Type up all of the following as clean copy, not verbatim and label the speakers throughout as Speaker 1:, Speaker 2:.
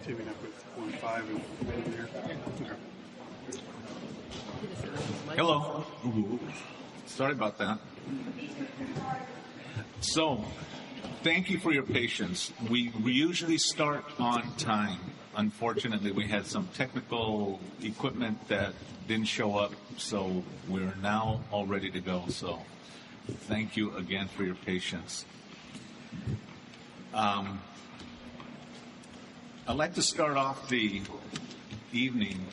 Speaker 1: taping up with 1.5 and here. Okay.
Speaker 2: Hello. Sorry about that. So, thank you for your patience. We usually start on time. Unfortunately, we had some technical equipment that didn't show up, so we're now all ready to go. So, thank you again for your patience. I'd like to start off the evening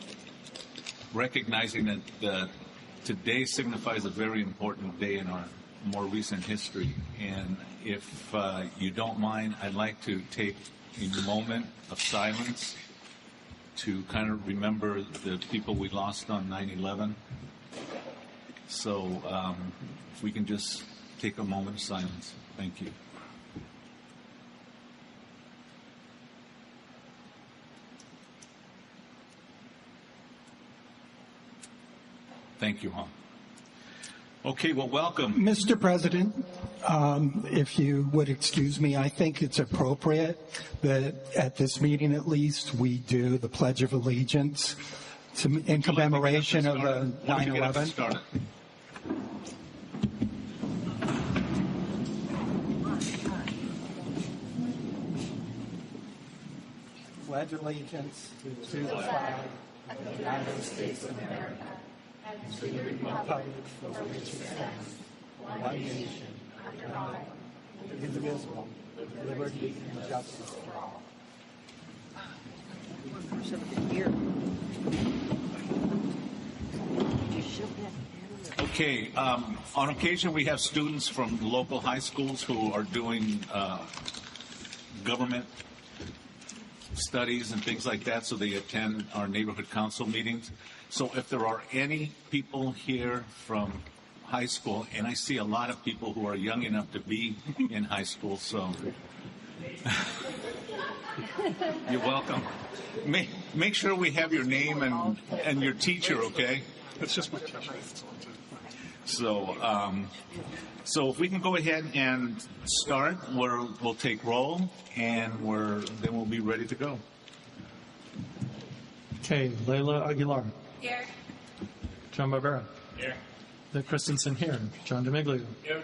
Speaker 2: recognizing that today signifies a very important day in our more recent history. And if you don't mind, I'd like to take a moment of silence to kind of remember the people we lost on 9/11. So if we can just take a moment of silence. Thank you. Thank you, Hong. Okay, well, welcome.
Speaker 3: Mr. President, if you would excuse me, I think it's appropriate that at this meeting at least we do the Pledge of Allegiance in commemoration of 9/11. Pledge allegiance to the flag of the United States of America and to the republic for which it stands, one nation, under God, indivisible, with liberty and justice for all.
Speaker 2: Okay, on occasion we have students from local high schools who are doing government studies and things like that, so they attend our neighborhood council meetings. So if there are any people here from high school, and I see a lot of people who are young enough to be in high school, so you're welcome. Make sure we have your name and your teacher, okay?
Speaker 1: That's just my teacher.
Speaker 2: So if we can go ahead and start, we'll take roll, and then we'll be ready to go.
Speaker 4: Okay, Layla Aguilar.
Speaker 5: Here.
Speaker 4: John Barbera.
Speaker 5: Here.
Speaker 4: Vic Christensen here. John DeMiglio.
Speaker 5: Here.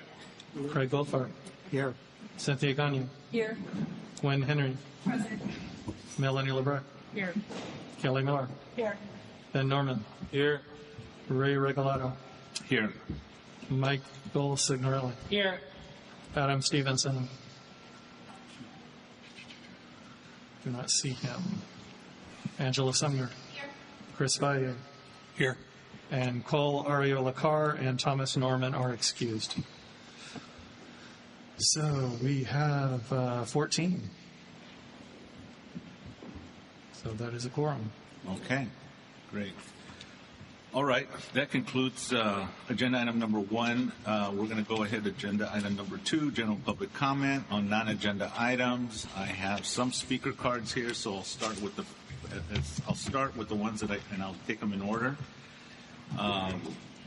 Speaker 4: Craig Goldfarb.
Speaker 3: Here.
Speaker 4: Cynthia Gagne.
Speaker 5: Here.
Speaker 4: Gwen Henry.
Speaker 5: Present.
Speaker 4: Melanie LeBrecq.
Speaker 5: Here.
Speaker 4: Kelly Miller.
Speaker 5: Here.
Speaker 4: Ben Norman.
Speaker 2: Here.
Speaker 4: Ray Regalado.
Speaker 2: Here.
Speaker 4: Michael Signorelli.
Speaker 5: Here.
Speaker 4: Adam Stevenson. Do not see him. Angela Sumner.
Speaker 5: Here.
Speaker 4: Chris Valle.
Speaker 1: Here.
Speaker 4: And Cole Ariola Carr and Thomas Norman are excused. So we have 14. So that is a quorum.
Speaker 2: Okay, great. All right, that concludes agenda item number 1. We're going to go ahead to agenda item number 2, general public comment on non-agenda items. I have some speaker cards here, so I'll start with the ones and I'll take them in order.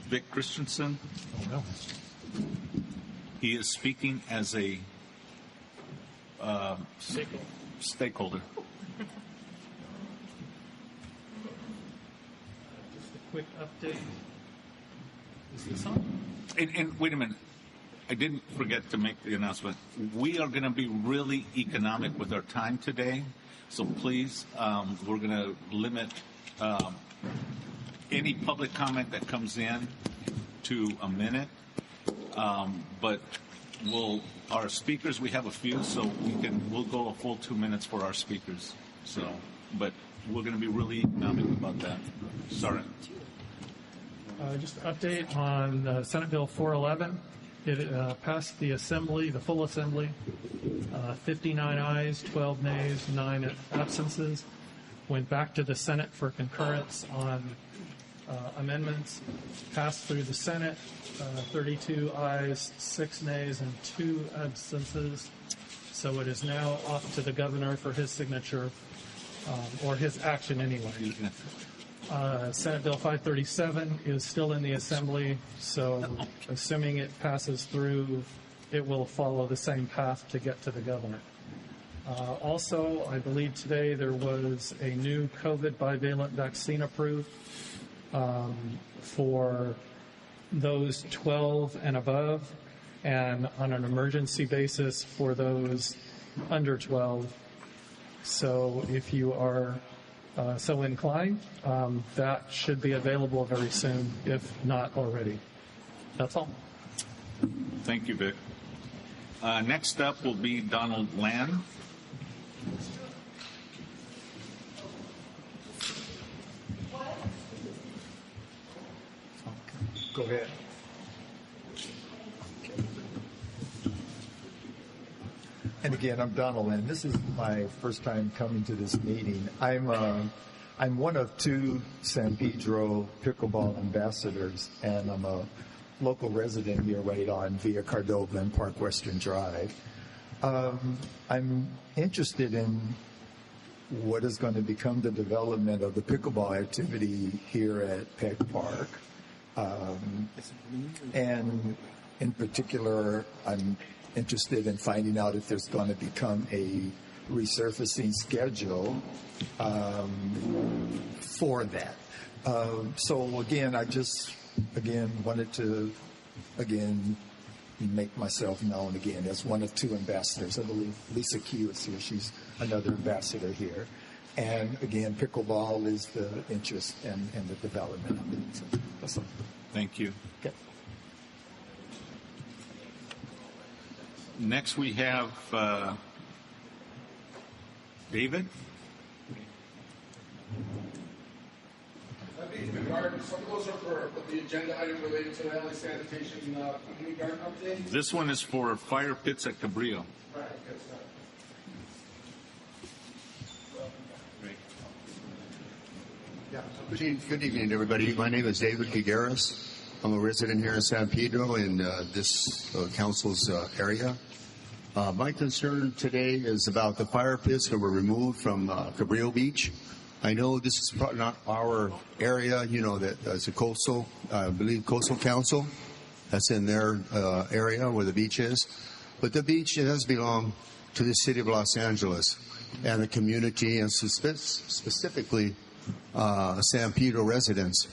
Speaker 2: Vic Christensen.
Speaker 4: Oh, no.
Speaker 2: He is speaking as a stakeholder.
Speaker 4: Quick update. Is this on?
Speaker 2: And wait a minute. I didn't forget to make the announcement. We are going to be really economic with our time today. So please, we're going to limit any public comment that comes in to a minute. But our speakers, we have a few, so we'll go a full 2 minutes for our speakers. So, but we're going to be really economic about that. Sorry.
Speaker 4: Just an update on Senate Bill 411. It passed the assembly, the full assembly, 59 ayes, 12 nays, 9 absences. Went back to the Senate for concurrence on amendments. Passed through the Senate, 32 ayes, 6 nays, and 2 absences. So it is now off to the governor for his signature, or his action anyway. Senate Bill 537 is still in the Assembly, so assuming it passes through, it will follow the same path to get to the governor. Also, I believe today there was a new COVID bivalent vaccine approved for those 12 and above, and on an emergency basis for those under 12. So if you are so inclined, that should be available very soon, if not already. That's all.
Speaker 2: Thank you, Vic. Next up will be Donald Land.
Speaker 5: Go ahead. And again, I'm Donald Lynn. This is my first time coming to this meeting. I'm one of two San Pedro pickleball ambassadors, and I'm a local resident here right on Via Cordova and Park Western Drive. I'm interested in what is going to become the development of the pickleball activity here at Peck Park. And in particular, I'm interested in finding out if there's going to become a resurfacing schedule for that. So again, I just wanted to make myself known again as one of two ambassadors. I believe Lisa Q is here. She's another ambassador here. And again, pickleball is the interest and the development of it. So that's all.
Speaker 2: Thank you.
Speaker 5: Okay.
Speaker 2: Next we have David.
Speaker 6: Some of those are for the agenda item related to the LA sanitation community garden update.
Speaker 2: This one is for fire pits at Cabrillo.
Speaker 6: Right, good stuff.
Speaker 7: Yeah. Good evening, everybody. My name is David Figueres. I'm a resident here in San Pedro in this council's area. My concern today is about the fire pits that were removed from Cabrillo Beach. I know this is probably not our area, that's a coastal, I believe coastal council. That's in their area where the beach is. But the beach does belong to the city of Los Angeles and the community, and specifically San Pedro residents.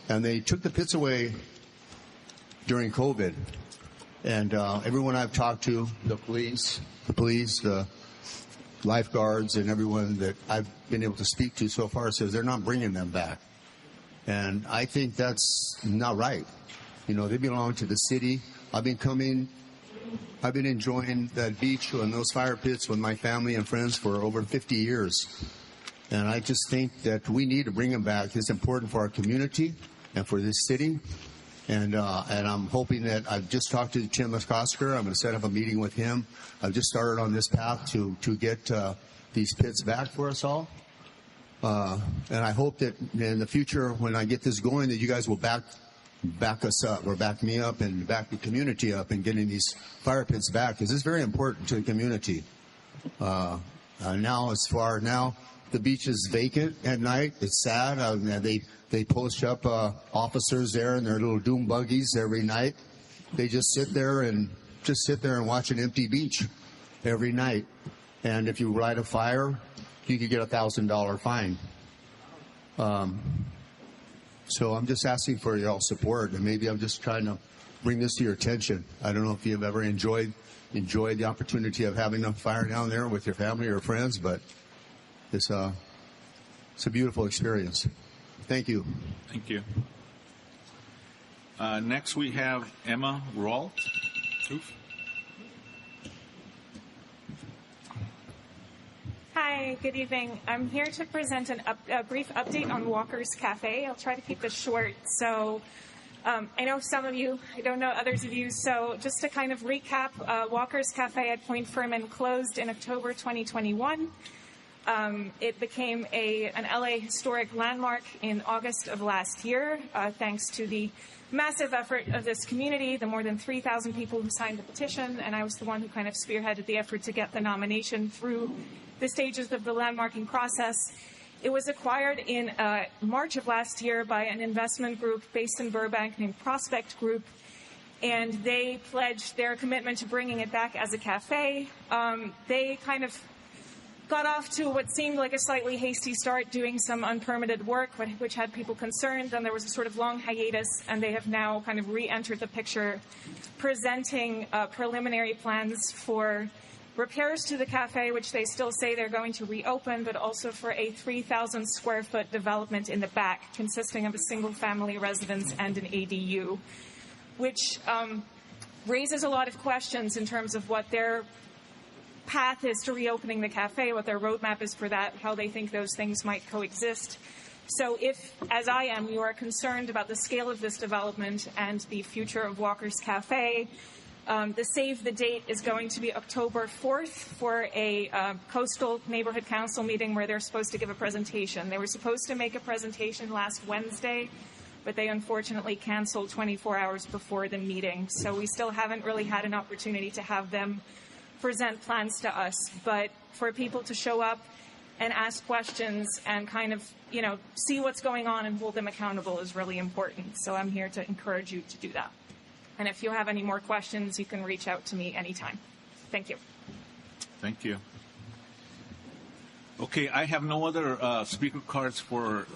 Speaker 7: And they took the pits away during COVID. And everyone I've talked to, the police, the lifeguards, and everyone that I've been able to speak to so far says they're not bringing them back. And I think that's not right. They belong to the city. I've been enjoying that beach and those fire pits with my family and friends for over 50 years. And I just think that we need to bring them back. It's important for our community and for this city. And I'm hoping that I've just talked to Tim McCosker. I'm going to set up a meeting with him. I've just started on this path to get these pits back for us all. And I hope that in the future, when I get this going, that you guys will back us up, or back me up and back the community up in getting these fire pits back, because it's very important to the community. Now, the beach is vacant at night. It's sad. They post up officers there in their little doom buggies every night. They just sit there and watch an empty beach every night. And if you light a fire, you could get a $1,000 fine. So I'm just asking for y'all's support, and maybe I'm just trying to bring this to your attention. I don't know if you've ever enjoyed the opportunity of having a fire down there with your family or friends, but it's a beautiful experience. Thank you.
Speaker 2: Thank you. Next we have Emma Ralt.
Speaker 8: Hi, good evening. I'm here to present a brief update on Walker's Cafe. I'll try to keep this short. So I know some of you, I don't know others of you. So just to kind of recap, Walker's Cafe at Point Furman closed in October 2021. It became an LA historic landmark in August of last year, thanks to the massive effort of this community, the more than 3,000 people who signed the petition, and I was the one who kind of spearheaded the effort to get the nomination through the stages of the landmarking process. It was acquired in March of last year by an investment group based in Burbank named Prospect Group, and they pledged their commitment to bringing it back as a cafe. They kind of got off to what seemed like a slightly hasty start, doing some unpermitted work, which had people concerned. Then there was a sort of long hiatus, and they have now kind of re-entered the picture, presenting preliminary plans for repairs to the cafe, which they still say they're going to reopen, but also for a 3,000 square foot development in the back, consisting of a single-family residence and an ADU, which raises a lot of questions in terms of what their path is to reopening the cafe, what their roadmap is for that, how they think those things might coexist. So if, as I am, you are concerned about the scale of this development and the future of Walker's Cafe, the save the date is going to be October 4th for a coastal neighborhood council meeting where they're supposed to give a presentation. They were supposed to make a presentation last Wednesday, but they unfortunately canceled 24 hours before the meeting. So we still haven't really had an opportunity to have them present plans to us. But for people to show up and ask questions and kind of, see what's going on and hold them accountable is really important. So I'm here to encourage you to do that. And if you have any more questions, you can reach out to me anytime. Thank you.
Speaker 2: Thank you. Okay, I have no other speaker cards for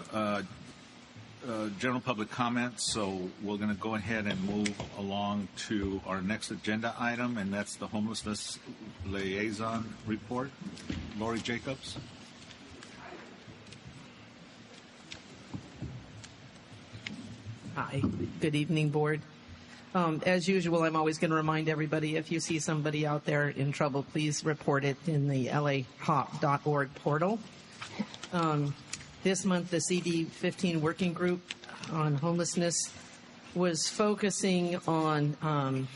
Speaker 2: general public comments, so we're going to go ahead and move along to our next agenda item, and that's the Homelessness Liaison Report. Lori Jacobs.
Speaker 9: Hi. Good evening, Board. As usual, I'm always going to remind everybody, if you see somebody out there in trouble, please report it in the lahop.org portal. This month, the CD15 Working Group on Homelessness was focusing on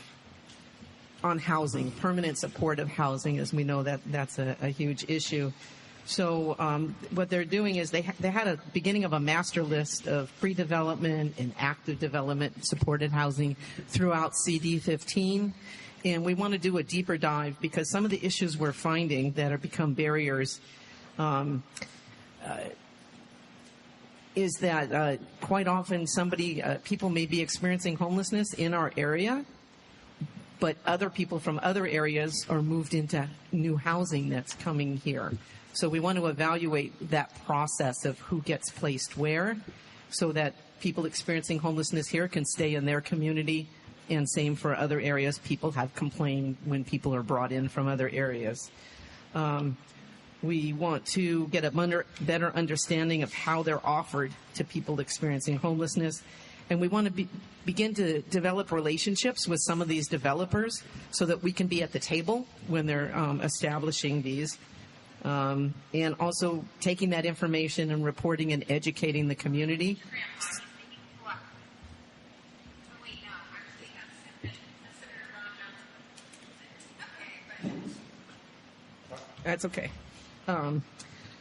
Speaker 9: housing, permanent supportive housing, as we know that's a huge issue. So what they're doing is they had a beginning of a master list of pre-development and active development supported housing throughout CD15. And we want to do a deeper dive because some of the issues we're finding that have become barriers is that quite often people may be experiencing homelessness in our area, but other people from other areas are moved into new housing that's coming here. So we want to evaluate that process of who gets placed where so that people experiencing homelessness here can stay in their community, and same for other areas. People have complained when people are brought in from other areas. We want to get a better understanding of how they're offered to people experiencing homelessness. And we want to begin to develop relationships with some of these developers so that we can be at the table when they're establishing these. And also taking that information and reporting and educating the community. That's okay.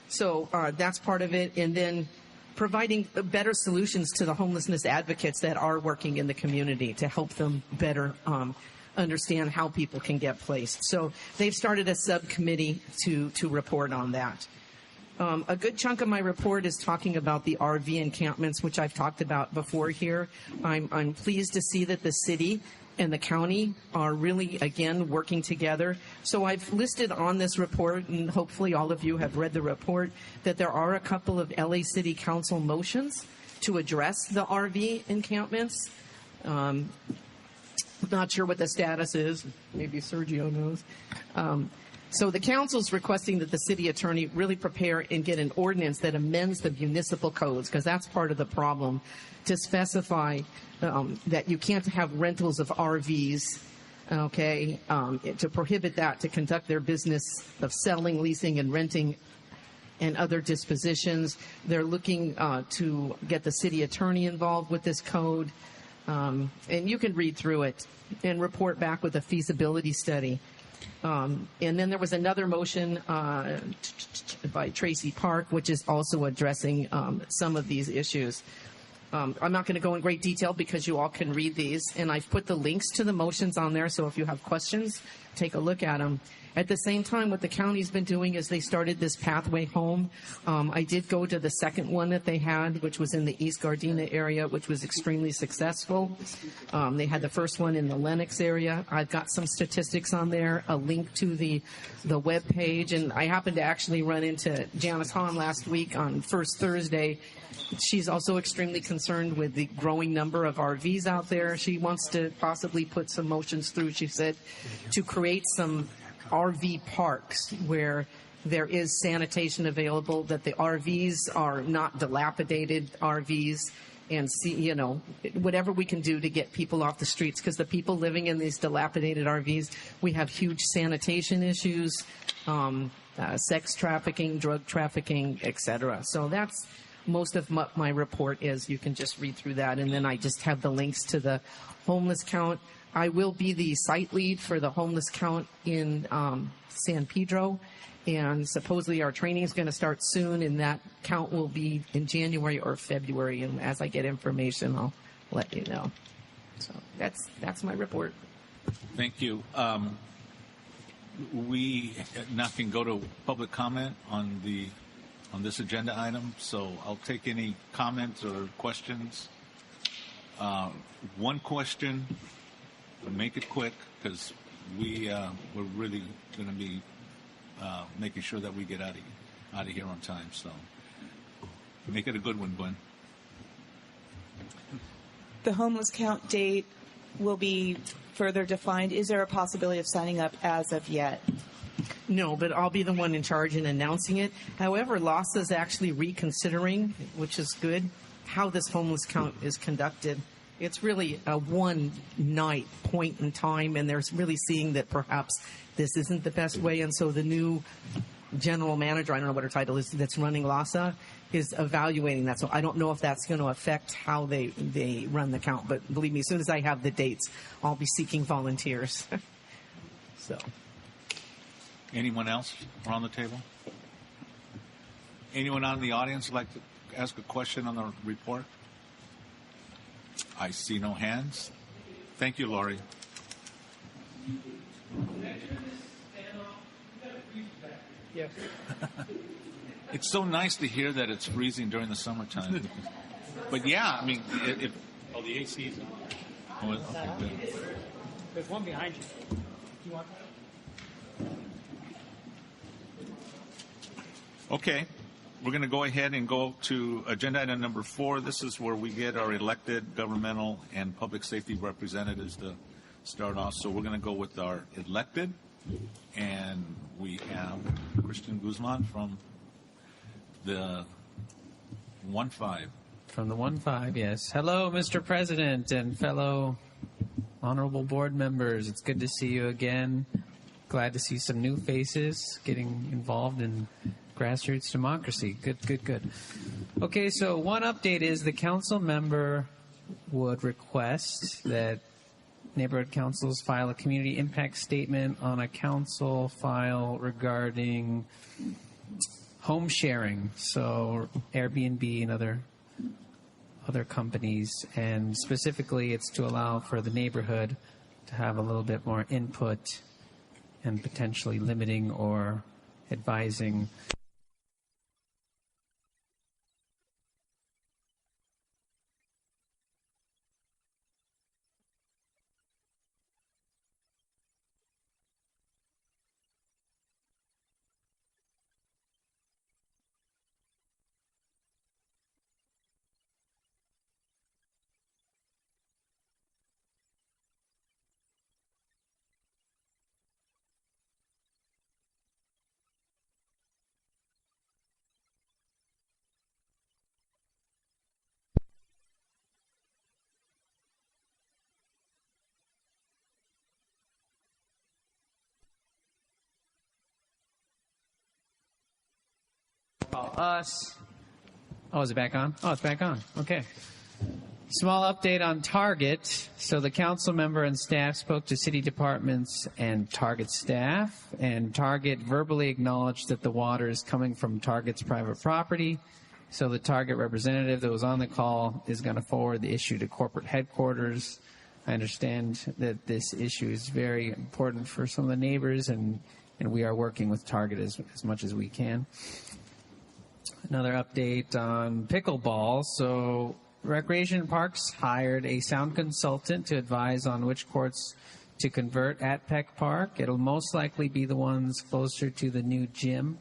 Speaker 9: So that's part of it. And then providing better solutions to the homelessness advocates that are working in the community to help them better understand how people can get placed. So they've started a subcommittee to report on that. A good chunk of my report is talking about the RV encampments, which I've talked about before here. I'm pleased to see that the city and the county are really, again, working together. So I've listed on this report, and hopefully all of you have read the report, that there are a couple of LA City Council motions to address the RV encampments. Not sure what the status is. Maybe Sergio knows. So the council's requesting that the city attorney really prepare and get an ordinance that amends the municipal codes, because that's part of the problem, to specify that you can't have rentals of RVs, okay, to prohibit that, to conduct their business of selling, leasing, and renting and other dispositions. They're looking to get the city attorney involved with this code. And you can read through it and report back with a feasibility study. And then there was another motion by Tracy Park, which is also addressing some of these issues. I'm not going to go in great detail because you all can read these, and I've put the links to the motions on there, so if you have questions, take a look at them. At the same time, what the county's been doing is they started this pathway home. I did go to the second one that they had, which was in the East Gardena area, which was extremely successful. They had the first one in the Lenox area. I've got some statistics on there, a link to the web page, and I happened to actually run into Janice Hahn last week on First Thursday. She's also extremely concerned with the growing number of RVs out there. She wants to possibly put some motions through, she said, to create some RV parks where there is sanitation available, that the RVs are not dilapidated RVs, and see, you know, whatever we can do to get people off the streets, because the people living in these dilapidated RVs, we have huge sanitation issues, sex trafficking, drug trafficking, etc. So that's most of my report is. You can just read through that, and then I just have the links to the homeless count. I will be the site lead for the homeless count in San Pedro, and supposedly our training is going to start soon, and that count will be in January or February, and as I get information, I'll let you know. So that's my report.
Speaker 2: Thank you. We now can go to public comment on this agenda item, so I'll take any comments or questions. One question. Make it quick, because we're really going to be making sure that we get out of here on time. So make it a good one, Gwen.
Speaker 10: The homeless count date will be further defined. Is there a possibility of signing up as of yet?
Speaker 9: No, but I'll be the one in charge in announcing it. However, LASA is actually reconsidering, which is good, how this homeless count is conducted. It's really a one-night point in time, and they're really seeing that perhaps this isn't the best way. And so the new general manager, I don't know what her title is, that's running LASA, is evaluating that. So I don't know if that's going to affect how they run the count. But believe me, as soon as I have the dates, I'll be seeking volunteers. So.
Speaker 2: Anyone else around the table? Anyone out in the audience like to ask a question on the report? I see no hands. Thank you, Laurie.
Speaker 4: Yes.
Speaker 2: It's so nice to hear that it's freezing during the summertime. But yeah, I mean, if
Speaker 1: Oh, the AC's on.
Speaker 2: oh, okay, good.
Speaker 1: There's one behind you. You want that?
Speaker 2: Okay, we're going to go ahead and go to agenda item number 4. This is where we get our elected governmental and public safety representatives to start off. So we're going to go with our elected, and we have Christian Guzman from the 1-5.
Speaker 11: From the 1-5, yes. Hello, Mr. President and fellow honorable board members. It's good to see you again. Glad to see some new faces getting involved in grassroots democracy. Good. Okay, so one update is the council member would request that neighborhood councils file a community impact statement on a council file regarding home sharing, so Airbnb and other companies, and specifically it's to allow for the neighborhood to have a little bit more input and potentially limiting or advising. Us. Oh, is it back on? Oh, it's back on. Okay. Small update on Target. So the council member and staff spoke to city departments and Target staff, and Target verbally acknowledged that the water is coming from Target's private property. So the Target representative that was on the call is going to forward the issue to corporate headquarters. I understand that this issue is very important for some of the neighbors, and we are working with Target as much as we can. Another update on pickleball. So Recreation Parks hired a sound consultant to advise on which courts to convert at Peck Park. It'll most likely be the ones closer to the new gym,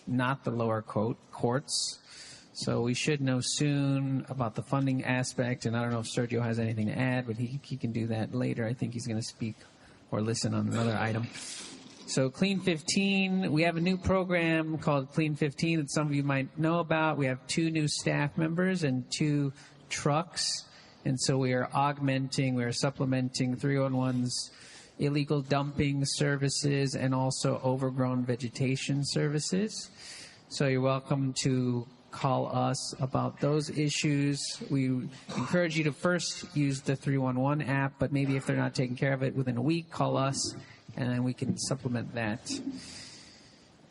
Speaker 11: not the lower courts. So we should know soon about the funding aspect, and I don't know if Sergio has anything to add, but he can do that later. I think he's going to speak or listen on another item. So Clean 15, we have a new program called Clean 15 that some of you might know about. We have 2 new staff members and 2 trucks, and so we are supplementing 311's illegal dumping services and also overgrown vegetation services. So you're welcome to call us about those issues. We encourage you to first use the 311 app, but maybe if they're not taking care of it within a week, call us, and then we can supplement that.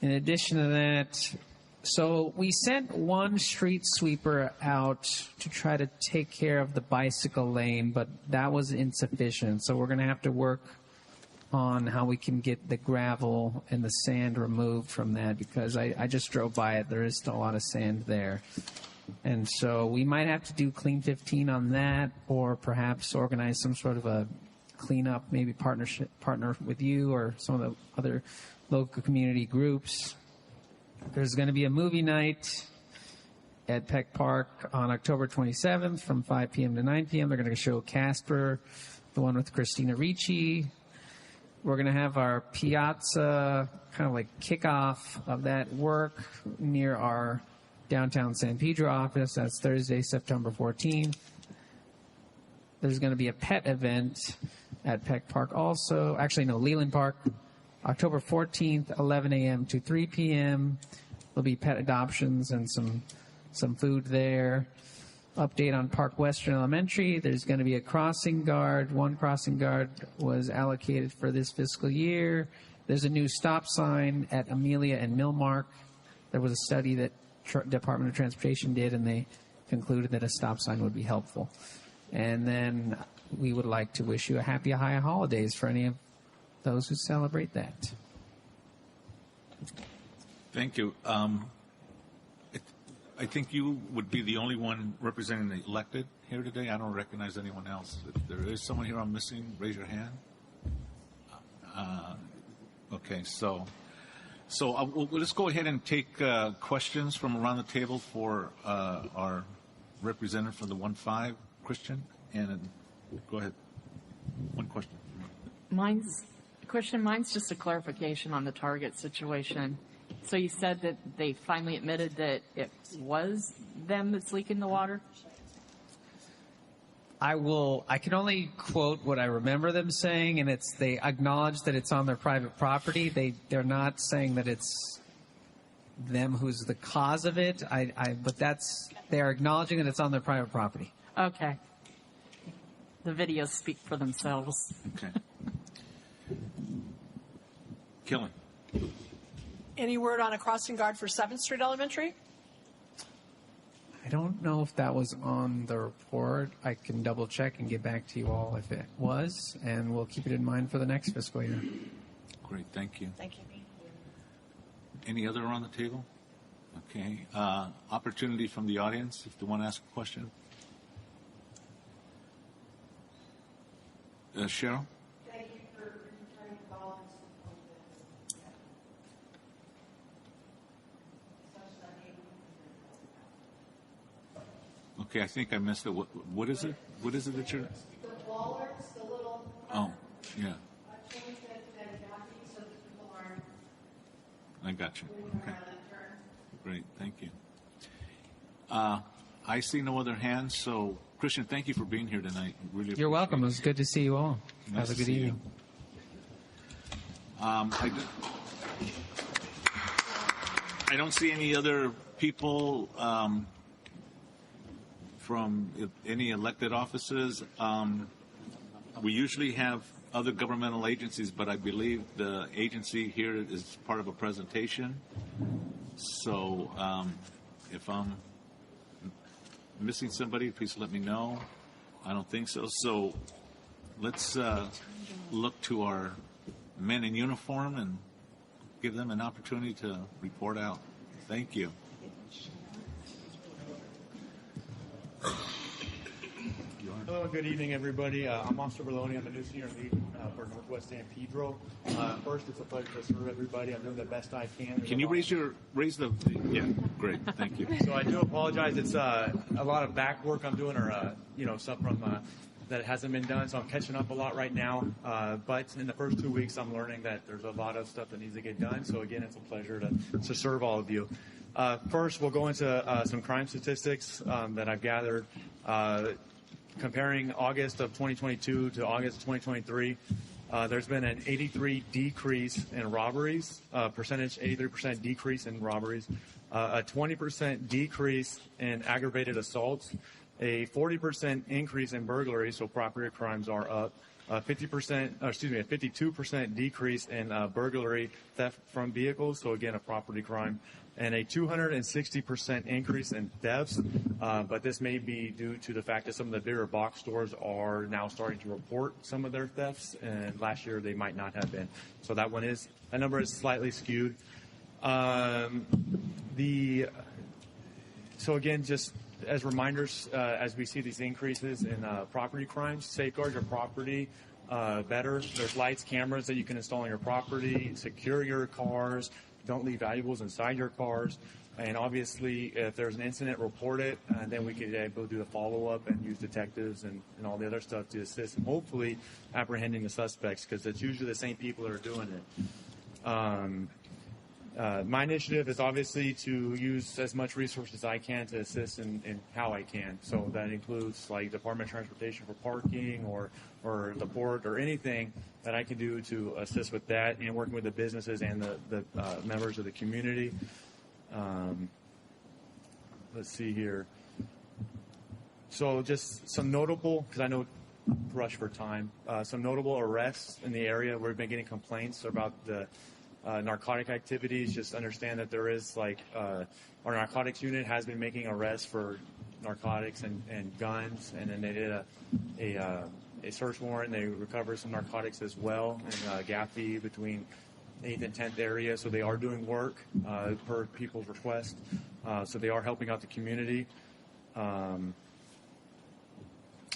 Speaker 11: In addition to that, so we sent one street sweeper out to try to take care of the bicycle lane, but that was insufficient. So we're going to have to work on how we can get the gravel and the sand removed from that, because I just drove by it. There is still a lot of sand there. And so we might have to do Clean 15 on that, or perhaps organize some sort of a cleanup, maybe partner with you or some of the other local community groups. There's going to be a movie night at Peck Park on October 27th from 5 p.m. to 9 p.m. They're going to show Casper, the one with Christina Ricci. We're going to have our piazza kind of like kickoff of that work near our downtown San Pedro office. That's Thursday, September 14th. There's going to be a pet event at Peck Park also. Actually, no, Leland Park, October 14th, 11 a.m. to 3 p.m. There'll be pet adoptions and some food there. Update on Park Western Elementary. There's going to be a crossing guard. One crossing guard was allocated for this fiscal year. There's a new stop sign at Amelia and Millmark. There was a study that Department of Transportation did, and they concluded that a stop sign would be helpful. And then we would like to wish you a happy high holidays for any of those who celebrate that.
Speaker 2: Thank you. I think you would be the only one representing the elected here today. I don't recognize anyone else. If there is someone here I'm missing, raise your hand. Okay, so let's go ahead and take questions from around the table for our representative for the 1-5, Christian. And go ahead. One question.
Speaker 12: Mine's just a clarification on the Target situation. So you said that they finally admitted that it was them that's leaking the water?
Speaker 11: I can only quote what I remember them saying, and it's they acknowledge that it's on their private property. They're not saying that it's them who's the cause of it. But they are acknowledging that it's on their private property.
Speaker 12: Okay. The videos speak for themselves.
Speaker 2: Okay. Killen.
Speaker 13: Any word on a crossing guard for 7th Street Elementary?
Speaker 11: I don't know if that was on the report. I can double check and get back to you all if it was, and we'll keep it in mind for the next fiscal year.
Speaker 2: Great, thank you.
Speaker 13: Thank you.
Speaker 2: Any other on the table? Okay. Opportunity from the audience if they want to ask a question. Cheryl?
Speaker 14: Thank you for returning calls.
Speaker 2: Okay, I think I missed it. What is it? What is it that you're...
Speaker 14: The bollards, the little...
Speaker 2: Oh, yeah.
Speaker 14: I changed it to adapting so that people aren't...
Speaker 2: I got you. Okay.
Speaker 14: around that turn.
Speaker 2: Great, thank you. I see no other hands, so Christian, thank you for being here tonight. Really
Speaker 11: You're welcome. It was good to see you all.
Speaker 2: Nice
Speaker 11: Have a
Speaker 2: to
Speaker 11: good
Speaker 2: see
Speaker 11: evening.
Speaker 2: I don't see any other people from any elected offices. We usually have other governmental agencies, but I believe the agency here is part of a presentation. So if I'm missing somebody, please let me know. I don't think so. So let's look to our men in uniform and give them an opportunity to report out. Thank you.
Speaker 15: Hello, good evening, everybody. I'm Officer Berloni. I'm the new senior lead for Northwest San Pedro. First, it's a pleasure to serve everybody. I'm doing the best I can.
Speaker 2: Can you raise the? Yeah, great. Thank you.
Speaker 15: So I do apologize. It's a lot of back work I'm doing, or stuff from that hasn't been done. So I'm catching up a lot right now. But in the first 2 weeks, I'm learning that there's a lot of stuff that needs to get done. So again, it's a pleasure to serve all of you. First, we'll go into some crime statistics that I've gathered. Comparing August of 2022 to August of 2023, there's been an 83 decrease in robberies, 83% decrease in robberies, a 20% decrease in aggravated assaults, a 40% increase in burglaries, so property crimes are up, a 52% decrease in burglary theft from vehicles, so again, a property crime, and a 260% increase in thefts, but this may be due to the fact that some of the bigger box stores are now starting to report some of their thefts, and last year they might not have been. So that number is slightly skewed. So again, just as reminders, as we see these increases in property crimes, safeguard your property better. There's lights, cameras that you can install on your property, secure your cars, don't leave valuables inside your cars, and obviously if there's an incident, report it, and then we could go do the follow-up and use detectives and all the other stuff to assist in hopefully apprehending the suspects, because it's usually the same people that are doing it. My initiative is obviously to use as much resources as I can to assist in how I can. So that includes like Department of Transportation for parking or the port or anything that I can do to assist with that, and working with the businesses and the members of the community. Let's see here. So just some notable, because I know rush for time, some notable arrests in the area where we've been getting complaints about the narcotic activities. Just understand that there is our narcotics unit has been making arrests for narcotics and guns, and then they did a search warrant. They recovered some narcotics as well in Gaffey between 8th and 10th area. So they are doing work per people's request. So they are helping out the community.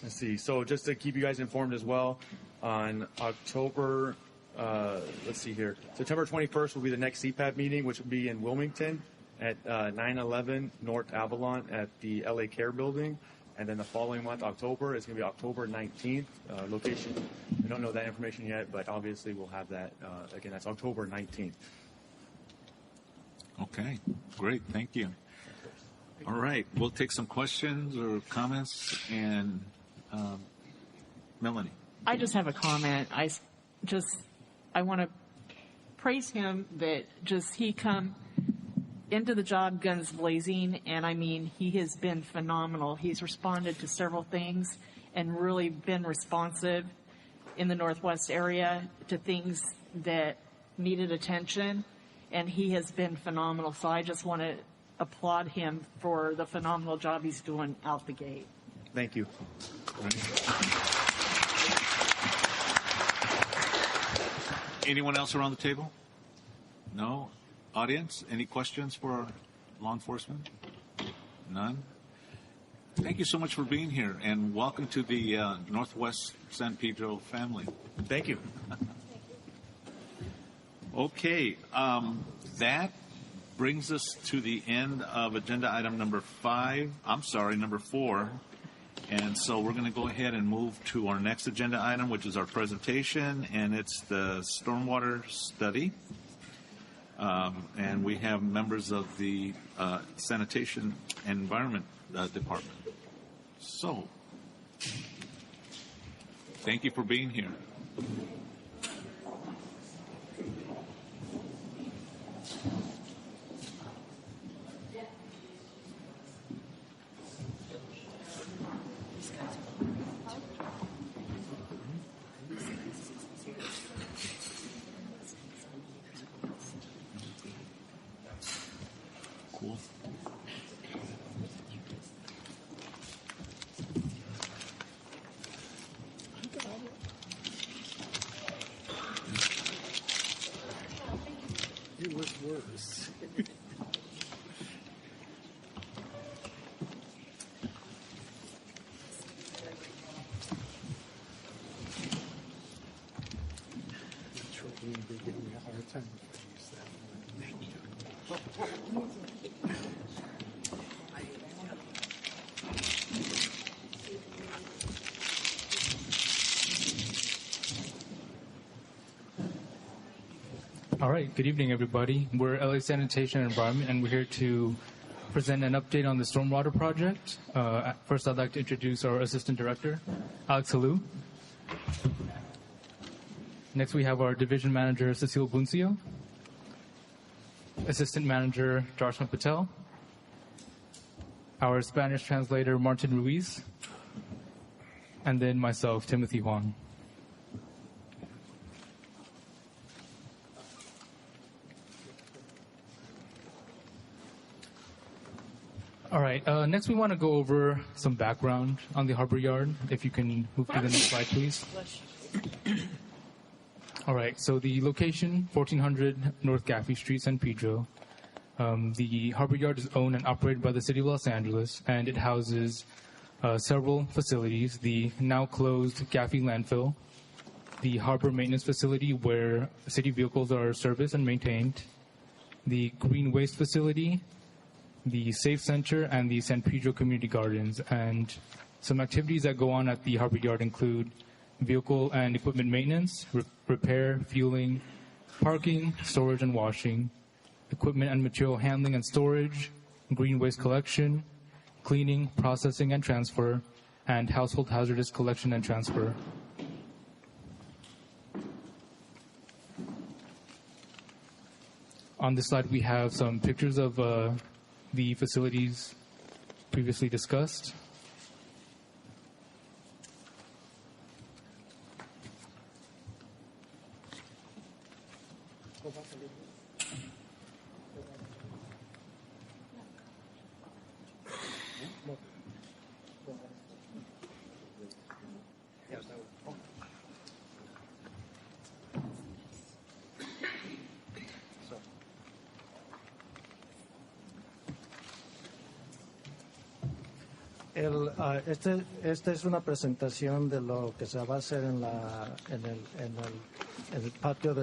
Speaker 15: Let's see. So just to keep you guys informed as well, on October, let's see here, September 21st will be the next CPAP meeting, which will be in Wilmington at 911 North Avalon at the LA Care Building. And then the following month, October, is going to be October 19th. Location, I don't know that information yet, but obviously we'll have that. Again, that's October 19th.
Speaker 2: Okay, great. Thank you. All right, we'll take some questions or comments. And Melanie.
Speaker 12: I just have a comment. I want to praise him that he come into the job guns blazing, and I mean, he has been phenomenal. He's responded to several things and really been responsive in the Northwest area to things that needed attention, and he has been phenomenal. So I just want to applaud him for the phenomenal job he's doing out the gate.
Speaker 15: Thank you.
Speaker 2: Anyone else around the table? No? Audience, any questions for law enforcement? None? Thank you so much for being here, and welcome to the Northwest San Pedro family.
Speaker 15: Thank you.
Speaker 2: Okay, that brings us to the end of agenda item number 4. And so we're going to go ahead and move to our next agenda item, which is our presentation, and it's the stormwater study. And we have members of the Sanitation and Environment Department. So, thank you for being here. Cool.
Speaker 3: news. They give me a hard time if I use that one.
Speaker 16: All right, good evening, everybody. We're LA Sanitation and Environment, and we're here to present an update on the stormwater project. First, I'd like to introduce our Assistant Director, Alex Halou. Next, we have our Division Manager, Cecile Buncio. Assistant Manager, Joshua Patel. Our Spanish translator, Martin Ruiz. And then myself, Timothy Huang. All right, next we want to go over some background on the Harbor Yard. If you can move to the next slide, please. All right, so the location, 1400 North Gaffey Street, San Pedro. The Harbor Yard is owned and operated by the City of Los Angeles, and it houses several facilities. The now closed Gaffey Landfill, the Harbor Maintenance Facility where city vehicles are serviced and maintained, the Green Waste Facility, the Safe Center, and the San Pedro Community Gardens. And some activities that go on at the Harbor Yard include vehicle and equipment maintenance, repair, fueling, parking, storage and washing, equipment and material handling and storage, green waste collection, cleaning, processing and transfer, and household hazardous collection and transfer. On this slide, we have some pictures of the facilities previously discussed.
Speaker 3: Esta es una presentación de lo que se va a hacer en el patio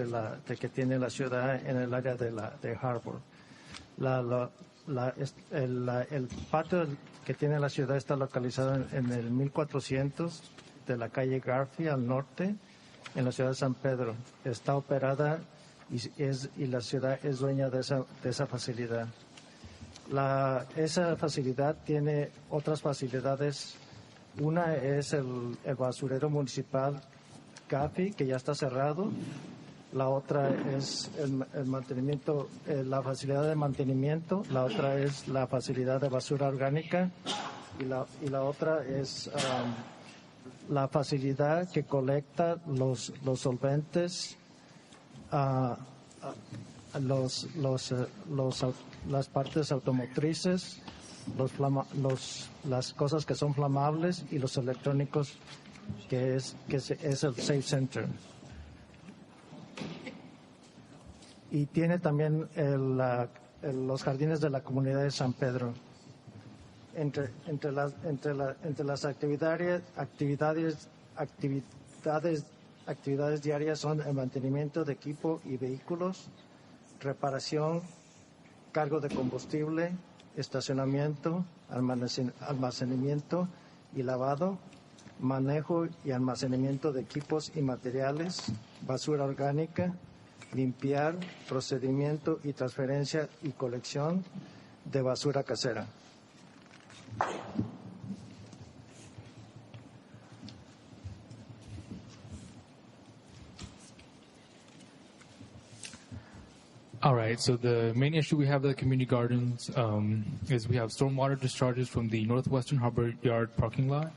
Speaker 3: que tiene la ciudad en el área de Harbor. El patio que tiene la ciudad está localizado en el 1400 de la calle Garfield al norte, en la ciudad de San Pedro. Está operada y la ciudad es dueña de esa facilidad. Esa facilidad tiene otras facilidades. Una es el basurero municipal Gaffey, que ya está cerrado. La otra es el mantenimiento, la facilidad de mantenimiento. La otra es la facilidad de basura orgánica. Y la otra es la facilidad que colecta los solventes, las partes automotrices, las cosas que son flamables y los electrónicos, que es el Safe Center. Y tiene también los jardines de la comunidad de San Pedro. Entre las actividades diarias son el mantenimiento de equipo y vehículos, reparación, cargo de combustible, estacionamiento, almacenamiento y lavado, manejo y almacenamiento de equipos y materiales, basura orgánica, limpiar, procedimiento y transferencia y colección de basura casera.
Speaker 16: All right, so the main issue we have at the community gardens is we have stormwater discharges from the Northwestern Harbor Yard parking lot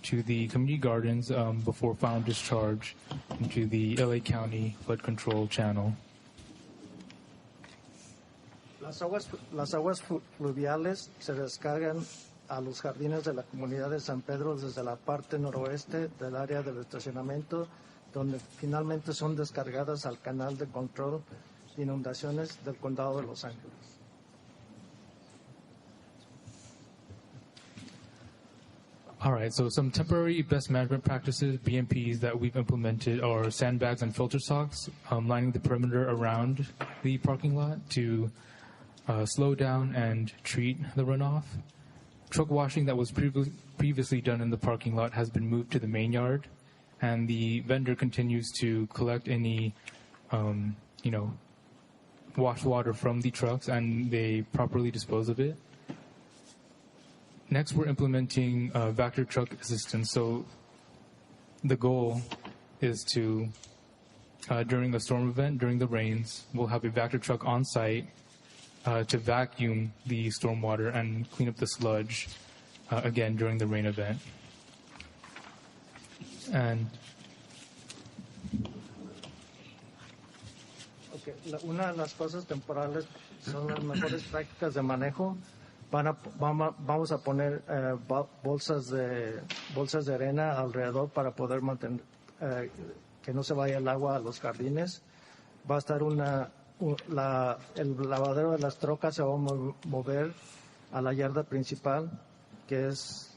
Speaker 16: to the community gardens before final discharge into the LA County Flood Control Channel.
Speaker 3: Las aguas fluviales se descargan a los jardines de la comunidad de San Pedro desde la parte noroeste del área del estacionamiento, donde finalmente son descargadas al canal de control inundaciones del condado de Los Ángeles.
Speaker 16: All right, so some temporary best management practices, BMPs, that we've implemented are sandbags and filter socks lining the perimeter around the parking lot to slow down and treat the runoff. Truck washing that was previously done in the parking lot has been moved to the main yard, and the vendor continues to collect any, wash water from the trucks, and they properly dispose of it. Next, we're implementing Vector truck assistance. So the goal is to, during a storm event, during the rains, we'll have a Vector truck on site to vacuum the stormwater and clean up the sludge, again, during the rain event. And
Speaker 3: Okay. Una de las cosas temporales son las mejores prácticas de manejo. Vamos a poner bolsas de arena alrededor para poder mantener que no se vaya el agua a los jardines. Va a estar el lavadero de las trocas se va a mover a la yarda principal, que es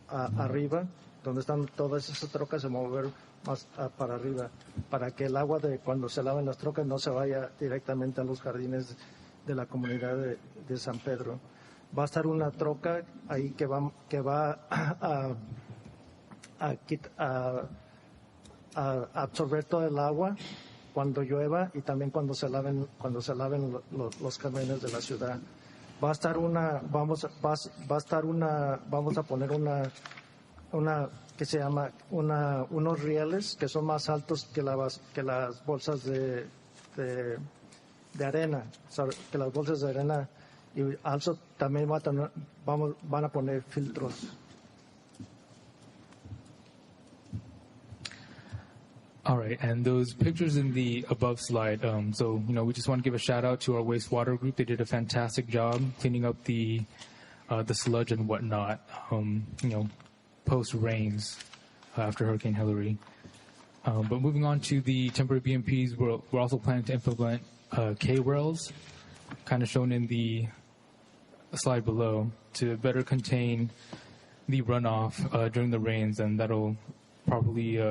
Speaker 3: arriba, donde están todas esas trocas, se va a mover más para arriba, para que el agua de cuando se laven las trocas no se vaya directamente a los jardines de la comunidad de San Pedro. Va a estar una troca ahí que va a absorber todo el agua cuando llueva y también cuando se laven los camiones de la ciudad. Vamos a poner una que se llama unos rieles que son más altos que las bolsas de arena, que las bolsas de arena. Y also también van a poner filtros.
Speaker 16: all right, and those pictures in the above slide, so, we just want to give a shout out to our wastewater group. They did a fantastic job cleaning up the sludge and whatnot, post rains after Hurricane Hillary. But moving on to the temporary BMPs, we're also planning to implement K-rails, kind of shown in the slide below, to better contain the runoff during the rains, and that'll probably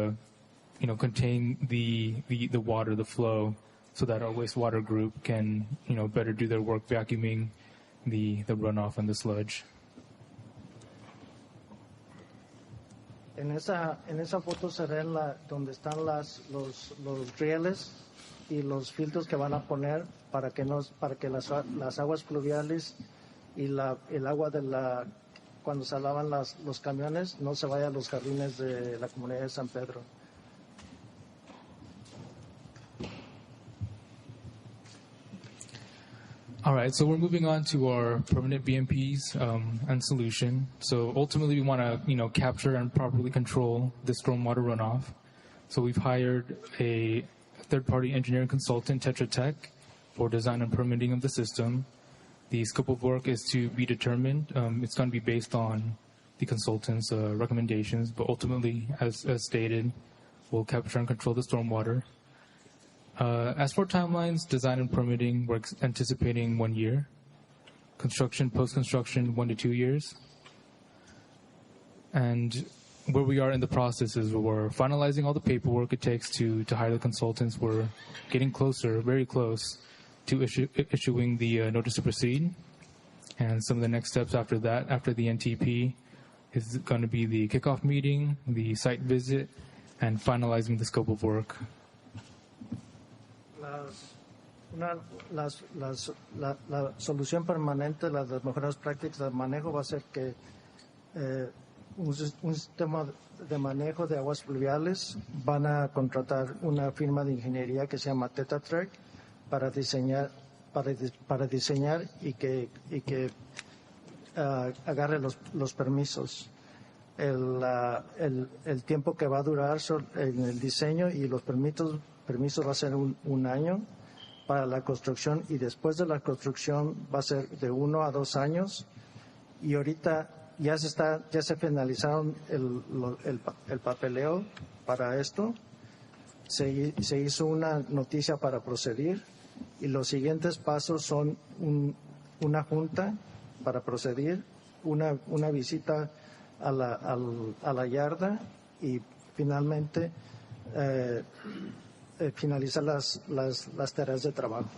Speaker 16: contain the water, the flow, so that our wastewater group can better do their work vacuuming the runoff and the sludge.
Speaker 3: En esa foto se ve donde están los rieles y los filtros que van a poner para que las aguas pluviales y el agua cuando se lavan los camiones no se vaya a los jardines de la comunidad de San Pedro.
Speaker 16: All right, so we're moving on to our permanent BMPs and solution. So ultimately, we want to, capture and properly control the stormwater runoff. So we've hired a third-party engineering consultant, Tetra Tech, for design and permitting of the system. The scope of work is to be determined. It's going to be based on the consultant's recommendations, but ultimately, as stated, we'll capture and control the stormwater. As for timelines, design and permitting, we're anticipating 1 year. Construction, post-construction, 1 to 2 years. And where we are in the process is we're finalizing all the paperwork it takes to hire the consultants. We're getting closer, very close, to issuing the notice to proceed. And some of the next steps after that, after the NTP, is going to be the kickoff meeting, the site visit, and finalizing the scope of work.
Speaker 3: La solución permanente, las mejores prácticas de manejo va a ser que un sistema de manejo de aguas pluviales van a contratar una firma de ingeniería que se llama Tetra Tech para diseñar y que agarre los permisos. El tiempo que va a durar en el diseño y los permisos va a ser un año para la construcción, y después de la construcción va a ser de 1 a 2 años, y ahorita ya se finalizaron el papeleo para esto. Se hizo una noticia para proceder Y los siguientes pasos son una junta para proceder, una visita a la yarda y finalmente finalizar las tareas de trabajo.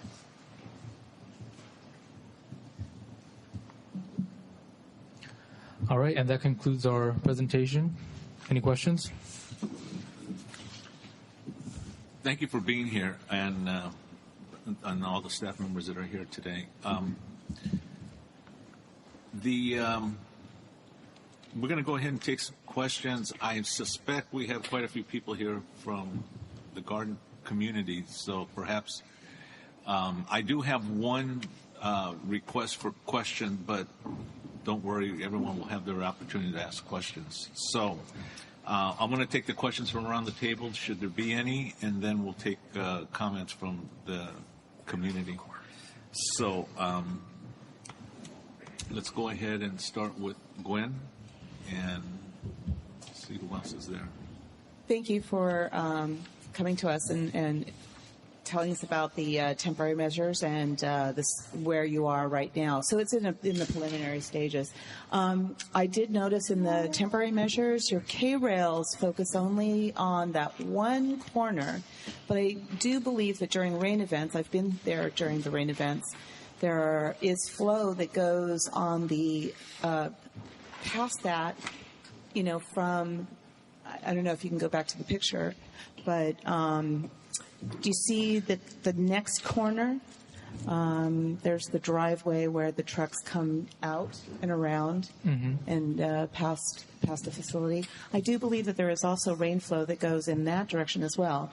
Speaker 16: All right, and that concludes our presentation. Any questions?
Speaker 2: Thank you for being here, and all the staff members that are here today. We're going to go ahead and take some questions. I suspect we have quite a few people here from the garden community, so perhaps I do have one request for question, but don't worry, everyone will have their opportunity to ask questions. So I'm going to take the questions from around the table, should there be any, and then we'll take comments from the community. So let's go ahead and start with Gwen and see who else is there.
Speaker 10: Thank you for coming to us and telling us about the temporary measures and where you are right now. So it's in the preliminary stages. I did notice in the temporary measures, your K-rails focus only on that one corner, but I do believe that during rain events, I've been there during the rain events, there is flow that goes on the past that, from, I don't know if you can go back to the picture, but do you see that the next corner, there's the driveway where the trucks come out and around and past the facility. I do believe that there is also rain flow that goes in that direction as well.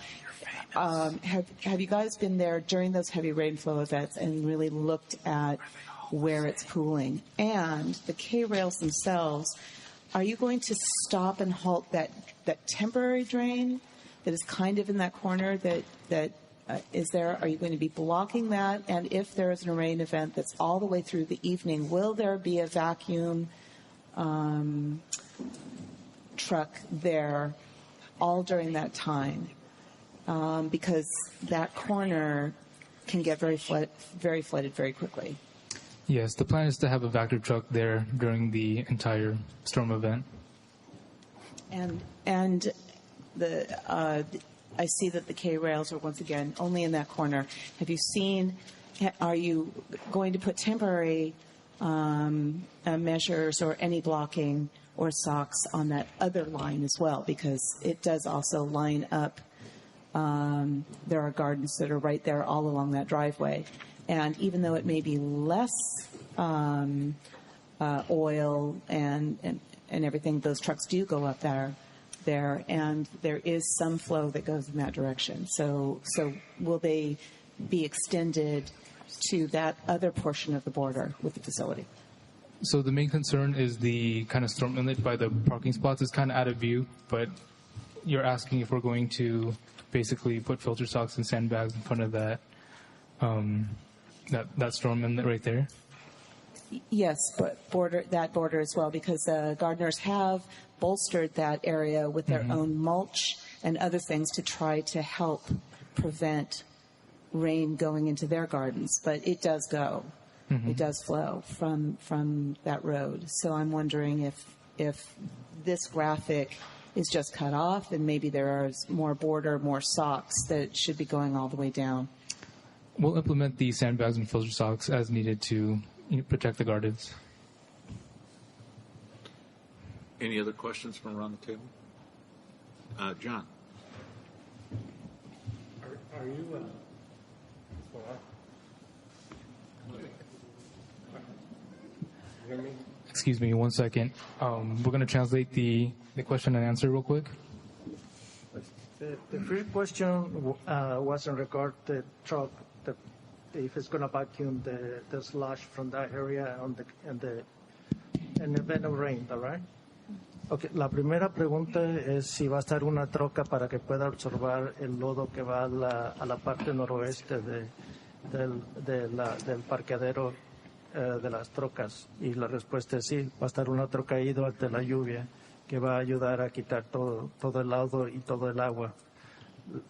Speaker 10: Have you guys been there during those heavy rainflow events and really looked at where it's pooling? And the K-rails themselves, are you going to stop and halt that temporary drain that is kind of in that corner that is there? Are you going to be blocking that? And if there is a rain event that's all the way through the evening, will there be a vacuum truck there all during that time? Because that corner can get very flooded very quickly.
Speaker 16: Yes, the plan is to have a vacuum truck there during the entire storm event.
Speaker 10: And I see that the K-rails are once again only in that corner. Are you going to put temporary measures or any blocking or socks on that other line as well? Because it does also line up. There are gardens that are right there all along that driveway. And even though it may be less oil and everything, those trucks do go up there, and there is some flow that goes in that direction. So will they be extended to that other portion of the border with the facility?
Speaker 16: So the main concern is the kind of storm inlet by the parking spots is kind of out of view, but you're asking if we're going to basically put filter socks and sandbags in front of that that storm inlet right there?
Speaker 10: Yes, but that border as well, because gardeners have bolstered that area with their own mulch and other things to try to help prevent rain going into their gardens. But it does go. It does flow from that road. So I'm wondering if this graphic is just cut off and maybe there is more socks that should be going all the way down.
Speaker 16: We'll implement the sandbags and filter socks as needed to protect the gardens.
Speaker 2: Any other questions from around the table? John.
Speaker 3: Are you... hear me?
Speaker 16: Excuse me, 1 second. We're going to translate the question and answer real quick.
Speaker 3: The first question was in regard to the truck, if it's going to vacuum the slush from that area in the event of rain, right? Okay, la primera pregunta es si va a estar una troca para que pueda absorber el lodo que va a la parte noroeste del parqueadero de las trocas. Y la respuesta es sí, va a estar una troca ahí durante la lluvia que va a ayudar a quitar todo el lodo y todo el agua.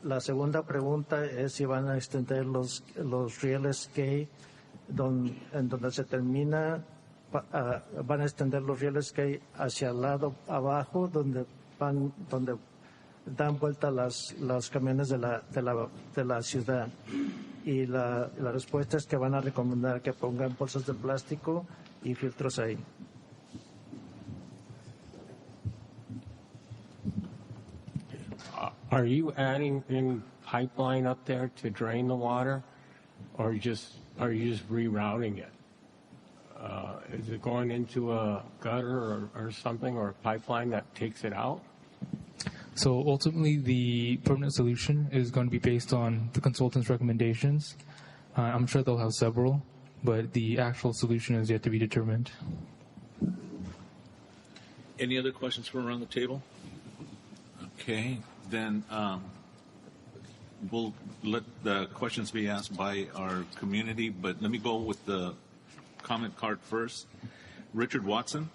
Speaker 3: La segunda pregunta es si van a extender los rieles que en donde se termina, van a extender los rieles que hay hacia el lado abajo donde dan vuelta los camiones de la ciudad. Y la respuesta es que van a recomendar que pongan bolsas de plástico y filtros ahí.
Speaker 17: Are you adding in pipeline up there to drain the water, or are you just rerouting it? Is it going into a gutter or something, or a pipeline that takes it out?
Speaker 16: So ultimately, the permanent solution is going to be based on the consultant's recommendations. I'm sure they'll have several, but the actual solution is yet to be determined.
Speaker 2: Any other questions from around the table? Okay, then we'll let the questions be asked by our community, but let me go with the comment card first. Richard Watson?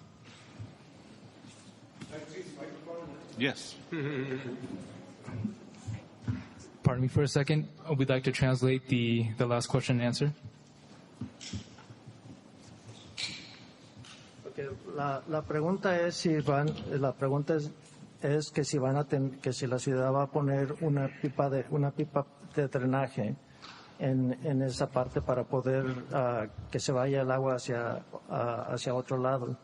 Speaker 2: Yes.
Speaker 16: Pardon me for a second. We'd like to translate the last question and answer.
Speaker 3: Okay, la pregunta es si que si la ciudad va a poner una pipa de drenaje en esa parte para poder que se vaya el agua hacia otro lado.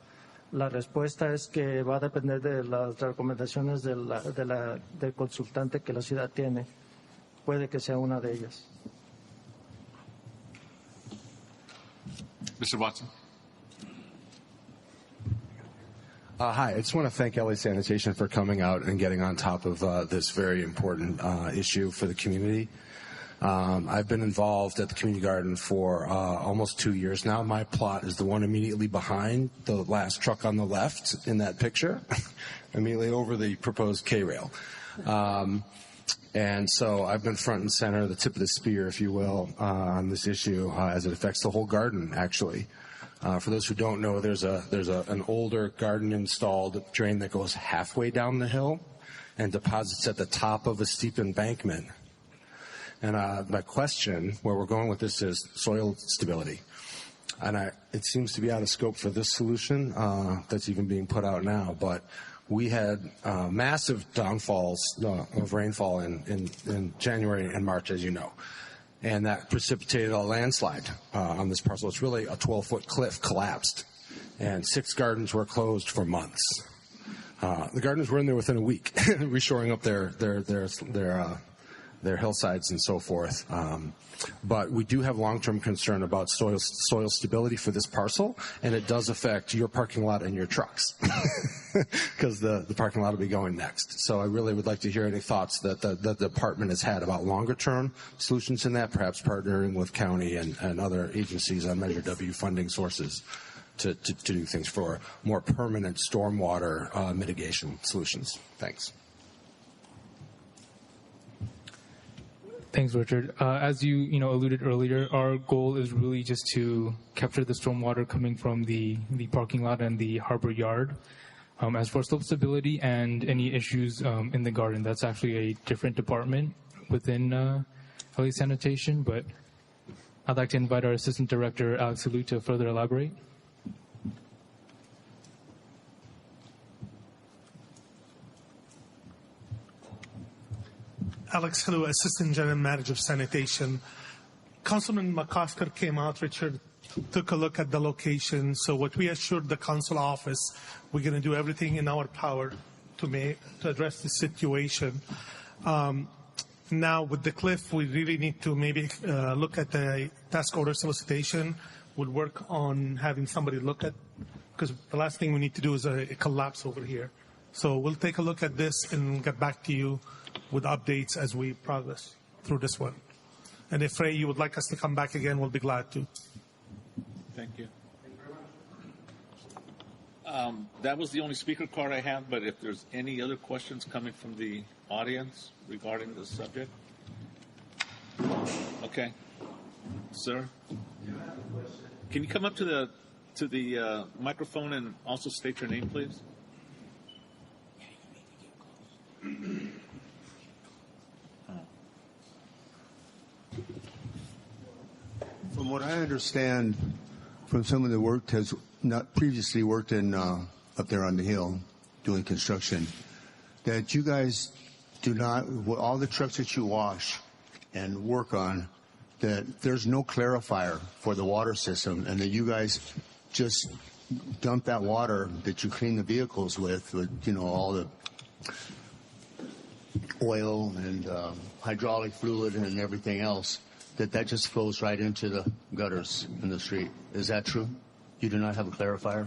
Speaker 3: La respuesta es que va a depender de las recomendaciones del consultante que la ciudad tiene. Puede que sea una de ellas.
Speaker 2: Mr. Watson.
Speaker 18: Hi, I just want to thank LA Sanitation for coming out and getting on top of this very important issue for the community. I've been involved at the community garden for almost 2 years now. My plot is the one immediately behind the last truck on the left in that picture, immediately over the proposed K-rail. And so I've been front and center, the tip of the spear, if you will, on this issue as it affects the whole garden, actually. For those who don't know, there's an older garden installed drain that goes halfway down the hill and deposits at the top of a steep embankment. And my question, where we're going with this, is soil stability. And it seems to be out of scope for this solution that's even being put out now. But we had massive downfalls of rainfall in January and March, as you know. And that precipitated a landslide on this parcel. It's really a 12-foot cliff collapsed. And 6 gardens were closed for months. The gardeners were in there within a week, reshoring up their hillsides and so forth. But we do have long-term concern about soil stability for this parcel, and it does affect your parking lot and your trucks because the parking lot will be going next. So I really would like to hear any thoughts that the department has had about longer-term solutions in that, perhaps partnering with county and other agencies on Measure W funding sources to do things for more permanent stormwater mitigation solutions. Thanks.
Speaker 16: Thanks, Richard. As you alluded earlier, our goal is really just to capture the stormwater coming from the parking lot and the harbor yard. As for slope stability and any issues in the garden, that's actually a different department within LA Sanitation, but I'd like to invite our Assistant Director, Alex Halou, to further elaborate.
Speaker 19: Alex Halou, Assistant General Manager of Sanitation. Councilman McCosker came out, Richard, took a look at the location. So what we assured the council office, we're going to do everything in our power to address the situation. Now with the cliff, we really need to maybe look at the task order solicitation. We'll work on having somebody look at, because the last thing we need to do is a collapse over here. So we'll take a look at this and get back to you with updates as we progress through this one. And if, Ray, you would like us to come back again, we'll be glad to.
Speaker 2: Thank you. That was the only speaker card I have, but if there's any other questions coming from the audience regarding this subject. Okay. Sir? Can you come up to the microphone and also state your name, please?
Speaker 7: From what I understand from someone that has not previously worked in up there on the hill doing construction, that you guys do not, all the trucks that you wash and work on, that there's no clarifier for the water system, and that you guys just dump that water that you clean the vehicles with all the oil and hydraulic fluid and everything else, that just flows right into the gutters in the street. Is that true? You do not have a clarifier?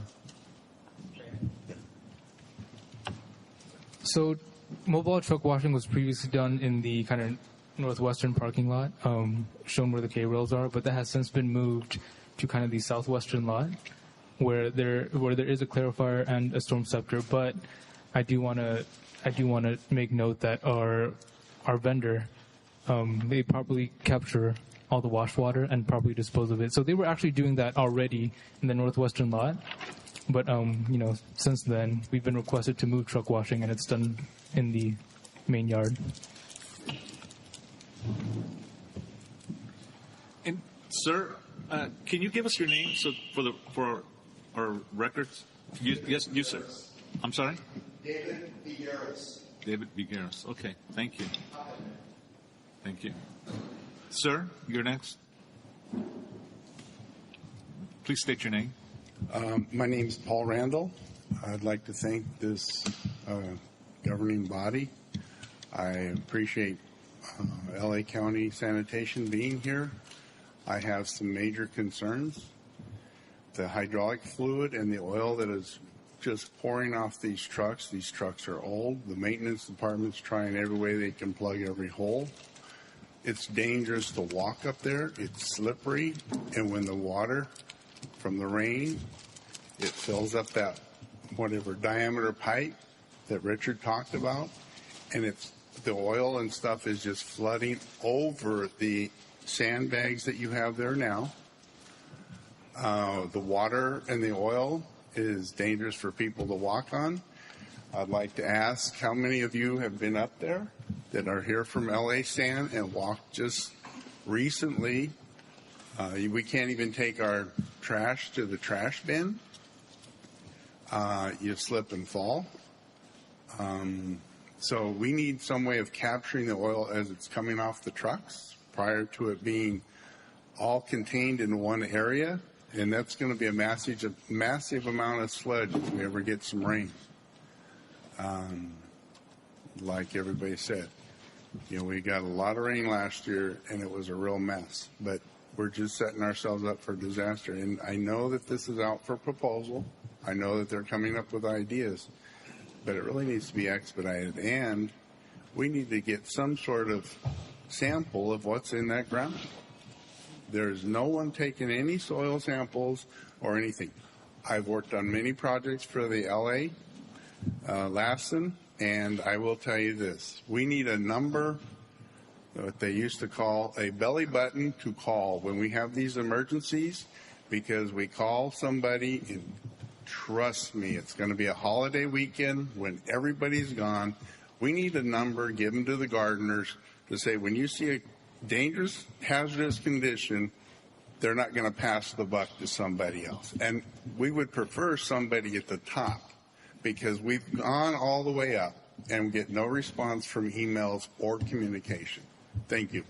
Speaker 16: So mobile truck washing was previously done in the kind of northwestern parking lot, shown where the K-rails are, but that has since been moved to kind of the southwestern lot, where there is a clarifier and a storm scepter. But I do want to make note that our vendor, they properly capture all the wash water and properly dispose of it. So they were actually doing that already in the northwestern lot. But since then we've been requested to move truck washing, and it's done in the main yard.
Speaker 2: And sir, can you give us your name for our records? Yes, you sir. I'm sorry.
Speaker 7: David Vigueras.
Speaker 2: David Vigueras. Okay, thank you. Thank you. Sir, you're next. Please state your name.
Speaker 20: My name is Paul Randall. I'd like to thank this governing body. I appreciate LA County Sanitation being here. I have some major concerns. The hydraulic fluid and the oil that is just pouring off these trucks. These trucks are old. The maintenance department's trying every way they can plug every hole. It's dangerous to walk up there. It's slippery. And when the water from the rain, it fills up that whatever diameter pipe that Richard talked about, and the oil and stuff is just flooding over the sandbags that you have there now. The water and the oil is dangerous for people to walk on. I'd like to ask how many of you have been up there that are here from LA San and walked just recently. We can't even take our trash to the trash bin. You slip and fall. So we need some way of capturing the oil as it's coming off the trucks prior to it being all contained in one area. And that's going to be a massive amount of sludge if we ever get some rain. Like everybody said, we got a lot of rain last year and it was a real mess. But we're just setting ourselves up for disaster. And I know that this is out for proposal. I know that they're coming up with ideas, but it really needs to be expedited. And we need to get some sort of sample of what's in that ground. There's no one taking any soil samples or anything. I've worked on many projects for the LA Lassen, and I will tell you this. We need a number, what they used to call a belly button to call when we have these emergencies, because we call somebody, and trust me, it's going to be a holiday weekend when everybody's gone. We need a number given to the gardeners to say, when you see a dangerous, hazardous condition, they're not going to pass the buck to somebody else. And we would prefer somebody at the top, because we've gone all the way up and get no response from emails or communication. Thank you.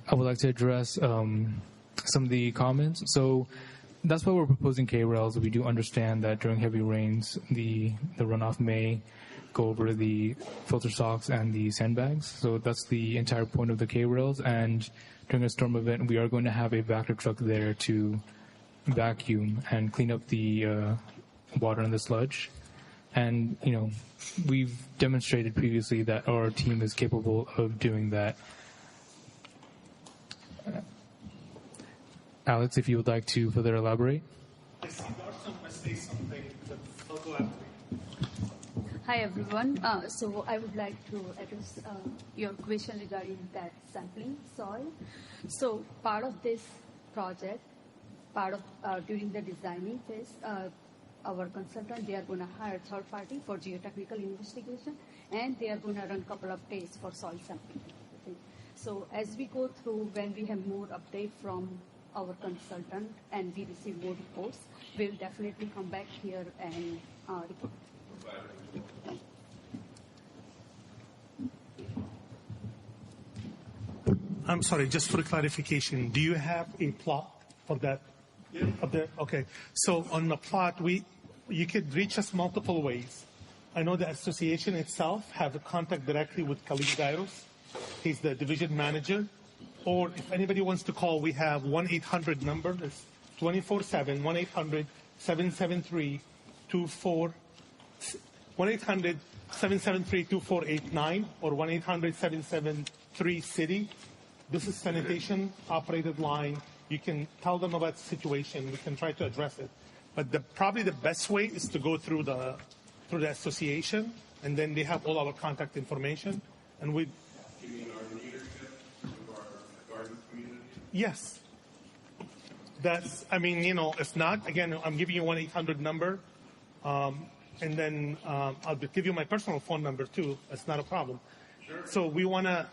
Speaker 16: I would like to address some of the comments. So that's why we're proposing K-rails. We do understand that during heavy rains, the runoff may go over the filter socks and the sandbags. So that's the entire point of the K-rails. And during a storm event, we are going to have a vacuum truck there to vacuum and clean up the water and the sludge. And, we've demonstrated previously that our team is capable of doing that. Alex, if you would like to further elaborate.
Speaker 21: Hi everyone. So I would like to address your question regarding that sampling soil. So part of this project, during the designing phase, our consultant, they are going to hire third party for geotechnical investigation, and they are going to run a couple of days for soil sampling. So as we go through, when we have more update from our consultant and we receive more reports, we'll definitely come back here and report.
Speaker 19: I'm sorry, just for clarification, do you have a plot for that? Yeah. Up there? Okay. So on the plot, you could reach us multiple ways. I know the association itself have a contact directly with Khalid Gairos. He's the division manager. Or if anybody wants to call, we have 1-800 number. It's 24/7, 1-800-773-2489 or 1-800-773-CITY. This is sanitation operated line. You can tell them about the situation. We can try to address it. But probably the best way is to go through the association, and then they have all our contact information. And we.
Speaker 20: You mean our leadership of our garden community?
Speaker 19: Yes. If not, again, I'm giving you 1-800 number, and then I'll give you my personal phone number too. That's not a problem. Sure. So we wanna.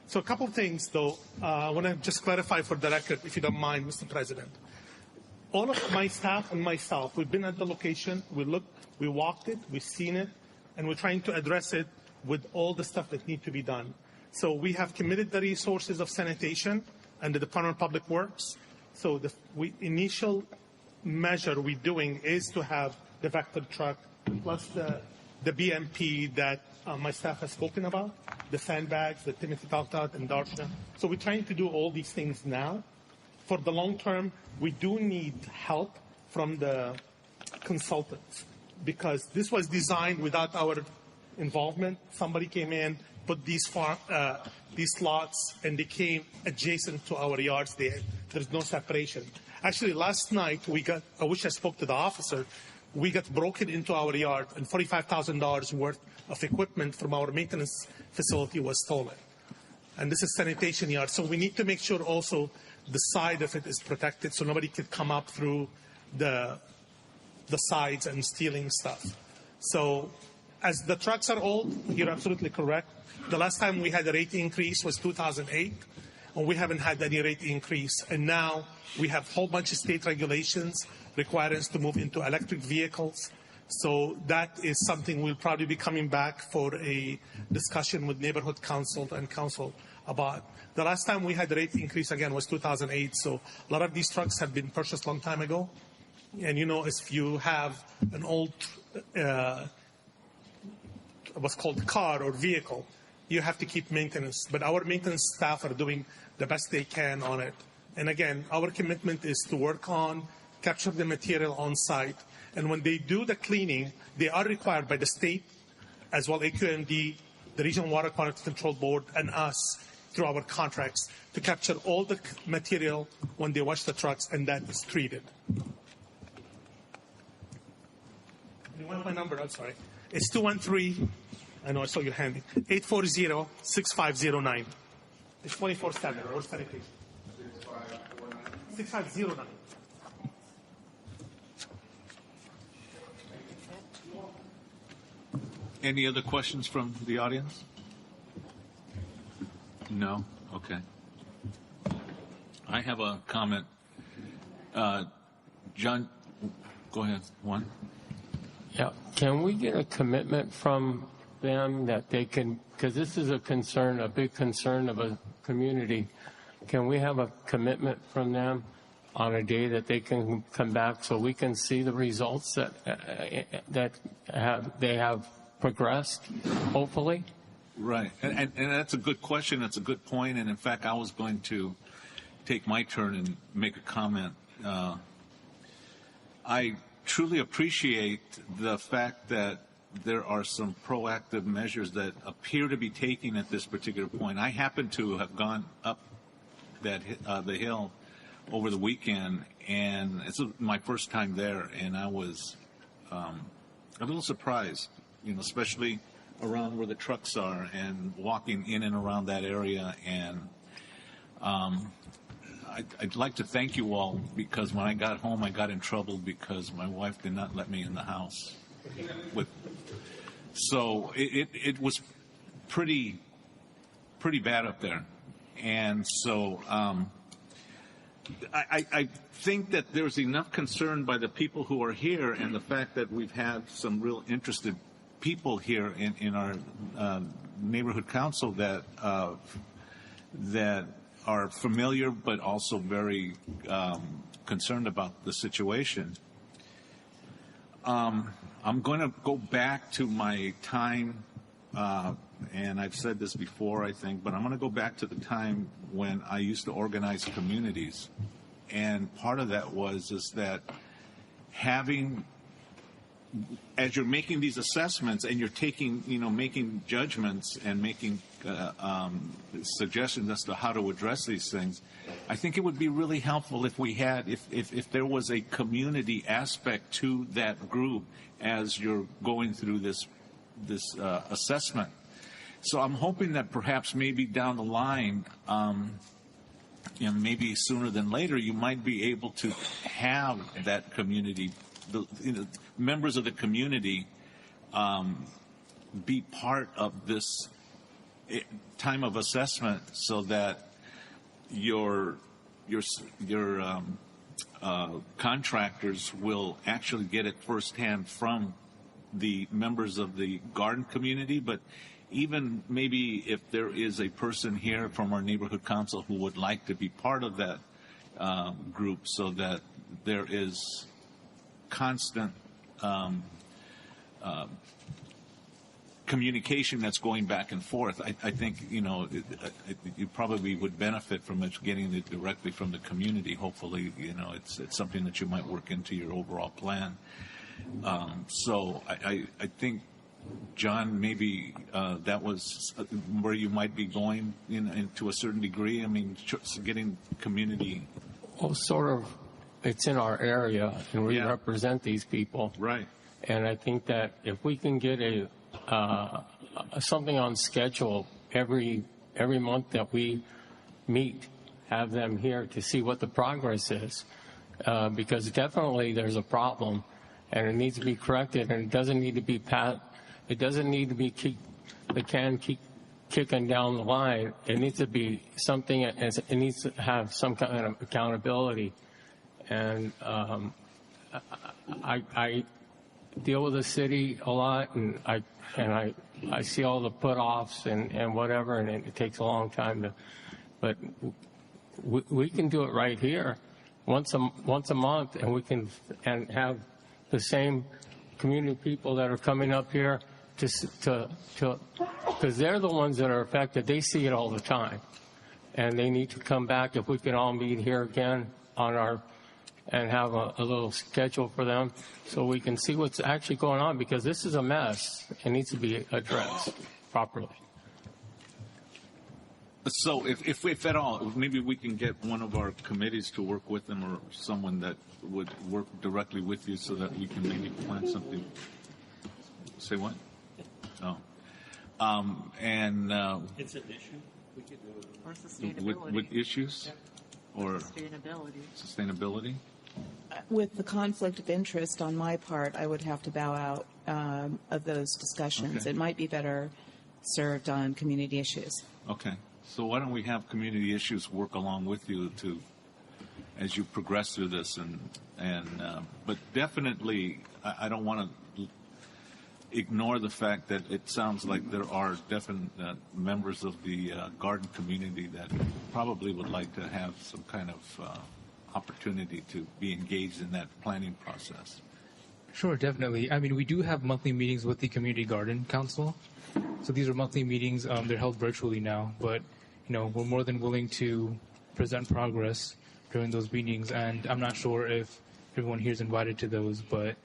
Speaker 19: So a couple of things, though. I want to just clarify for the record, if you don't mind, Mr. President. All of my staff and myself, we've been at the location, we looked, we walked it, we've seen it, and we're trying to address it with all the stuff that need to be done. So we have committed the resources of sanitation and the Department of Public Works. So the initial measure we're doing is to have the vector truck plus the BMP that my staff has spoken about, the sandbags that Timothy talked about, and Darsha. So we're trying to do all these things now. For the long term, we do need help from the consultants because this was designed without our involvement. Somebody came in, put these lots, and they came adjacent to our yards. There's no separation. Actually, last night I wish I spoke to the officer. We got broken into our yard, and $45,000 worth of equipment from our maintenance facility was stolen. And this is sanitation yard, so we need to make sure also the side of it is protected, so nobody could come up through the sides and stealing stuff. So, as the trucks are old, you're absolutely correct. The last time we had a rate increase was 2008, and we haven't had any rate increase. And now we have a whole bunch of state regulations require us to move into electric vehicles. So that is something we'll probably be coming back for a discussion with neighborhood council and council about. The last time we had the rate increase again was 2008. So a lot of these trucks have been purchased a long time ago. And if you have an old, what's called car or vehicle, you have to keep maintenance. But our maintenance staff are doing the best they can on it. And again, our commitment is to work on capture the material on site. And when they do the cleaning, they are required by the state, as well AQMD, the Regional Water Quality Control Board, and us through our contracts to capture all the material when they wash the trucks, and that is treated. You want my number? I'm sorry. It's 213. I know I saw your hand. 840-6509. It's 24/7. Or sanitation. 6509.
Speaker 2: Any other questions from the audience? No? Okay. I have a comment. John, go ahead. One.
Speaker 17: Yeah. Can we get a commitment from them that they can, because this is a concern, a big concern of a community. Can we have a commitment from them on a day that they can come back so we can see the results that they have progressed, hopefully?
Speaker 2: Right. And that's a good question. That's a good point. And in fact, I was going to take my turn and make a comment. I truly appreciate the fact that there are some proactive measures that appear to be taken at this particular point. I happen to have gone up the hill over the weekend, and it's my first time there, and I was a little surprised, especially around where the trucks are and walking in and around that area. And I'd like to thank you all, because when I got home, I got in trouble because my wife did not let me in the house. So it was pretty pretty bad up there. And so I think that there's enough concern by the people who are here, and the fact that we've had some real interested people here in our neighborhood council that are familiar but also very concerned about the situation. I'm going to go back to my time, and I've said this before, I think, but I'm going to go back to the time when I used to organize communities. And part of that is that as you're making these assessments and you're making judgments and making suggestions as to how to address these things, I think it would be really helpful if if there was a community aspect to that group as you're going through this assessment. So I'm hoping that perhaps maybe down the line, maybe sooner than later, you might be able to have that community, members of the community, be part of this time of assessment, so that your contractors will actually get it firsthand from the members of the garden community. But even maybe if there is a person here from our neighborhood council who would like to be part of that group, so that there is constant communication that's going back and forth. I think you probably would benefit from it, getting it directly from the community. Hopefully, it's something that you might work into your overall plan. So I think, John, maybe that was where you might be going to a certain degree. I mean, getting community.
Speaker 17: Well, sort of. It's in our area, and we represent these people.
Speaker 2: Right.
Speaker 17: And I think that if we can get something on schedule every month that we meet, have them here to see what the progress is, because definitely there's a problem, and it needs to be corrected, and it doesn't need to be keep kicking down the line. It needs to be something. It needs to have some kind of accountability. And I deal with the city a lot, and I see all the put-offs and whatever, and it takes a long time but we can do it right here, once a month, and we can have the same community people that are coming up here because they're the ones that are affected. They see it all the time, and they need to come back. If we can all meet here again and have a little schedule for them, so we can see what's actually going on, because this is a mess. It needs to be addressed properly.
Speaker 2: So if at all, maybe we can get one of our committees to work with them, or someone that would work directly with you, so that we can maybe plan something. Say what? Oh.
Speaker 1: It's an issue. We could do it.
Speaker 12: Or sustainability.
Speaker 2: With issues? Or sustainability?
Speaker 10: With the conflict of interest on my part, I would have to bow out of those discussions.
Speaker 2: Okay.
Speaker 10: It might be better served on community issues.
Speaker 2: Okay. So why don't we have community issues work along with you as you progress through this, but definitely I don't want to ignore the fact that it sounds like there are definite members of the garden community that probably would like to have some kind of opportunity to be engaged in that planning process.
Speaker 16: Sure, definitely. I mean, we do have monthly meetings with the Community Garden Council. So these are monthly meetings. They're held virtually now, but we're more than willing to present progress during those meetings. And I'm not sure if everyone here is invited to those, but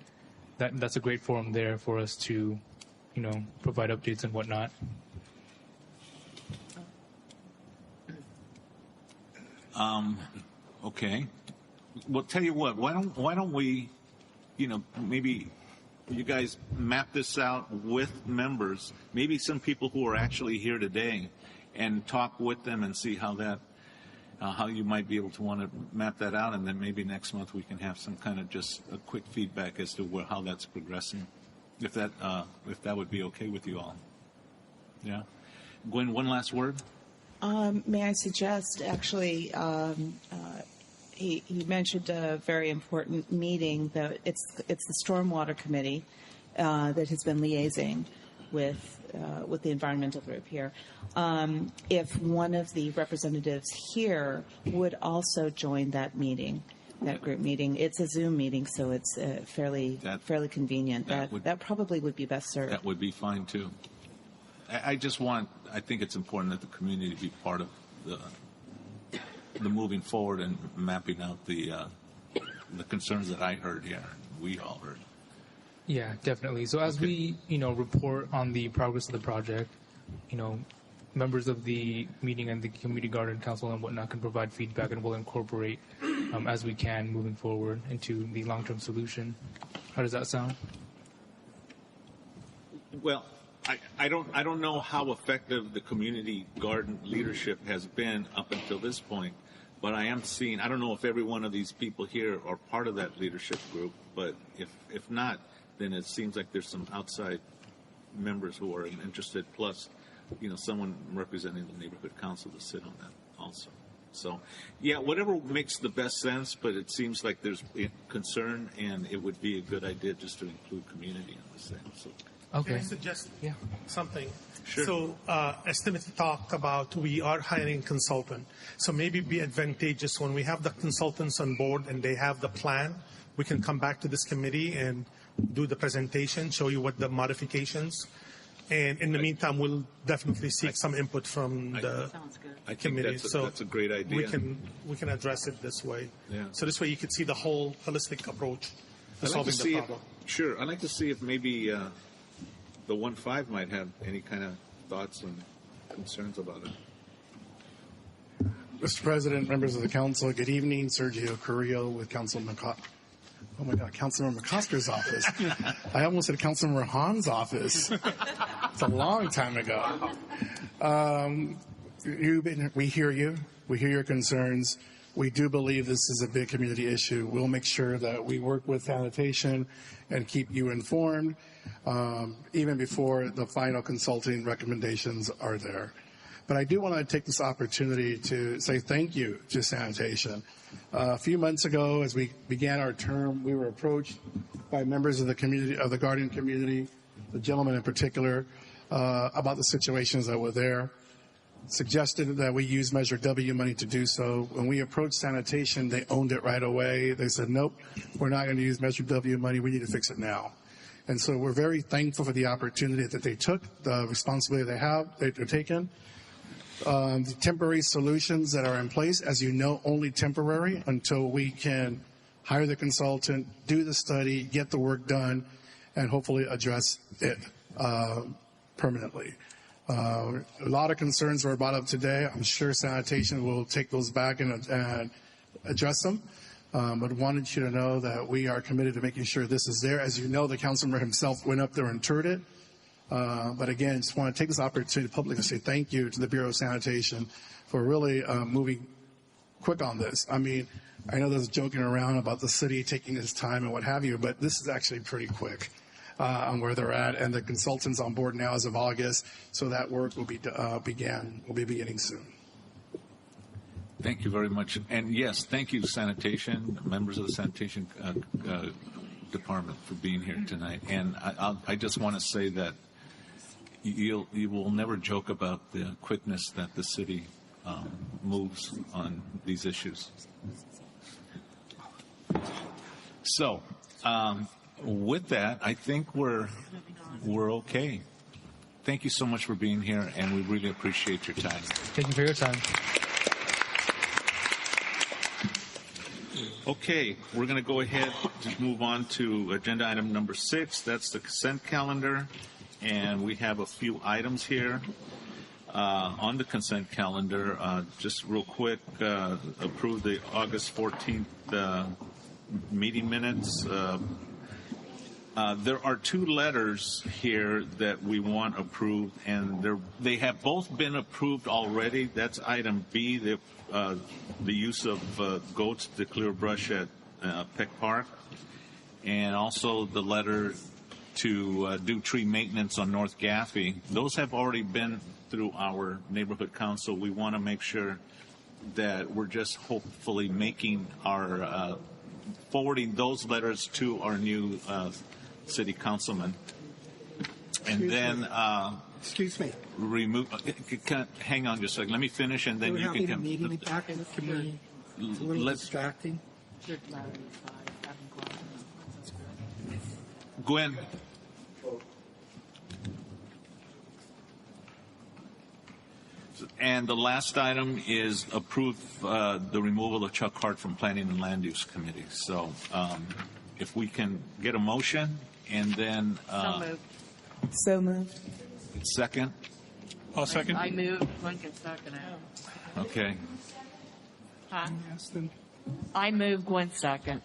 Speaker 16: that's a great forum there for us to, provide updates and whatnot.
Speaker 2: Okay. Well, tell you what. Why don't we, maybe you guys map this out with members, maybe some people who are actually here today, and talk with them and see how you might be able to want to map that out, and then maybe next month we can have some kind of just a quick feedback as to how that's progressing, if that would be okay with you all. Yeah. Gwen, one last word.
Speaker 10: May I suggest, actually, he mentioned a very important meeting that it's the Stormwater Committee that has been liaising with the environmental group here. If one of the representatives here would also join that meeting, that group meeting, it's a Zoom meeting, so it's fairly convenient. That probably would be best served.
Speaker 2: That would be fine too. I think it's important that the community be part of the moving forward and mapping out the concerns that I heard here, we all heard.
Speaker 16: Yeah, definitely. So as we, report on the progress of the project, members of the meeting and the community garden council and whatnot can provide feedback, and we'll incorporate as we can moving forward into the long-term solution. How does that sound?
Speaker 2: Well, I don't know how effective the community garden leadership has been up until this point, but I am seeing, I don't know if every one of these people here are part of that leadership group, but if not, then it seems like there's some outside members who are interested, plus, someone representing the neighborhood council to sit on that also. So, yeah, whatever makes the best sense, but it seems like there's concern, and it would be a good idea just to include community in this thing. So.
Speaker 19: Can I suggest something?
Speaker 2: Sure.
Speaker 19: So, as Timothy talked about, we are hiring consultant. So maybe it'd be advantageous when we have the consultants on board and they have the plan, we can come back to this committee and do the presentation, show you what the modifications. And in the meantime, we'll definitely seek some input from the committee.
Speaker 2: That's a great idea.
Speaker 19: We can address it this way.
Speaker 2: Yeah.
Speaker 19: So this way you can see the whole holistic approach to solving the problem.
Speaker 2: Sure. I'd like to see if maybe the 1-5 might have any kind of thoughts and concerns about it.
Speaker 5: Mr. President, members of the council, good evening. Sergio Carrillo with Councilman Councilmember McCosker's office. I almost said Councilmember Hahn's office. It's a long time ago. We hear you. We hear your concerns. We do believe this is a big community issue. We'll make sure that we work with sanitation and keep you informed, even before the final consulting recommendations are there. But I do want to take this opportunity to say thank you to sanitation. A few months ago, as we began our term, we were approached by members of the community, of the garden community, the gentleman in particular, about the situations that were there. Suggested that we use Measure W money to do so. When we approached sanitation, they owned it right away. They said, nope, we're not going to use Measure W money. We need to fix it now. And so we're very thankful for the opportunity that they took, the responsibility they're taken. The temporary solutions that are in place, as you know, only temporary until we can hire the consultant, do the study, get the work done, and hopefully address it permanently. A lot of concerns were brought up today. I'm sure sanitation will take those back and address them. But wanted you to know that we are committed to making sure this is there. As you know, the councilman himself went up there and toured it. But again, just want to take this opportunity to publicly say thank you to the Bureau of Sanitation for really moving quick on this. I mean, I know there's joking around about the city taking its time and what have you, but this is actually pretty quick on where they're at. And the consultant's on board now as of August, so that work will be beginning soon.
Speaker 2: Thank you very much. And yes, thank you, sanitation, members of the sanitation department, for being here tonight. And I just want to say that you will never joke about the quickness that the city moves on these issues. So, with that, I think we're okay. Thank you so much for being here, and we really appreciate your time.
Speaker 16: Thank you for your time.
Speaker 2: Okay, we're going to go ahead to move on to agenda item number 6. That's the consent calendar, and we have a few items here on the consent calendar. Just real quick, approve the August 14th meeting minutes. There are 2 letters here that we want approved, and they have both been approved already. That's item B, the use of goats to clear brush at Peck Park, and also the letter to do tree maintenance on North Gaffey. Those have already been through our neighborhood council. We want to make sure that we're just hopefully making our forwarding those letters to our new city councilman. And then
Speaker 3: excuse me.
Speaker 2: Remove. Hang on just a second. Let me finish, and then
Speaker 3: We're
Speaker 2: you can
Speaker 3: having a
Speaker 2: come.
Speaker 3: meeting back in the committee. It's a little distracting.
Speaker 2: Gwen. And the last item is approve the removal of Chuck Hart from Planning and Land Use Committee. So if we can get a motion, and then
Speaker 10: So moved.
Speaker 2: second.
Speaker 12: I'll second. I moved. Lincoln second.
Speaker 2: Okay.
Speaker 12: Huh? I moved. Gwen second.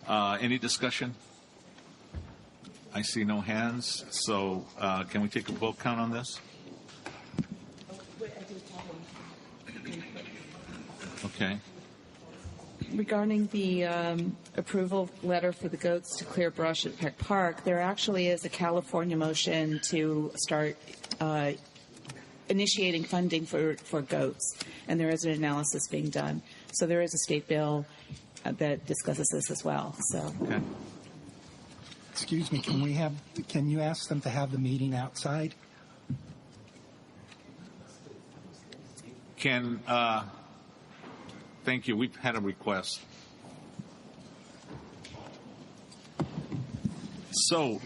Speaker 2: Any discussion? I see no hands. So can we take a vote count on this? Okay.
Speaker 10: Regarding the approval letter for the goats to clear brush at Peck Park, there actually is a California motion to start initiating funding for goats, and there is an analysis being done. So there is a state bill that discusses this as well. So.
Speaker 2: Okay.
Speaker 3: Excuse me, can you ask them to have the meeting outside?
Speaker 2: Thank you. We've had a request. So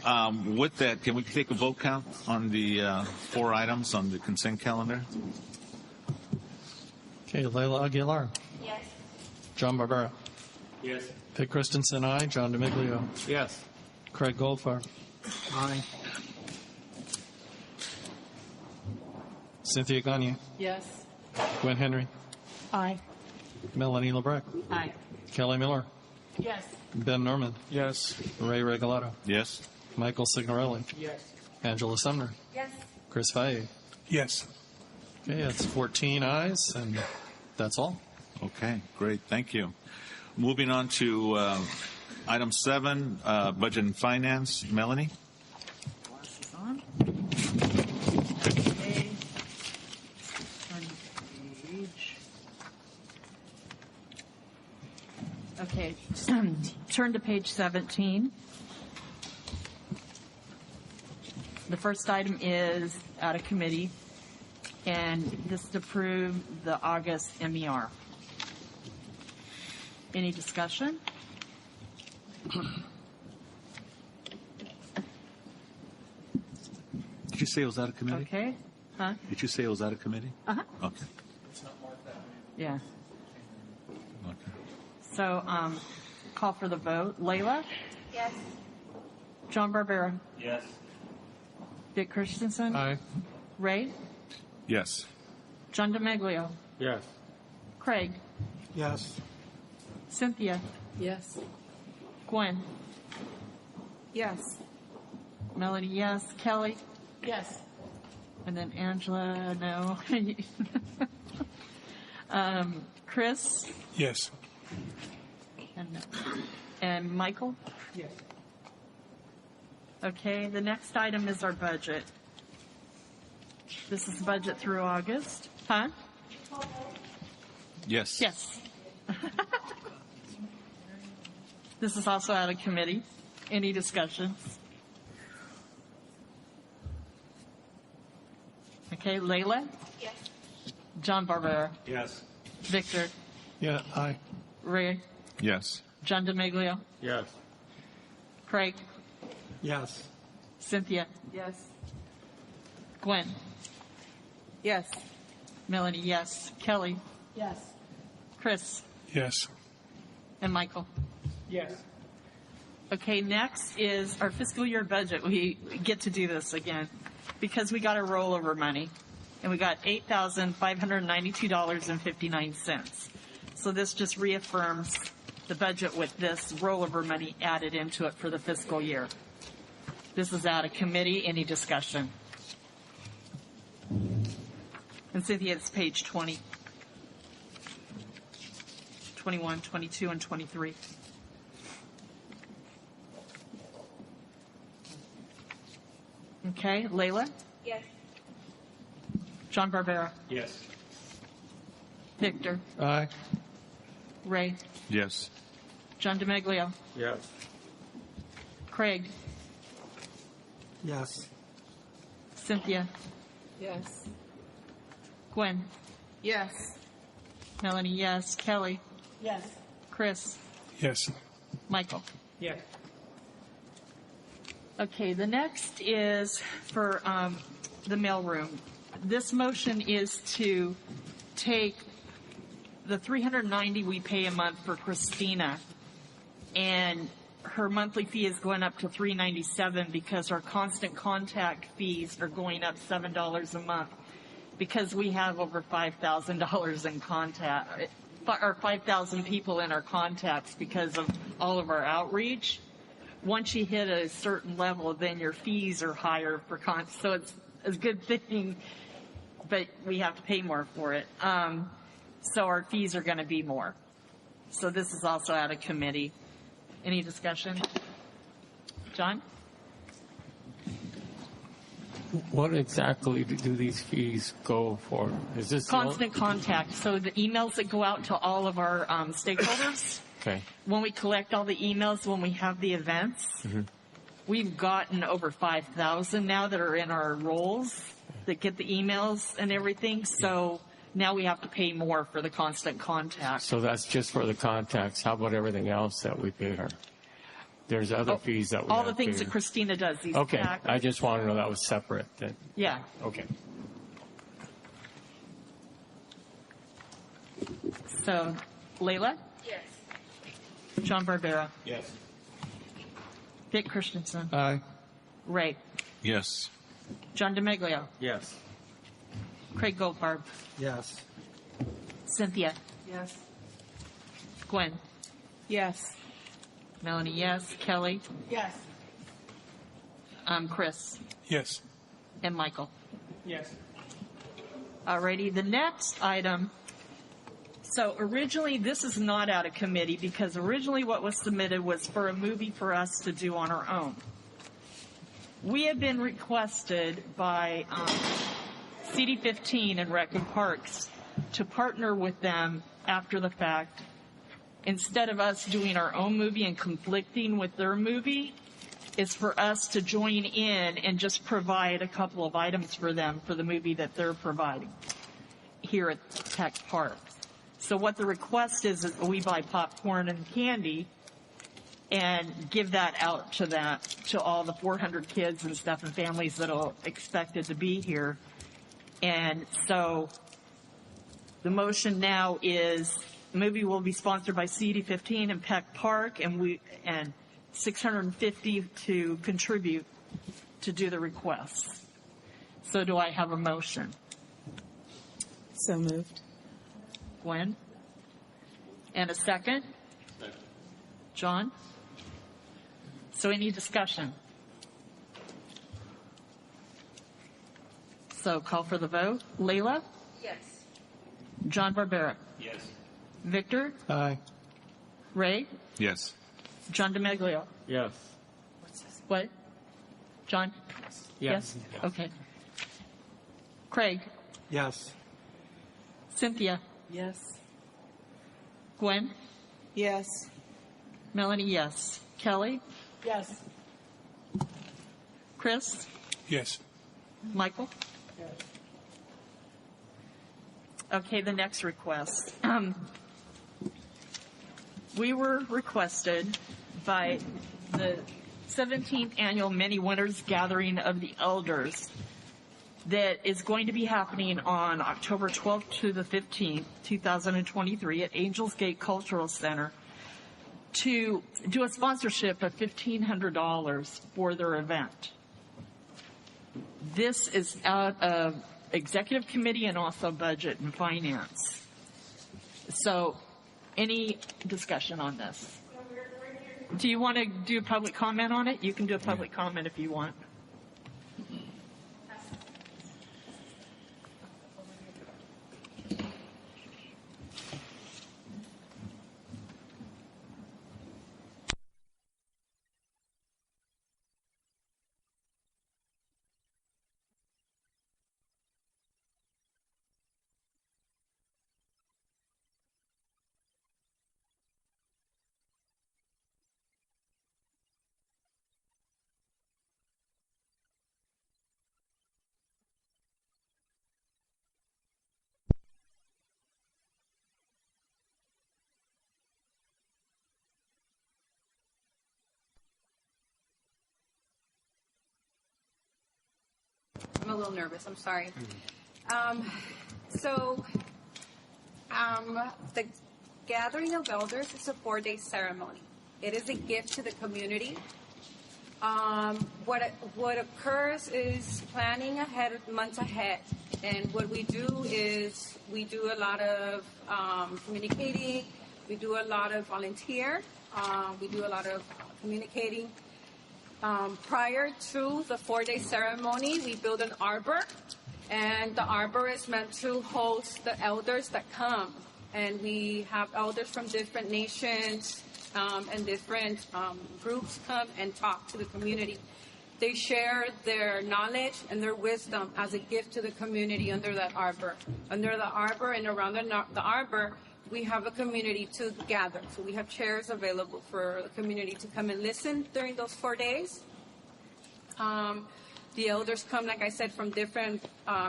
Speaker 2: with that, can we take a vote count on the 4 items on the consent calendar?
Speaker 4: Okay, Leila Aguilar.
Speaker 14: Yes.
Speaker 4: John Barbera.
Speaker 15: Yes.
Speaker 4: Pete Christensen, aye. John DeMiglio.
Speaker 15: Yes.
Speaker 4: Craig Goldfarb.
Speaker 3: Aye.
Speaker 4: Cynthia Gagne.
Speaker 12: Yes.
Speaker 4: Gwen Henry.
Speaker 10: Aye.
Speaker 4: Melanie LeBrecq.
Speaker 12: Aye.
Speaker 4: Kelly Miller.
Speaker 12: Yes.
Speaker 4: Ben Norman.
Speaker 15: Yes.
Speaker 4: Ray Regalado.
Speaker 2: Yes.
Speaker 4: Michael Signorelli.
Speaker 12: Yes.
Speaker 4: Angela Sumner.
Speaker 14: Yes.
Speaker 4: Chris Faye.
Speaker 19: Yes.
Speaker 4: Okay, that's 14 ayes, and that's all.
Speaker 2: Okay, great. Thank you. Moving on to item 7, budget and finance. Melanie?
Speaker 12: On. Okay. Turn the page. Okay. Turn to page 17. The first item is out of committee, and this is to approve the August MER. Any discussion?
Speaker 2: Did you say it was out of committee?
Speaker 12: Okay. Huh?
Speaker 2: Did you say it was out of committee?
Speaker 12: Uh-huh.
Speaker 2: Okay.
Speaker 12: Yeah.
Speaker 2: Okay.
Speaker 12: So, call for the vote. Layla?
Speaker 14: Yes.
Speaker 12: John Barbera?
Speaker 15: Yes.
Speaker 12: Dick Christensen?
Speaker 4: Aye.
Speaker 12: Ray?
Speaker 2: Yes.
Speaker 12: John DeMaglio?
Speaker 15: Yes.
Speaker 12: Craig?
Speaker 3: Yes.
Speaker 12: Cynthia?
Speaker 10: Yes.
Speaker 12: Gwen?
Speaker 10: Yes.
Speaker 12: Melody, yes. Kelly?
Speaker 13: Yes.
Speaker 12: And then Angela, no. Chris?
Speaker 19: Yes.
Speaker 12: And Michael?
Speaker 13: Yes.
Speaker 12: Okay, the next item is our budget. This is the budget through August. Huh?
Speaker 2: Yes.
Speaker 12: Yes. This is also out of committee. Any discussions? Okay, Layla?
Speaker 14: Yes.
Speaker 12: John Barbera?
Speaker 15: Yes.
Speaker 12: Victor?
Speaker 4: Yeah, aye.
Speaker 12: Ray?
Speaker 2: Yes.
Speaker 12: John DeMaglio?
Speaker 15: Yes.
Speaker 12: Craig?
Speaker 3: Yes.
Speaker 12: Cynthia?
Speaker 10: Yes.
Speaker 12: Gwen?
Speaker 10: Yes.
Speaker 12: Melanie, yes. Kelly?
Speaker 13: Yes.
Speaker 12: Chris?
Speaker 19: Yes.
Speaker 12: And Michael?
Speaker 13: Yes.
Speaker 12: Okay, next is our fiscal year budget. We get to do this again because we got a rollover money, and we got $8,592.59. So this just reaffirms the budget with this rollover money added into it for the fiscal year. This is out of committee. Any discussion? And Cynthia, it's page 20, 21, 22, and 23. Okay, Layla?
Speaker 8: Yes.
Speaker 12: John Barbera?
Speaker 17: Yes.
Speaker 12: Victor?
Speaker 4: Aye.
Speaker 12: Ray?
Speaker 2: Yes.
Speaker 12: John DeMeglio?
Speaker 17: Yes.
Speaker 12: Craig?
Speaker 3: Yes.
Speaker 12: Cynthia?
Speaker 10: Yes.
Speaker 12: Gwen?
Speaker 10: Yes.
Speaker 12: Melanie, yes. Kelly?
Speaker 13: Yes.
Speaker 12: Chris?
Speaker 5: Yes.
Speaker 12: Michael?
Speaker 1: Yes.
Speaker 12: Okay, the next is for the mailroom. This motion is to take the $390 we pay a month for Christina, and her monthly fee is going up to $397 because our constant contact fees are going up $7 a month because we have over $5,000 in contact, or 5,000 people in our contacts because of all of our outreach. Once you hit a certain level, then your fees are higher for so it's a good thing, but we have to pay more for it. So our fees are going to be more. So this is also out of committee. Any discussion? John?
Speaker 17: What exactly do these fees go for? Is this
Speaker 12: Constant contact. So the emails that go out to all of our stakeholders.
Speaker 17: Okay.
Speaker 12: When we collect all the emails, when we have the events, we've gotten over 5,000 now that are in our roles that get the emails and everything. So now we have to pay more for the constant contact.
Speaker 17: So that's just for the contacts. How about everything else that we pay her? There's other fees that we
Speaker 12: all
Speaker 17: have
Speaker 12: the
Speaker 17: to
Speaker 12: things
Speaker 17: pay
Speaker 12: that
Speaker 17: her.
Speaker 12: Christina does. These
Speaker 17: Okay.
Speaker 12: pack-
Speaker 17: I just want to know that was separate. Then.
Speaker 12: Yeah.
Speaker 17: Okay.
Speaker 12: So, Layla?
Speaker 8: Yes.
Speaker 12: John Barbera?
Speaker 17: Yes.
Speaker 12: Dick Christensen?
Speaker 4: Aye.
Speaker 12: Ray?
Speaker 2: Yes.
Speaker 12: John DeMeglio?
Speaker 17: Yes.
Speaker 12: Craig Goldfarb?
Speaker 3: Yes.
Speaker 12: Cynthia?
Speaker 10: Yes.
Speaker 12: Gwen?
Speaker 10: Yes.
Speaker 12: Melanie, yes. Kelly?
Speaker 13: Yes.
Speaker 12: Chris?
Speaker 5: Yes.
Speaker 12: And Michael?
Speaker 1: Yes.
Speaker 12: Alrighty, the next item. So originally, this is not out of committee because originally what was submitted was for a movie for us to do on our own. We have been requested by CD15 and Rec and Parks to partner with them after the fact. Instead of us doing our own movie and conflicting with their movie, is for us to join in and just provide a couple of items for them for the movie that they're providing here at Tech Park. So what the request is we buy popcorn and candy and give that out to all the 400 kids and stuff and families that are expected to be here. And so the motion now is the movie will be sponsored by CD15 and Peck Park, and $650 to contribute to do the requests. So do I have a motion?
Speaker 10: So moved.
Speaker 12: Gwen? And a second? John? So any discussion? So call for the vote. Layla?
Speaker 8: Yes.
Speaker 12: John Barbera?
Speaker 17: Yes.
Speaker 12: Victor?
Speaker 4: Aye.
Speaker 12: Ray?
Speaker 2: Yes.
Speaker 12: John DeMeglio?
Speaker 17: Yes.
Speaker 12: What? John?
Speaker 17: Yes.
Speaker 12: Okay. Craig?
Speaker 3: Yes.
Speaker 12: Cynthia?
Speaker 10: Yes.
Speaker 12: Gwen?
Speaker 10: Yes.
Speaker 12: Melanie, yes. Kelly?
Speaker 13: Yes.
Speaker 12: Chris?
Speaker 5: Yes.
Speaker 12: Michael? Okay, the next request. We were requested by the 17th annual Many Winners Gathering of the Elders that is going to be happening on October 12th to the 15th, 2023 at Angels Gate Cultural Center to do a sponsorship of $1,500 for their event. This is out of executive committee and also budget and finance. So any discussion on this? Do you want to do a public comment on it? You can do a public comment if you want.
Speaker 6: a little nervous. I'm sorry. The Gathering of Elders is a 4-day ceremony. It is a gift to the community. What occurs is planning ahead, months ahead. And what we do is we do a lot of communicating. We do a lot of volunteer. We do a lot of communicating. Prior to the 4-day ceremony, we build an arbor. And the arbor is meant to host the elders that come. And we have elders from different nations and different groups come and talk to the community. They share their knowledge and their wisdom as a gift to the community under that arbor. Under the arbor and around the arbor, we have a community to gather. So we have chairs available for the community to come and listen during those 4 days. The elders come, like I said, from different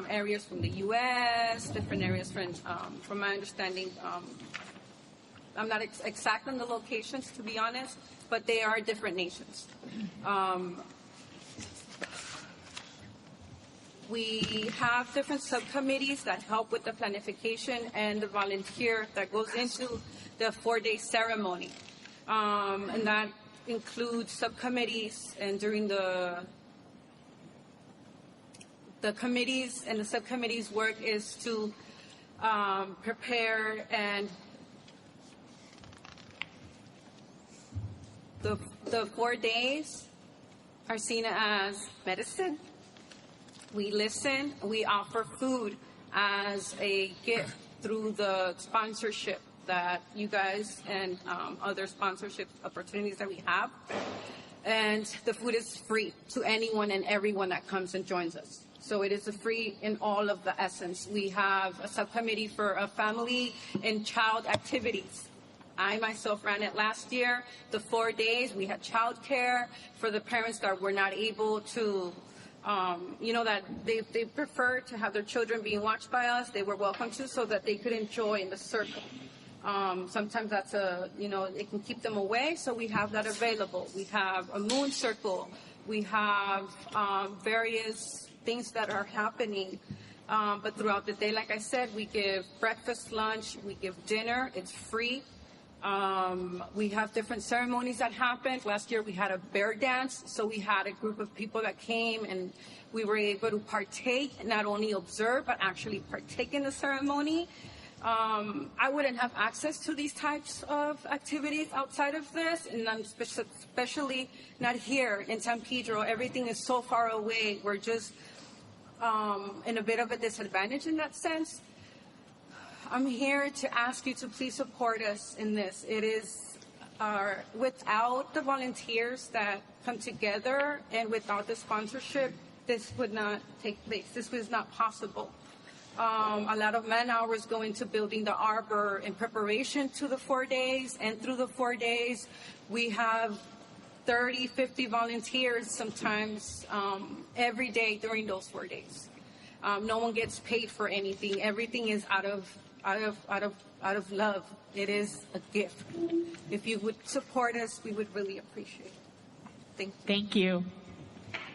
Speaker 6: areas from the U.S., different areas from my understanding. I'm not exact on the locations, to be honest, but they are different nations. We have different subcommittees that help with the planification and the volunteer that goes into the 4-day ceremony. And that includes subcommittees, and during the committees and the subcommittees' work is to prepare, and the 4 days are seen as medicine. We listen. We offer food as a gift through the sponsorship that you guys and other sponsorship opportunities that we have. And the food is free to anyone and everyone that comes and joins us. So it is free in all of the essence. We have a subcommittee for family and child activities. I myself ran it last year. The 4 days, we had childcare for the parents that were not able to, that they prefer to have their children being watched by us. They were welcome to, so that they could enjoy in the circle. Sometimes that's it can keep them away, so we have that available. We have a moon circle. We have various things that are happening. But throughout the day, like I said, we give breakfast, lunch, we give dinner. It's free. We have different ceremonies that happen. Last year we had a bear dance, so we had a group of people that came and we were able to partake, not only observe, but actually partake in the ceremony. I wouldn't have access to these types of activities outside of this, and I'm especially not here in San Pedro. Everything is so far away. We're just in a bit of a disadvantage in that sense. I'm here to ask you to please support us in this. It is without the volunteers that come together and without the sponsorship, this would not take place. This was not possible. A lot of man hours go into building the arbor in preparation to the 4 days, and through the 4 days, we have 30, 50 volunteers sometimes every day during those 4 days. No one gets paid for anything. Everything is out of love. It is a gift. If you would support us, we would really appreciate it.
Speaker 8: Thank you.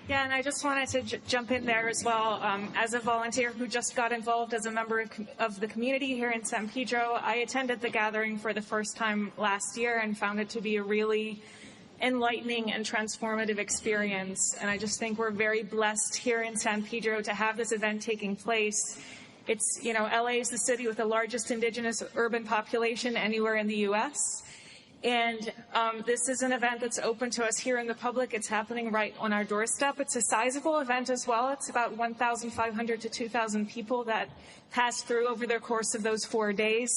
Speaker 8: Yeah, and I just wanted to jump in there as well. As a volunteer who just got involved as a member of the community here in San Pedro, I attended the gathering for the first time last year and found it to be a really enlightening and transformative experience. And I just think we're very blessed here in San Pedro to have this event taking place. It's, LA is the city with the largest indigenous urban population anywhere in the U.S. And this is an event that's open to us here in the public. It's happening right on our doorstep. It's a sizable event as well. It's about 1,500 to 2,000 people that pass through over the course of those 4 days.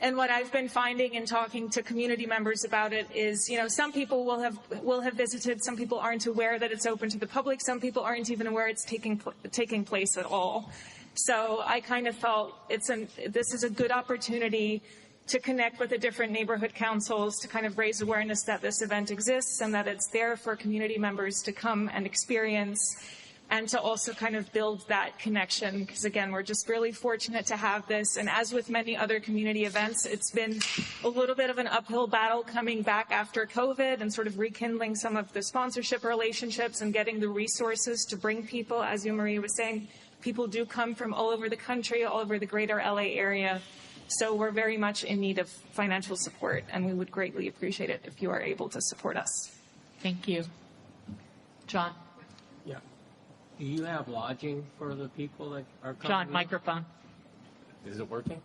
Speaker 8: And what I've been finding in talking to community members about it is, some people will have visited. Some people aren't aware that it's open to the public. Some people aren't even aware it's taking place at all. So I kind of felt this is a good opportunity to connect with the different neighborhood councils to kind of raise awareness that this event exists and that it's there for community members to come and experience. and to also kind of build that connection, because again, we're just really fortunate to have this. And as with many other community events, it's been a little bit of an uphill battle coming back after COVID and sort of rekindling some of the sponsorship relationships and getting the resources to bring people. As you, Marie, was saying, people do come from all over the country, all over the greater LA area. So we're very much in need of financial support, and we would greatly appreciate it if you are able to support us.
Speaker 12: Thank you. John.
Speaker 17: Yeah. Do you have lodging for the people that are coming?
Speaker 12: John, microphone.
Speaker 17: Is it working?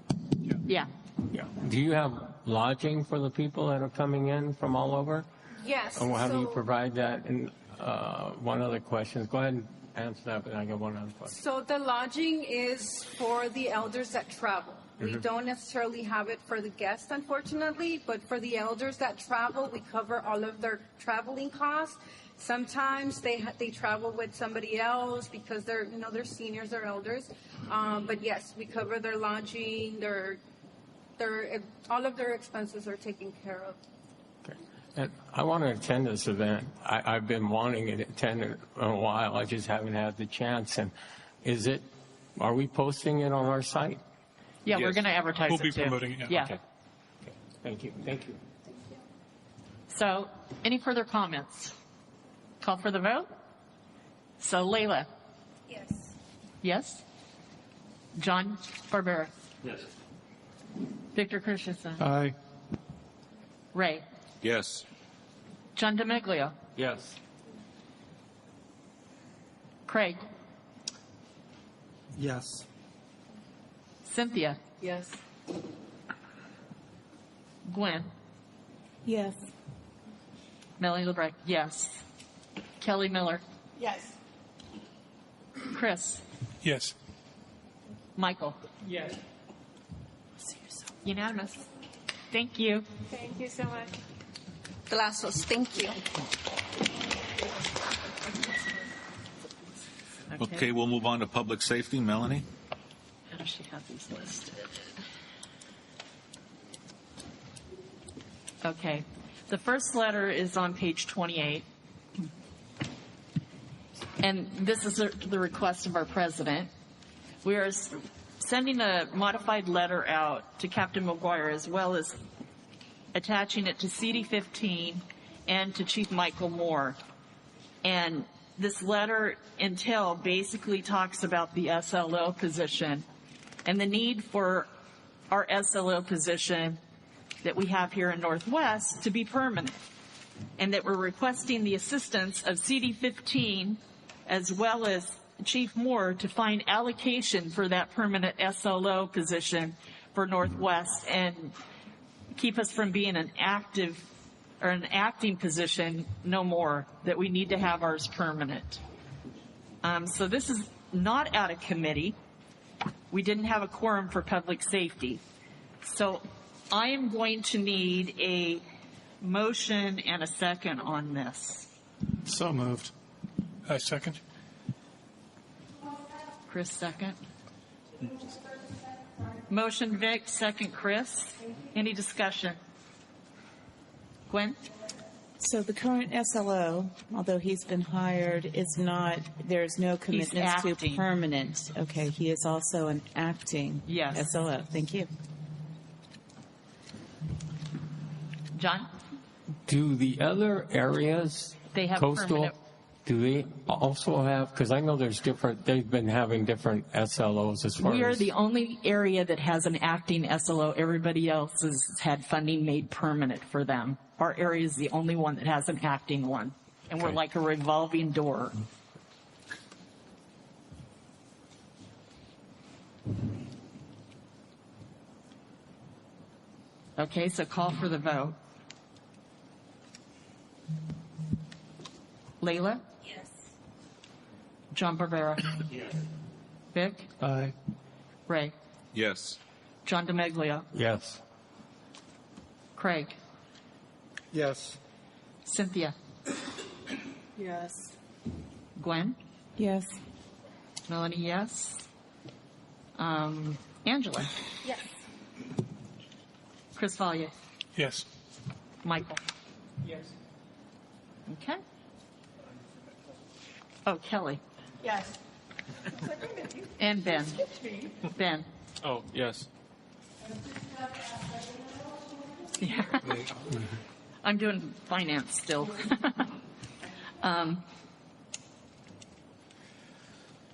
Speaker 12: Yeah.
Speaker 17: Yeah. Do you have lodging for the people that are coming in from all over?
Speaker 6: Yes.
Speaker 17: And how do you provide that? And one other question. Go ahead and answer that, but I got one other question.
Speaker 6: So the lodging is for the elders that travel. We don't necessarily have it for the guests, unfortunately, but for the elders that travel, we cover all of their traveling costs. Sometimes they travel with somebody else because they're seniors or elders. But yes, we cover their lodging, their all of their expenses are taken care of.
Speaker 17: Okay. And I want to attend this event. I've been wanting to attend it in a while. I just haven't had the chance. And are we posting it on our site?
Speaker 12: Yeah, we're going to advertise it too.
Speaker 17: We'll be promoting it.
Speaker 12: Yeah.
Speaker 17: Okay. Thank you. Thank you.
Speaker 12: So, any further comments? Call for the vote. So, Layla.
Speaker 14: Yes.
Speaker 12: Yes. John Barbera.
Speaker 17: Yes.
Speaker 12: Victor Christensen.
Speaker 5: Aye.
Speaker 12: Ray.
Speaker 2: Yes.
Speaker 12: John DeMiglio.
Speaker 17: Yes.
Speaker 12: Craig.
Speaker 3: Yes.
Speaker 12: Cynthia.
Speaker 6: Yes.
Speaker 12: Gwen.
Speaker 10: Yes.
Speaker 12: Melanie LeBrecq. Yes. Kelly Miller.
Speaker 13: Yes.
Speaker 12: Chris.
Speaker 5: Yes.
Speaker 12: Michael.
Speaker 1: Yes.
Speaker 12: Unanimous. Thank you.
Speaker 8: Thank you so much.
Speaker 6: Glassos, thank you.
Speaker 2: Okay, we'll move on to public safety. Melanie?
Speaker 12: How does she have these listed? Okay. The first letter is on page 28. And this is the request of our president. We are sending a modified letter out to Captain McGuire, as well as attaching it to CD15 and to Chief Michael Moore. And this letter basically talks about the SLO position and the need for our SLO position that we have here in Northwest to be permanent, and that we're requesting the assistance of CD15 as well as Chief Moore to find allocation for that permanent SLO position for Northwest and keep us from being an acting position no more, that we need to have ours permanent. So this is not out of committee. We didn't have a quorum for public safety. So I am going to need a motion and a second on this.
Speaker 5: So moved. Second.
Speaker 12: Chris, second. Motion, Vic, second, Chris. Any discussion? Gwen?
Speaker 10: So the current SLO, although he's been hired, there's no commitments to
Speaker 12: acting.
Speaker 10: permanent. Okay, he is also an acting
Speaker 12: Yes.
Speaker 10: SLO. Thank you.
Speaker 12: John?
Speaker 17: Do the other areas,
Speaker 12: They have
Speaker 17: coastal,
Speaker 12: permanent.
Speaker 17: do they also have, because I know they've been having different SLOs as far as.
Speaker 12: We are the only area that has an acting SLO. Everybody else has had funding made permanent for them. Our area is the only one that has an acting one. And we're
Speaker 17: Okay.
Speaker 12: like a revolving door. Okay, so call for the vote. Layla?
Speaker 14: Yes.
Speaker 12: John Barbera?
Speaker 17: Yes.
Speaker 12: Vic?
Speaker 5: Aye.
Speaker 12: Ray?
Speaker 2: Yes.
Speaker 12: John DeMiglio?
Speaker 17: Yes.
Speaker 12: Craig?
Speaker 3: Yes.
Speaker 12: Cynthia?
Speaker 13: Yes.
Speaker 12: Gwen?
Speaker 10: Yes.
Speaker 12: Melanie, yes. Angela?
Speaker 14: Yes.
Speaker 12: Chris Vallier?
Speaker 5: Yes.
Speaker 12: Michael?
Speaker 1: Yes.
Speaker 12: Okay. Oh, Kelly?
Speaker 13: Yes.
Speaker 12: And Ben. Ben.
Speaker 17: Oh, yes.
Speaker 12: Yeah. I'm doing finance still.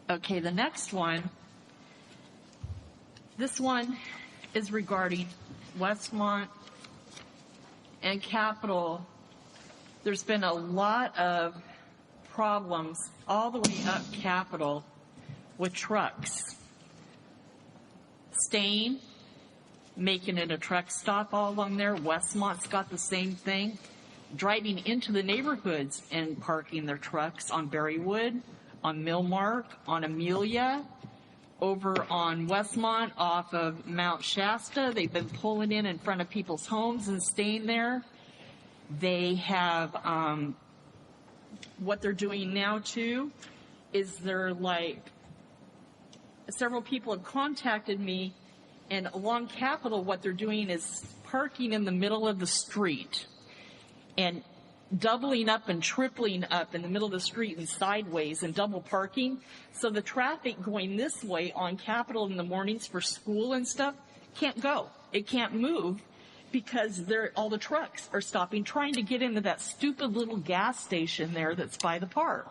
Speaker 12: Okay, the next one. This one is regarding Westmont and Capitol. There's been a lot of problems all the way up Capitol with trucks staying, making it a truck stop all along there. Westmont's got the same thing. Driving into the neighborhoods and parking their trucks on Berrywood, on Millmark, on Amelia, over on Westmont off of Mount Shasta. They've been pulling in front of people's homes and staying there. They have, what they're doing now too, is they're like, several people have contacted me, and along Capitol, what they're doing is parking in the middle of the street and doubling up and tripling up in the middle of the street and sideways and double parking. So the traffic going this way on Capitol in the mornings for school and stuff can't go. It can't move because all the trucks are stopping, trying to get into that stupid little gas station there that's by the park.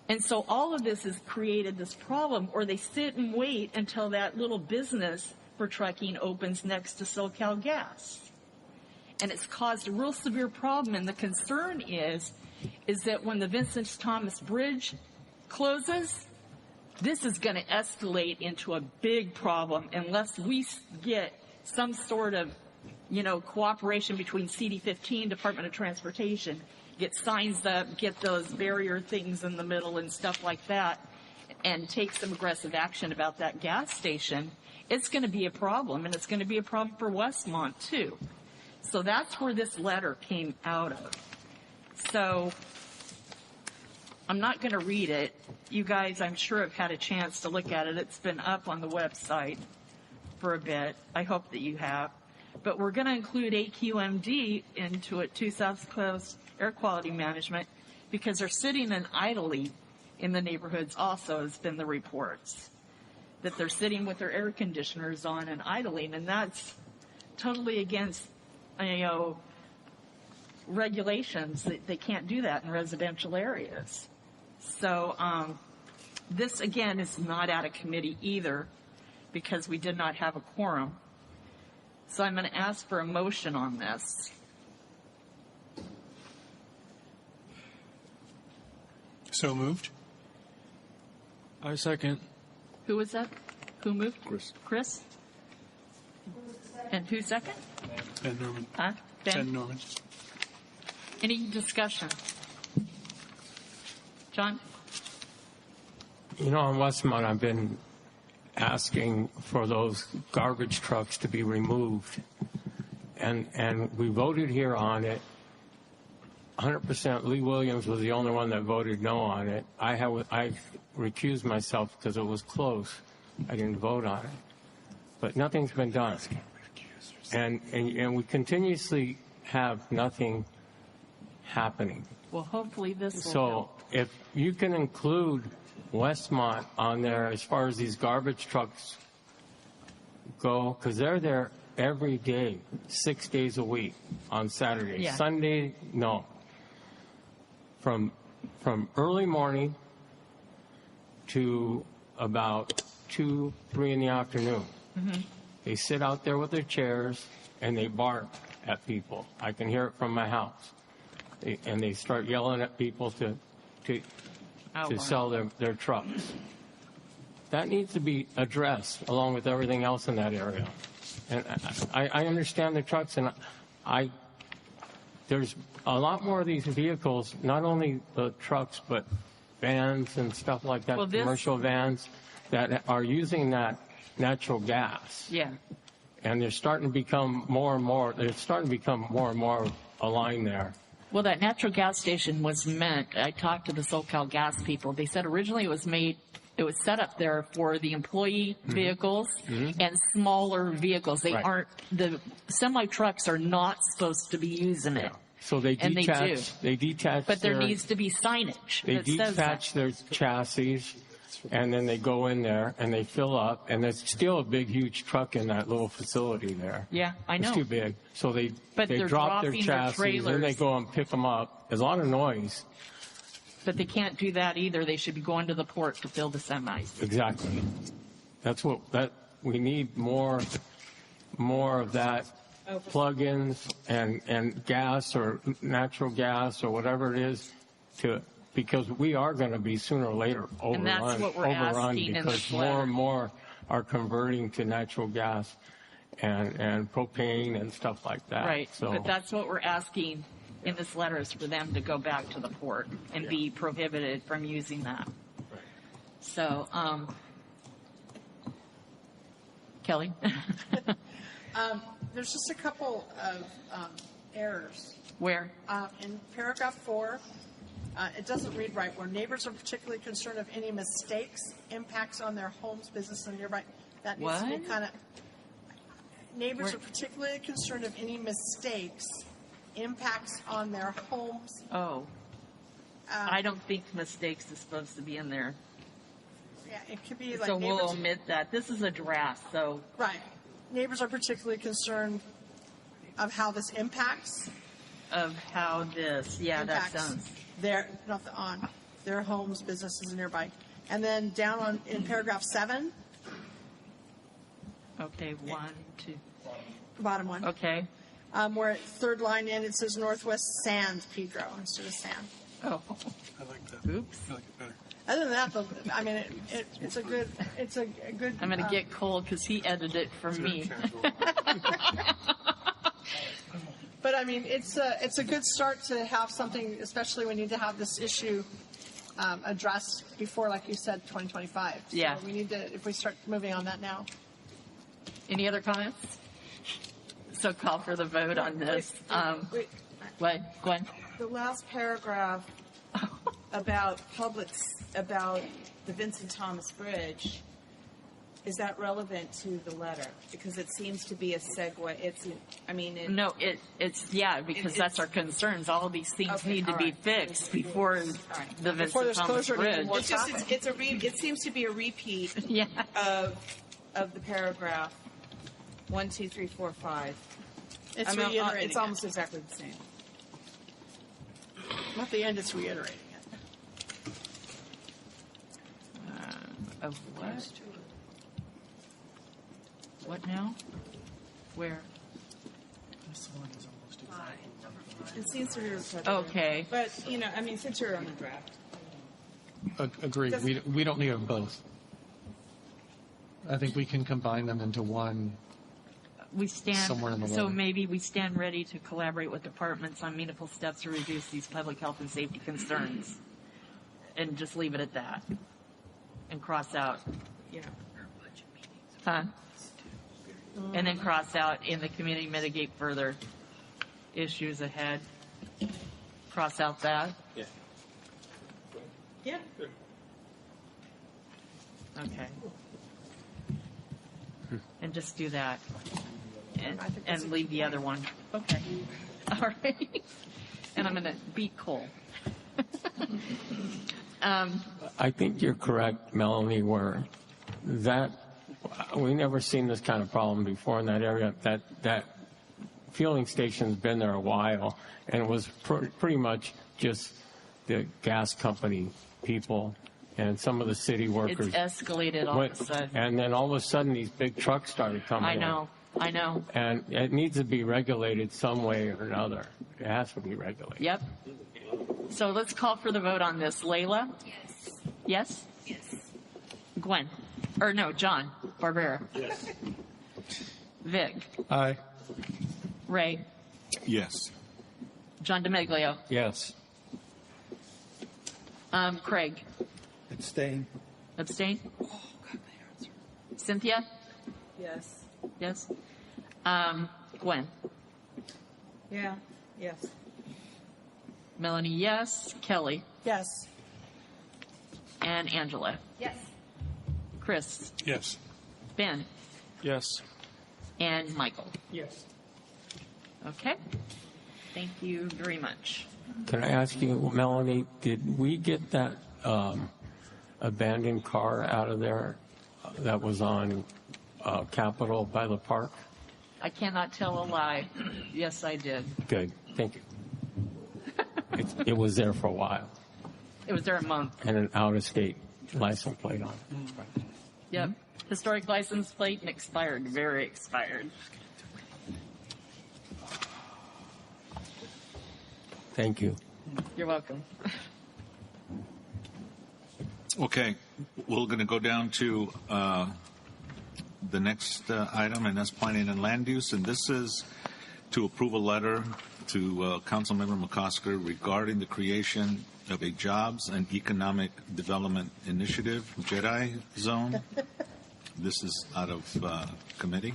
Speaker 12: And so all of this has created this problem, or they sit and wait until that little business for trucking opens next to SoCal Gas. And it's caused a real severe problem. And the concern is that when the Vincent Thomas Bridge closes, this is going to escalate into a big problem unless we get some sort of, cooperation between CD15, Department of Transportation, get signs up, get those barrier things in the middle and stuff like that, and take some aggressive action about that gas station. It's going to be a problem, and it's going to be a problem for Westmont too. So that's where this letter came out of. So I'm not going to read it. You guys, I'm sure, have had a chance to look at it. It's been up on the website for a bit. I hope that you have. But we're going to include AQMD into it, too, South Coast Air Quality Management, because they're sitting and idly in the neighborhoods also, has been the reports, that they're sitting with their air conditioners on and idling, and that's totally against regulations. They can't do that in residential areas. So this, again, is not out of committee either because we did not have a quorum. So I'm going to ask for a motion on this.
Speaker 9: So moved.
Speaker 17: I second.
Speaker 12: Who was that? Who moved? Chris? And who second?
Speaker 9: Ben Norman.
Speaker 12: Huh?
Speaker 9: Ben Norman.
Speaker 12: Any discussion? John?
Speaker 17: On Westmont, I've been asking for those garbage trucks to be removed. And we voted here on it. 100%. Lee Williams was the only one that voted no on it. I recused myself because it was close. I didn't vote on it. But nothing's been done. And we continuously have nothing happening.
Speaker 12: Well, hopefully this will
Speaker 17: So
Speaker 12: help.
Speaker 17: if you can include Westmont on there as far as these garbage trucks go, because they're there every day, 6 days a week on Saturday.
Speaker 12: Yeah.
Speaker 17: Sunday, no. From early morning to about 2, 3 in the afternoon.
Speaker 12: Mm-hmm.
Speaker 17: They sit out there with their chairs and they bark at people. I can hear it from my house. And they start yelling at people to sell their trucks. That needs to be addressed along with everything else in that area. And I understand the trucks, and there's a lot more of these vehicles, not only the trucks, but vans and stuff like that, commercial vans that are using that natural gas.
Speaker 12: Yeah.
Speaker 17: And they're starting to become more and more aligned there.
Speaker 12: Well, that natural gas station was meant, I talked to the SoCal Gas people, they said originally it was made It was set up there for the employee vehicles and smaller vehicles. They
Speaker 17: Right.
Speaker 12: aren't, the semi trucks are not supposed to be using it.
Speaker 17: So they
Speaker 12: And
Speaker 17: detach. They detach.
Speaker 12: But there
Speaker 17: their-
Speaker 12: needs to be signage
Speaker 17: They
Speaker 12: that says that.
Speaker 17: detach their chassis, and then they go in there and they fill up, and there's still a big, huge truck in that little facility there.
Speaker 12: Yeah, I know.
Speaker 17: It's too big. So they
Speaker 12: But
Speaker 17: they
Speaker 12: they're
Speaker 17: drop their
Speaker 12: dropping their
Speaker 17: chassis, then they
Speaker 12: trailers.
Speaker 17: go and pick them up. There's a lot of noise.
Speaker 12: But they can't do that either. They should be going to the port to fill the semis.
Speaker 17: Exactly. That's what we need more of that. Plug-ins and gas or natural gas or whatever it is because we are going to be sooner or later
Speaker 12: And that's what we're asking in
Speaker 17: because
Speaker 12: this
Speaker 17: more
Speaker 12: letter.
Speaker 17: and more are converting to natural gas and propane and stuff like that.
Speaker 12: Right.
Speaker 17: So
Speaker 12: But that's what we're asking in this letter is for them to go back to the port and be prohibited from using that. So, Kelly?
Speaker 13: There's just a couple of errors.
Speaker 12: Where?
Speaker 13: In paragraph 4, it doesn't read right. Where neighbors are particularly concerned of any mistakes, impacts on their homes, business, and nearby. That needs to be
Speaker 12: What?
Speaker 13: kind of. Neighbors
Speaker 12: Where-
Speaker 13: are particularly concerned of any mistakes, impacts on their homes.
Speaker 12: Oh. I don't think mistakes is supposed to be in there.
Speaker 13: Yeah, it could be like
Speaker 12: So we'll
Speaker 13: neighbors.
Speaker 12: omit that. This is a draft, so
Speaker 13: Right. Neighbors are particularly concerned of how this impacts.
Speaker 12: of how this, yeah, that
Speaker 13: impacts
Speaker 12: sounds.
Speaker 13: their homes, businesses, and nearby. And then down in paragraph 7,
Speaker 12: Okay, 1, 2.
Speaker 13: bottom one,
Speaker 12: Okay.
Speaker 13: where third line in, it says Northwest Sands, Pedro, instead of Sand.
Speaker 12: Oh.
Speaker 9: I like that.
Speaker 12: Oops.
Speaker 9: I like it better.
Speaker 13: Other than that, though, I mean, it's a good.
Speaker 12: I'm going to get cold because he edited it for me.
Speaker 13: But I mean, it's a good start to have something, especially we need to have this issue addressed before, like you said, 2025. So
Speaker 12: Yeah.
Speaker 13: we need to, if we start moving on that now.
Speaker 12: Any other comments? So call for the vote on this.
Speaker 10: Wait.
Speaker 12: What, Gwen?
Speaker 10: The last paragraph about about the Vincent Thomas Bridge, is that relevant to the letter? Because it seems to be a segue.
Speaker 12: No, it's because that's our concerns. All of these things
Speaker 10: Okay,
Speaker 12: need to
Speaker 10: all
Speaker 12: be
Speaker 10: right.
Speaker 12: fixed before the
Speaker 13: Before
Speaker 12: Vincent
Speaker 13: there's
Speaker 12: Thomas
Speaker 13: closure,
Speaker 12: Bridge.
Speaker 13: more
Speaker 10: It's just it seems to be a repeat of the paragraph 1, 2, 3, 4, 5.
Speaker 13: It's
Speaker 10: I mean,
Speaker 13: reiterating
Speaker 10: it's
Speaker 13: it.
Speaker 10: almost exactly the same.
Speaker 13: At the end, it's reiterating it.
Speaker 12: Of what? What now? Where?
Speaker 10: It seems to be repetitive.
Speaker 12: Okay.
Speaker 10: But, I mean, since you're on the draft.
Speaker 4: Agreed. We don't need them both. I think we can combine them into one.
Speaker 12: We stand,
Speaker 4: Somewhere in the
Speaker 12: so
Speaker 4: letter.
Speaker 12: maybe we stand ready to collaborate with departments on meaningful steps to reduce these public health and safety concerns. And just leave it at that. And cross out. Huh? And then cross out in the community mitigate further issues ahead. Cross out that.
Speaker 13: Yeah.
Speaker 12: Okay. And just do that. And leave the other one. Okay. All right. And I'm going to beat Cole.
Speaker 17: I think you're correct, Melanie, where that we never seen this kind of problem before in that area. That fueling station's been there a while, and it was pretty much just the gas company people and some of the city workers.
Speaker 12: It's escalated all of a sudden.
Speaker 17: And then all of a sudden, these big trucks started coming in.
Speaker 12: I know.
Speaker 17: And it needs to be regulated some way or another. It has to be regulated.
Speaker 12: Yep. So let's call for the vote on this. Layla?
Speaker 14: Yes.
Speaker 12: Yes?
Speaker 14: Yes.
Speaker 12: Gwen? Or no, John Barbera?
Speaker 9: Yes.
Speaker 12: Vic?
Speaker 4: Aye.
Speaker 12: Ray?
Speaker 2: Yes.
Speaker 12: John DeMeglio?
Speaker 17: Yes.
Speaker 12: Craig?
Speaker 3: Abstain.
Speaker 12: Abstain? Cynthia?
Speaker 10: Yes.
Speaker 12: Yes? Gwen?
Speaker 10: Yeah. Yes.
Speaker 12: Melanie, yes. Kelly?
Speaker 13: Yes.
Speaker 12: And Angela?
Speaker 14: Yes.
Speaker 12: Chris,
Speaker 9: Yes.
Speaker 12: Ben,
Speaker 9: Yes.
Speaker 12: and Michael.
Speaker 1: Yes.
Speaker 12: Okay. Thank you very much.
Speaker 17: Can I ask you, Melanie, did we get that abandoned car out of there that was on Capitol by the park?
Speaker 12: I cannot tell a lie. Yes, I did.
Speaker 17: Good. Thank you. It was there for a while.
Speaker 12: It was there a month.
Speaker 17: And an out-of-state license plate on it.
Speaker 12: Yep. Historic license plate and expired. Very expired.
Speaker 17: Thank you.
Speaker 12: You're welcome.
Speaker 2: Okay, we're going to go down to the next item, and that's planning and land use. And this is to approve a letter to Councilmember McCosker regarding the creation of a Jobs and Economic Development Initiative, JEDI Zone. This is out of committee.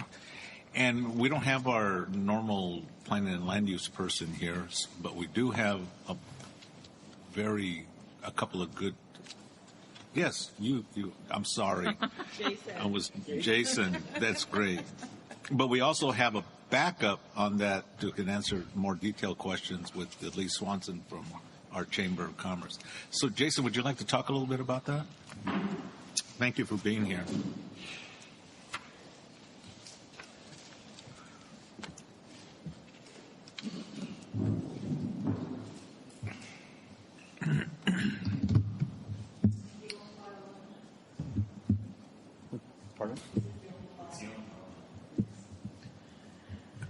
Speaker 2: And we don't have our normal planning and land use person here, but we do have a couple of good. Yes, you. I'm sorry.
Speaker 12: Jason.
Speaker 2: I was Jason. That's great. But we also have a backup on that who can answer more detailed questions with Lee Swanson from our Chamber of Commerce. So, Jason, would you like to talk a little bit about that? Thank you for being here.
Speaker 11: Pardon?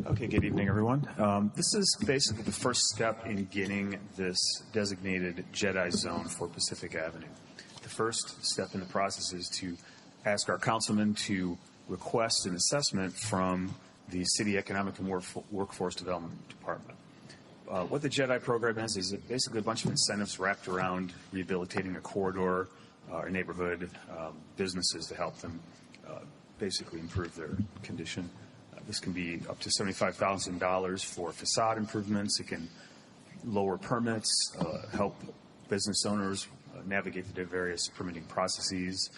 Speaker 11: Okay, good evening, everyone. This is basically the first step in getting this designated JEDI zone for Pacific Avenue. The first step in the process is to ask our councilman to request an assessment from the City Economic and Workforce Development Department. What the JEDI program is basically a bunch of incentives wrapped around rehabilitating a corridor or neighborhood, businesses to help them basically improve their condition. This can be up to $75,000 for facade improvements. It can lower permits, help business owners navigate the various permitting processes,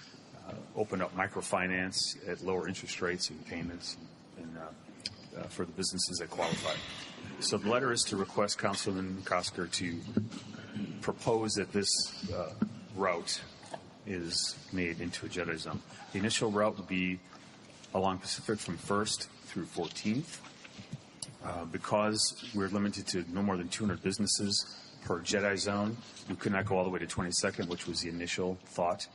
Speaker 11: open up microfinance at lower interest rates and payments for the businesses that qualify. So the letter is to request Councilman McCosker to propose that this route is made into a JEDI zone. The initial route would be along Pacific from 1st through 14th. Because we're limited to no more than 200 businesses per JEDI zone, we could not go all the way to 22nd, which was the initial thought.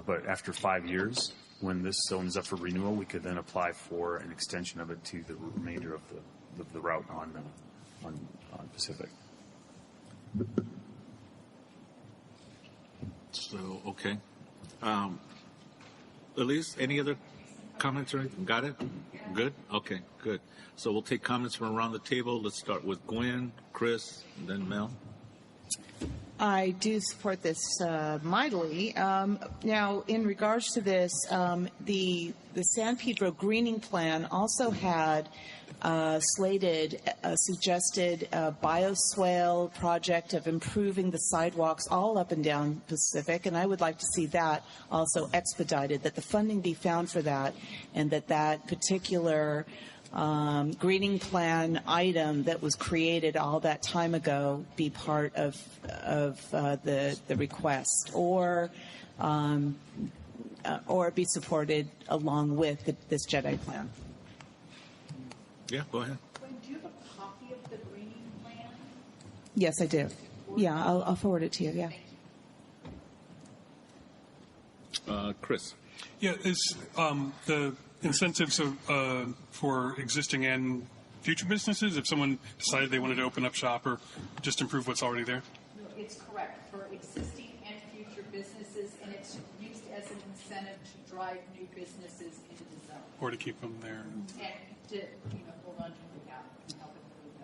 Speaker 11: But after 5 years, when this zone is up for renewal, we could then apply for an extension of it to the remainder of the route on Pacific.
Speaker 2: So, okay. Elise, any other comments or anything? Got it? Good? Okay, good. So we'll take comments from around the table. Let's start with Gwen, Chris, and then Mel.
Speaker 10: I do support this mightily. Now, in regards to this, the San Pedro greening plan also had slated a suggested bioswale project of improving the sidewalks all up and down Pacific, and I would like to see that also expedited, that the funding be found for that, and that particular greening plan item that was created all that time ago be part of the request, or be supported along with this JEDI plan.
Speaker 2: Yeah, go ahead.
Speaker 22: Do you have a copy of the greening plan?
Speaker 10: Yes, I do. Yeah, I'll forward it to you. Yeah.
Speaker 2: Chris.
Speaker 9: Yeah, is the incentives for existing and future businesses, if someone decided they wanted to open up shop or just improve what's already there?
Speaker 22: No, it's correct. For existing and future businesses, and it's used as an incentive to drive new businesses into the zone.
Speaker 9: Or to keep them there?
Speaker 22: And to hold on to the gap and help improve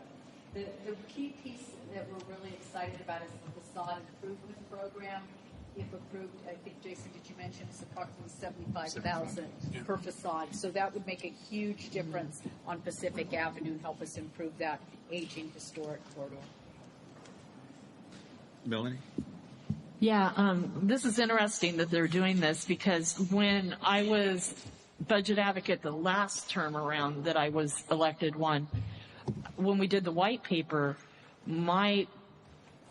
Speaker 22: them. The key piece that we're really excited about is the facade improvement program. If approved, I think, Jason, did you mention it's approximately $75,000 per facade. So that would make a huge difference on Pacific Avenue and help us improve that aging historic corridor.
Speaker 2: Melanie?
Speaker 12: Yeah, this is interesting that they're doing this because when I was budget advocate the last term around that I was elected one, when we did the white paper, my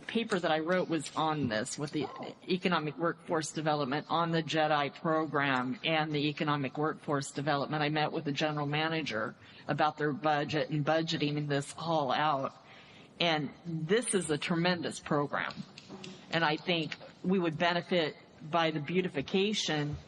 Speaker 12: paper that I wrote was on this with the economic workforce development on the JEDI program and the economic workforce development. I met with the general manager about their budget and budgeting this all out. And this is a tremendous program. And I think we would benefit by the beautification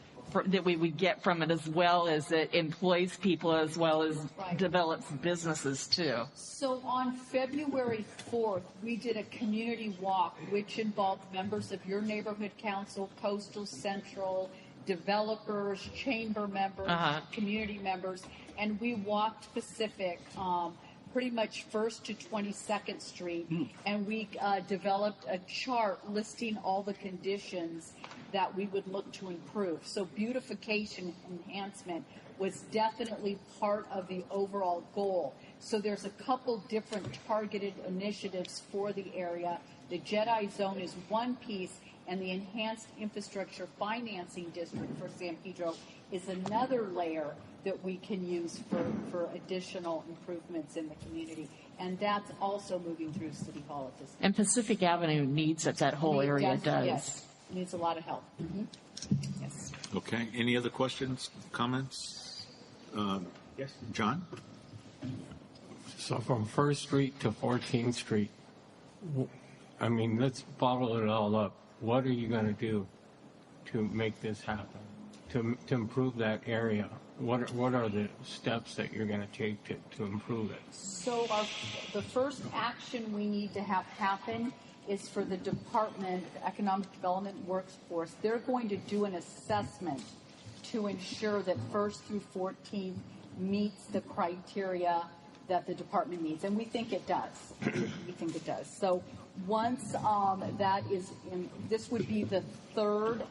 Speaker 12: that we would get from it, as well as it employs people, as well as develops businesses too.
Speaker 7: So on February 4th, we did a community walk, which involved members of your neighborhood council, Coastal Central, developers, chamber members, community members, and we walked Pacific, pretty much 1st to 22nd Street, and we developed a chart listing all the conditions that we would look to improve. So beautification enhancement was definitely part of the overall goal. So there's a couple different targeted initiatives for the area. The JEDI zone is one piece, and the enhanced infrastructure financing district for San Pedro is another layer that we can use for additional improvements in the community. And that's also moving through City Hall at this time.
Speaker 12: And Pacific Avenue needs it, that whole area does.
Speaker 7: Yes, needs a lot of help. Yes.
Speaker 2: Okay. Any other questions, comments? Yes. John?
Speaker 17: So from 1st Street to 14th Street, I mean, let's bottle it all up. What are you going to do to make this happen, to improve that area? What are the steps that you're going to take to improve it?
Speaker 7: So the first action we need to have happen is for the Department of Economic Development Workforce. They're going to do an assessment to ensure that 1st through 14th meets the criteria that the department needs, and we think it does. We think it does. So once that is in, this would be the third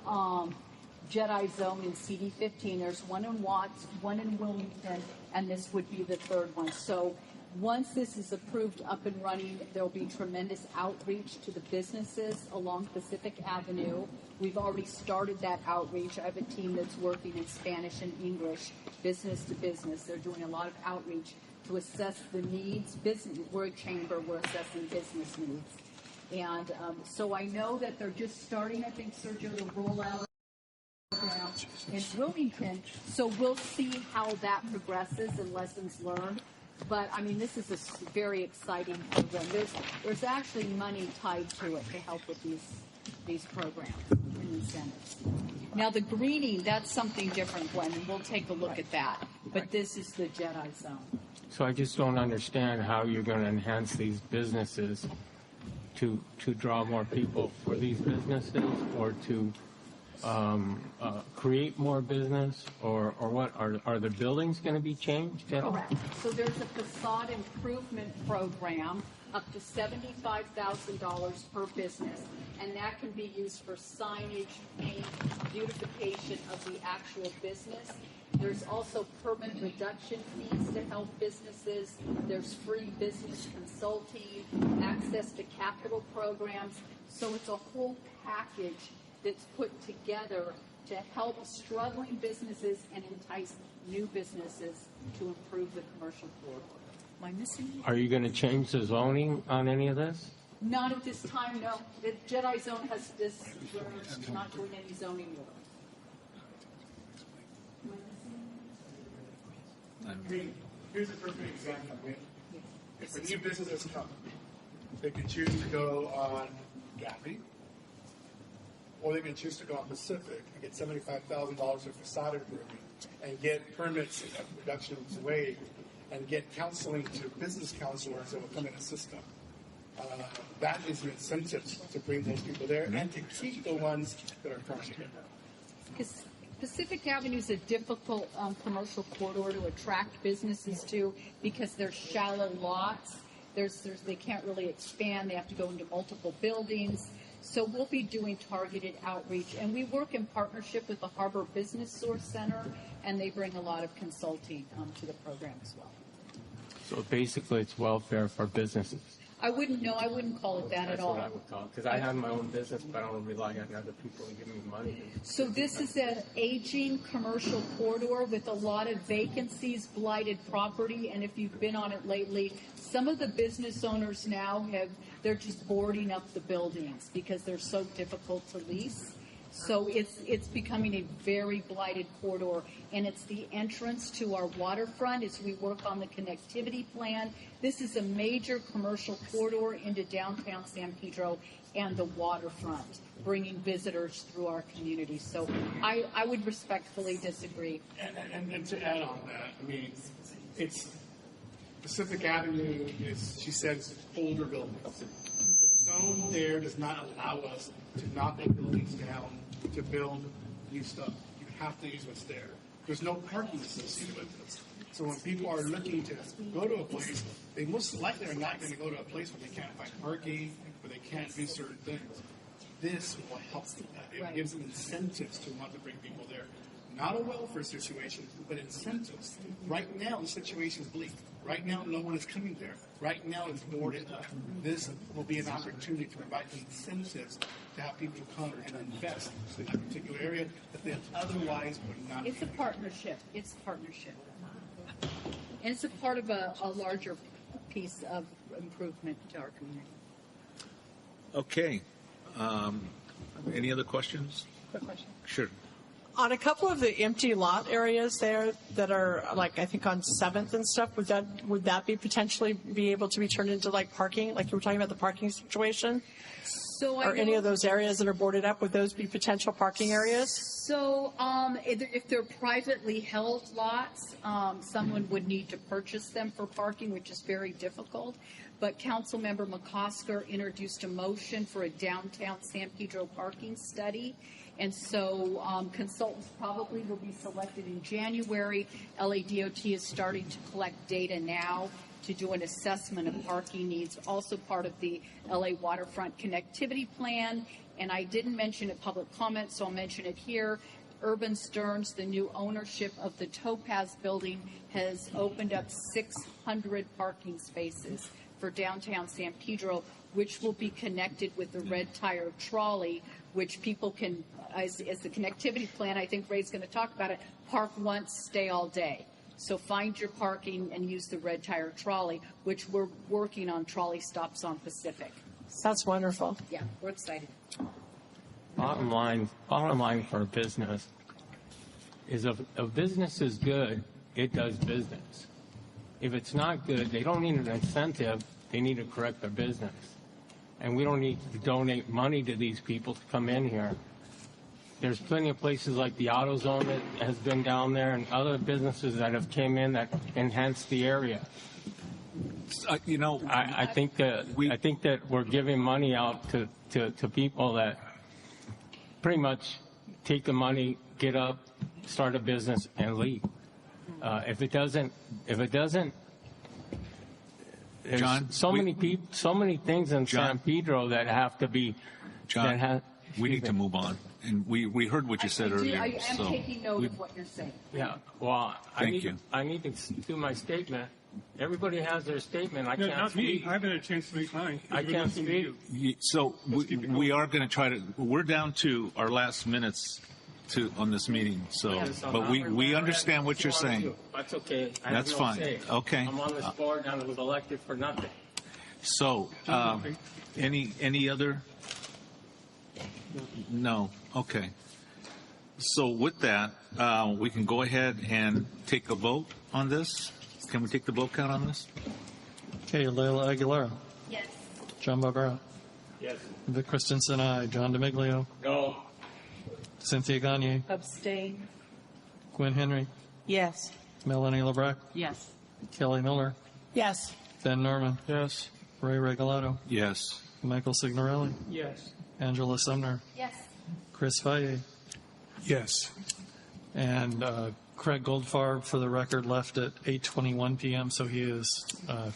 Speaker 7: JEDI zone in CD15. There's one in Watts, one in Wilmington, and this would be the third one. So once this is approved, up and running, there'll be tremendous outreach to the businesses along Pacific Avenue. We've already started that outreach. I have a team that's working in Spanish and English, business to business. They're doing a lot of outreach to assess the needs. We're a chamber, we're assessing business needs. And so I know that they're just starting, I think, Sergio, to roll out in Wilmington. So we'll see how that progresses and lessons learned. But I mean, this is a very exciting program. There's actually money tied to it to help with these programs and incentives. Now the greening, that's something different, Gwen, and we'll take a look at that. But this is the JEDI zone.
Speaker 17: So I just don't understand how you're going to enhance these businesses to draw more people for these businesses, or to create more business, or what? Are the buildings going to be changed at all?
Speaker 7: Correct. So there's a facade improvement program up to $75,000 per business, and that can be used for signage, paint, beautification of the actual business. There's also permit reduction fees to help businesses. There's free business consulting, access to capital programs. So it's a whole package that's put together to help struggling businesses and entice new businesses to improve the commercial corridor. Am I missing anything?
Speaker 17: Are you going to change the zoning on any of this?
Speaker 7: Not at this time, no. The JEDI zone has this, we're not doing any zoning work.
Speaker 5: Here's a perfect example. If a new business has come, they can choose to go on Gaffney, or they can choose to go on Pacific and get $75,000 of facade improvement and get permits, reductions waived, and get counseling to business counselors that will come in and assist them. That is an incentive to bring those people there and to keep the ones that are currently here.
Speaker 7: Because Pacific Avenue is a difficult commercial corridor to attract businesses to because they're shallow lots. They can't really expand. They have to go into multiple buildings. So we'll be doing targeted outreach. And we work in partnership with the Harbor Business Source Center, and they bring a lot of consulting to the program as well.
Speaker 17: So basically it's welfare for businesses.
Speaker 7: I wouldn't know. I wouldn't call it that
Speaker 17: That's
Speaker 7: at all.
Speaker 17: what I would call it, because I have my own business, but I don't rely on other people to give me money.
Speaker 7: So this is an aging commercial corridor with a lot of vacancies, blighted property, and if you've been on it lately, some of the business owners now they're just boarding up the buildings because they're so difficult to lease. So it's becoming a very blighted corridor, and it's the entrance to our waterfront as we work on the connectivity plan. This is a major commercial corridor into downtown San Pedro and the waterfront, bringing visitors through our community. So I would respectfully disagree.
Speaker 5: And to add on that, I mean, it's Pacific Avenue is, she says, older buildings. The zone there does not allow us to knock the buildings down to build new stuff. You have to use what's there. There's no parking associated with this. So when people are looking to go to a place, they most likely are not going to go to a place where they can't find parking, where they can't do certain things. This will help with that. It gives them incentives to want to bring people there. Not a welfare situation, but incentives. Right now, the situation is bleak. Right now, no one is coming there. Right now, it's boarded up. This will be an opportunity to provide incentives to have people come and invest in that particular area that they otherwise would not.
Speaker 7: It's a partnership. It's a partnership. And it's a part of a larger piece of improvement to our community.
Speaker 2: Okay. Any other questions?
Speaker 13: Quick question.
Speaker 2: Sure.
Speaker 13: On a couple of the empty lot areas there that are like I think on 7th and stuff, would that be potentially be able to be turned into like parking, like you were talking about the parking situation?
Speaker 7: So
Speaker 13: or any of those areas that are boarded up, would those be potential parking areas?
Speaker 7: So if they're privately held lots, someone would need to purchase them for parking, which is very difficult. But Councilmember McCosker introduced a motion for a downtown San Pedro parking study. And so consultants probably will be selected in January. LADOT is starting to collect data now to do an assessment of parking needs, also part of the LA Waterfront Connectivity Plan. And I didn't mention it public comment, so I'll mention it here. Urban Stearns, the new ownership of the Topaz building, has opened up 600 parking spaces for downtown San Pedro, which will be connected with the red tire trolley, which people can, as the connectivity plan, I think Ray's going to talk about it, park once, stay all day. So find your parking and use the red tire trolley, which we're working on trolley stops on Pacific.
Speaker 13: That's wonderful.
Speaker 7: Yeah, we're excited.
Speaker 17: Bottom line for a business is if a business is good, it does business. If it's not good, they don't need an incentive, they need to correct their business. And we don't need to donate money to these people to come in here. There's plenty of places like the AutoZone that has been down there and other businesses that have came in that enhanced the area. I think that we're giving money out to people that pretty much take the money, get up, start a business, and leave. If it doesn't, there's
Speaker 2: John,
Speaker 17: so many things in San Pedro that have to be.
Speaker 2: John, we need to move on, and we heard what you said earlier.
Speaker 7: I am taking note of what you're saying.
Speaker 17: Yeah. Well, I need to do my statement. Everybody has their statement. I can't
Speaker 9: not
Speaker 17: speak.
Speaker 9: me. I haven't had a chance to make mine.
Speaker 17: I can't speak.
Speaker 2: So we are going to try to. We're down to our last minutes on this meeting. So, but we understand what you're saying.
Speaker 17: That's okay.
Speaker 2: That's fine.
Speaker 17: Say.
Speaker 2: Okay.
Speaker 17: I'm on this board and I was elected for nothing.
Speaker 2: So, any other? No. Okay. So with that, we can go ahead and take a vote on this. Can we take the vote count on this?
Speaker 4: Okay, Leila Aguilera.
Speaker 14: Yes.
Speaker 4: John Barbera.
Speaker 17: Yes.
Speaker 4: Vic Christensen, aye. John DeMiglio.
Speaker 17: No.
Speaker 4: Cynthia Gagne.
Speaker 7: Abstain.
Speaker 4: Gwen Henry.
Speaker 10: Yes.
Speaker 4: Melanie LeBrecq.
Speaker 12: Yes.
Speaker 4: Kelly Miller.
Speaker 13: Yes.
Speaker 4: Ben Norman. Yes. Ray Regalado.
Speaker 2: Yes.
Speaker 4: Michael Signorelli.
Speaker 9: Yes.
Speaker 4: Angela Sumner.
Speaker 14: Yes.
Speaker 4: Chris Valle.
Speaker 19: Yes.
Speaker 4: And Craig Goldfarb, for the record, left at 8:21 p.m., so he is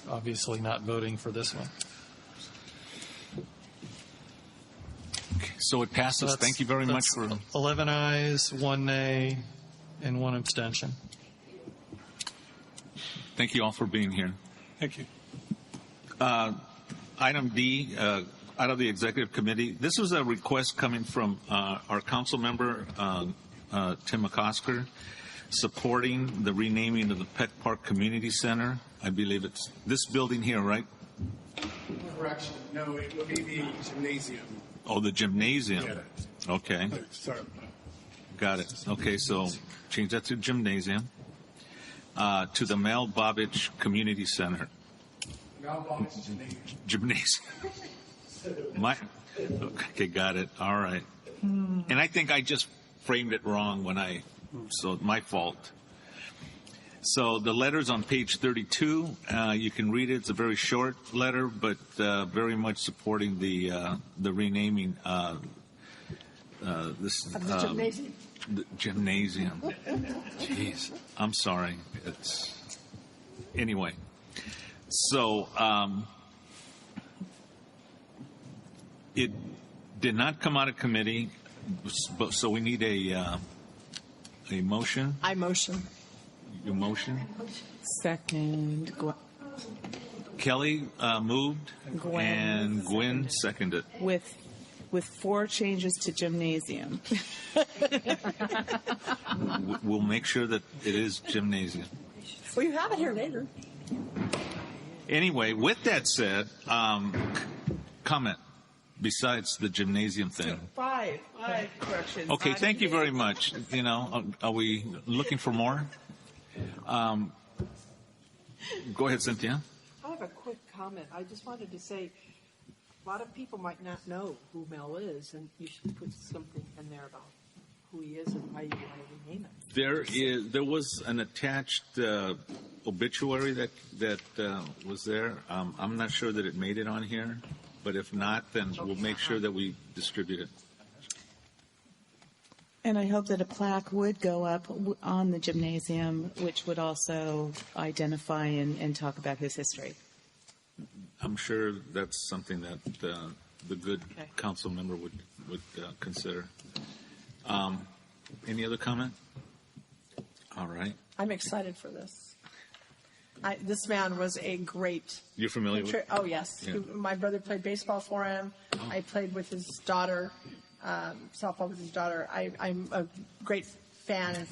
Speaker 4: obviously not voting for this one.
Speaker 2: Okay, so it passes. Thank you very much for
Speaker 4: 11 ayes, 1 nay, and 1 abstention.
Speaker 2: Thank you all for being here.
Speaker 9: Thank you.
Speaker 2: Item D, out of the executive committee. This was a request coming from our council member, Tim McCosker, supporting the renaming of the Peck Park Community Center. I believe it's this building here, right?
Speaker 5: Correction. No, it would be the gymnasium.
Speaker 2: Oh, the gymnasium. Okay.
Speaker 5: Sorry.
Speaker 2: Got it. Okay, so change that to gymnasium. To the Mel Bobich Community Center.
Speaker 5: Mel Bobich
Speaker 2: Gymnasium. Okay, got it. All right. And I think I just framed it wrong so my fault. So the letter's on page 32. You can read it. It's a very short letter, but very much supporting the renaming.
Speaker 13: The gymnasium.
Speaker 2: The gymnasium. Jeez, I'm sorry. Anyway. So it did not come out of committee, so we need a motion.
Speaker 13: I motion.
Speaker 2: You motion?
Speaker 10: Second.
Speaker 2: Kelly moved,
Speaker 10: Gwen
Speaker 2: and Gwen seconded.
Speaker 10: With 4 changes to gymnasium.
Speaker 2: We'll make sure that it is gymnasium.
Speaker 13: Well, you have it here later.
Speaker 2: Anyway, with that said, comment besides the gymnasium thing.
Speaker 10: 5 corrections.
Speaker 2: Okay, thank you very much. Are we looking for more? Go ahead, Cynthia.
Speaker 13: I have a quick comment. I just wanted to say, a lot of people might not know who Mel is, and you should put something in there about who he is and why you want to rename it.
Speaker 2: There was an attached obituary that was there. I'm not sure that it made it on here, but if not, then we'll make sure that we distribute it.
Speaker 10: And I hope that a plaque would go up on the gymnasium, which would also identify and talk about his history.
Speaker 2: I'm sure that's something that the good council member would consider. Any other comment? All right.
Speaker 13: I'm excited for this. This man was a great.
Speaker 2: You're familiar with?
Speaker 13: Oh yes,
Speaker 2: Yeah.
Speaker 13: My brother played baseball for him. I played with his daughter, softball with his daughter. I'm a great fan and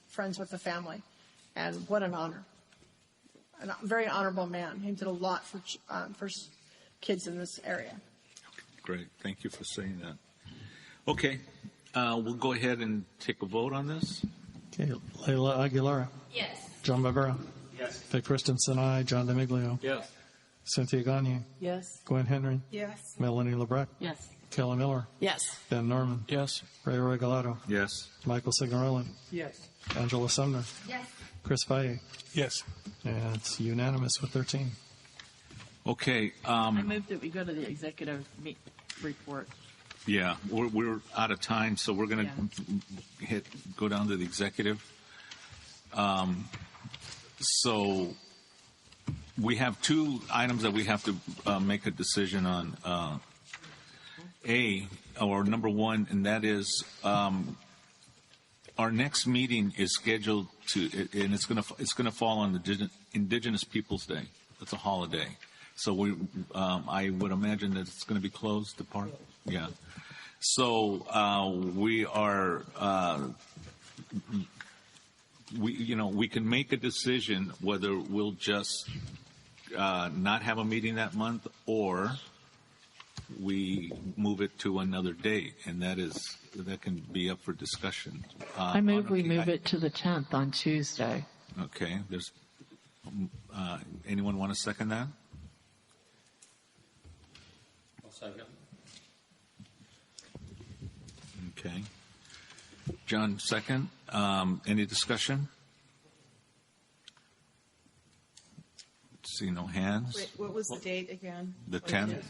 Speaker 13: friends with the family, and what an honor. A very honorable man. He did a lot for kids in this area.
Speaker 2: Great. Thank you for saying that. Okay. We'll go ahead and take a vote on this.
Speaker 4: Okay, Leila Aguilera.
Speaker 14: Yes.
Speaker 4: John Barbera.
Speaker 17: Yes.
Speaker 4: Vic Christensen, aye. John DeMiglio.
Speaker 17: Yes.
Speaker 4: Cynthia Gagne.
Speaker 13: Yes.
Speaker 4: Gwen Henry.
Speaker 13: Yes.
Speaker 4: Melanie LeBrecq.
Speaker 12: Yes.
Speaker 4: Kelly Miller.
Speaker 13: Yes.
Speaker 4: Ben Norman.
Speaker 17: Yes.
Speaker 4: Ray Regalado.
Speaker 2: Yes.
Speaker 4: Michael Signorelli.
Speaker 13: Yes.
Speaker 4: Angela Sumner.
Speaker 14: Yes.
Speaker 4: Chris Valle.
Speaker 17: Yes.
Speaker 4: And it's unanimous with 13.
Speaker 2: Okay.
Speaker 12: I move that we go to the executive report.
Speaker 2: Yeah, we're out of time, so we're going to go down to the executive. So we have 2 items that we have to make a decision on. Number 1, and that is our next meeting is scheduled and it's going to fall on the Indigenous Peoples Day. It's a holiday, so I would imagine that it's going to be closed. The park, yeah. So we are. We can make a decision whether we'll just not have a meeting that month or we move it to another date, and that can be up for discussion.
Speaker 12: I move we move it to the 10th on Tuesday.
Speaker 2: Okay. There's anyone want to second that?
Speaker 17: I'll second.
Speaker 2: Okay. John, second. Any discussion? See no hands.
Speaker 10: Wait, what was the date again?
Speaker 2: The 10th.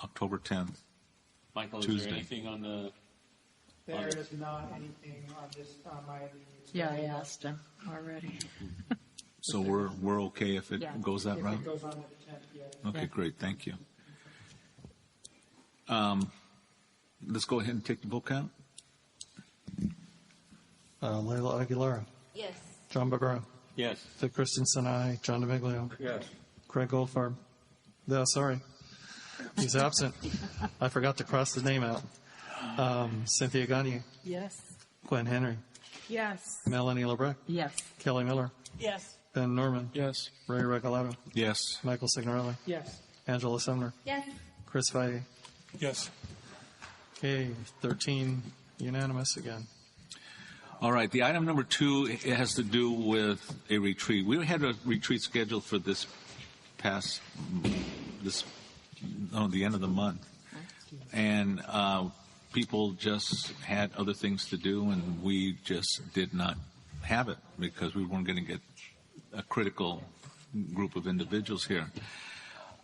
Speaker 2: October 10th.
Speaker 17: Michael,
Speaker 2: Tuesday.
Speaker 17: is there anything on the...
Speaker 3: There is not anything on this my
Speaker 12: Yeah, I asked him already.
Speaker 2: So we're okay if it goes that route?
Speaker 3: If it goes on to the 10th, yes.
Speaker 2: Okay, great. Thank you. Let's go ahead and take the vote count.
Speaker 4: Leila Aguilera.
Speaker 14: Yes.
Speaker 4: John Barbera.
Speaker 17: Yes.
Speaker 4: Vic Christensen, aye. John DeMiglio.
Speaker 17: Yes.
Speaker 4: Craig Goldfarb. No, sorry. He's absent. I forgot to cross his name out. Cynthia Gagne,
Speaker 12: Yes.
Speaker 4: Gwen Henry,
Speaker 12: Yes.
Speaker 4: Melanie Lebrecq,
Speaker 12: Yes.
Speaker 4: Kelly Miller,
Speaker 12: Yes.
Speaker 4: Ben Norman. Yes. Ray Regalado.
Speaker 2: Yes.
Speaker 4: Michael Signorelli.
Speaker 12: Yes.
Speaker 4: Angela Sumner.
Speaker 12: Yes.
Speaker 4: Chris Feige.
Speaker 9: Yes.
Speaker 4: Okay, 13 unanimous again.
Speaker 2: All right. The item number 2 has to do with a retreat. We had a retreat scheduled for the end of the month. And people just had other things to do, and we just did not have it because we weren't going to get a critical group of individuals here.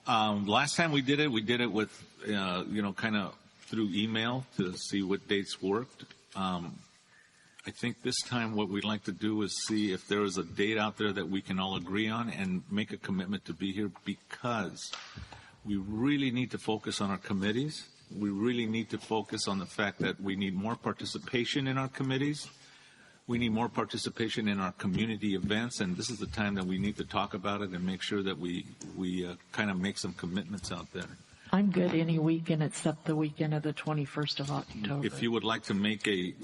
Speaker 2: Last time we did it with, kind of through email to see what dates worked. I think this time what we'd like to do is see if there is a date out there that we can all agree on and make a commitment to be here, because we really need to focus on our committees. We really need to focus on the fact that we need more participation in our committees. We need more participation in our community events, and this is the time that we need to talk about it and make sure that we kind of make some commitments out there.
Speaker 12: I'm good any weekend except the weekend of the 21st of October.
Speaker 2: If you would like to make a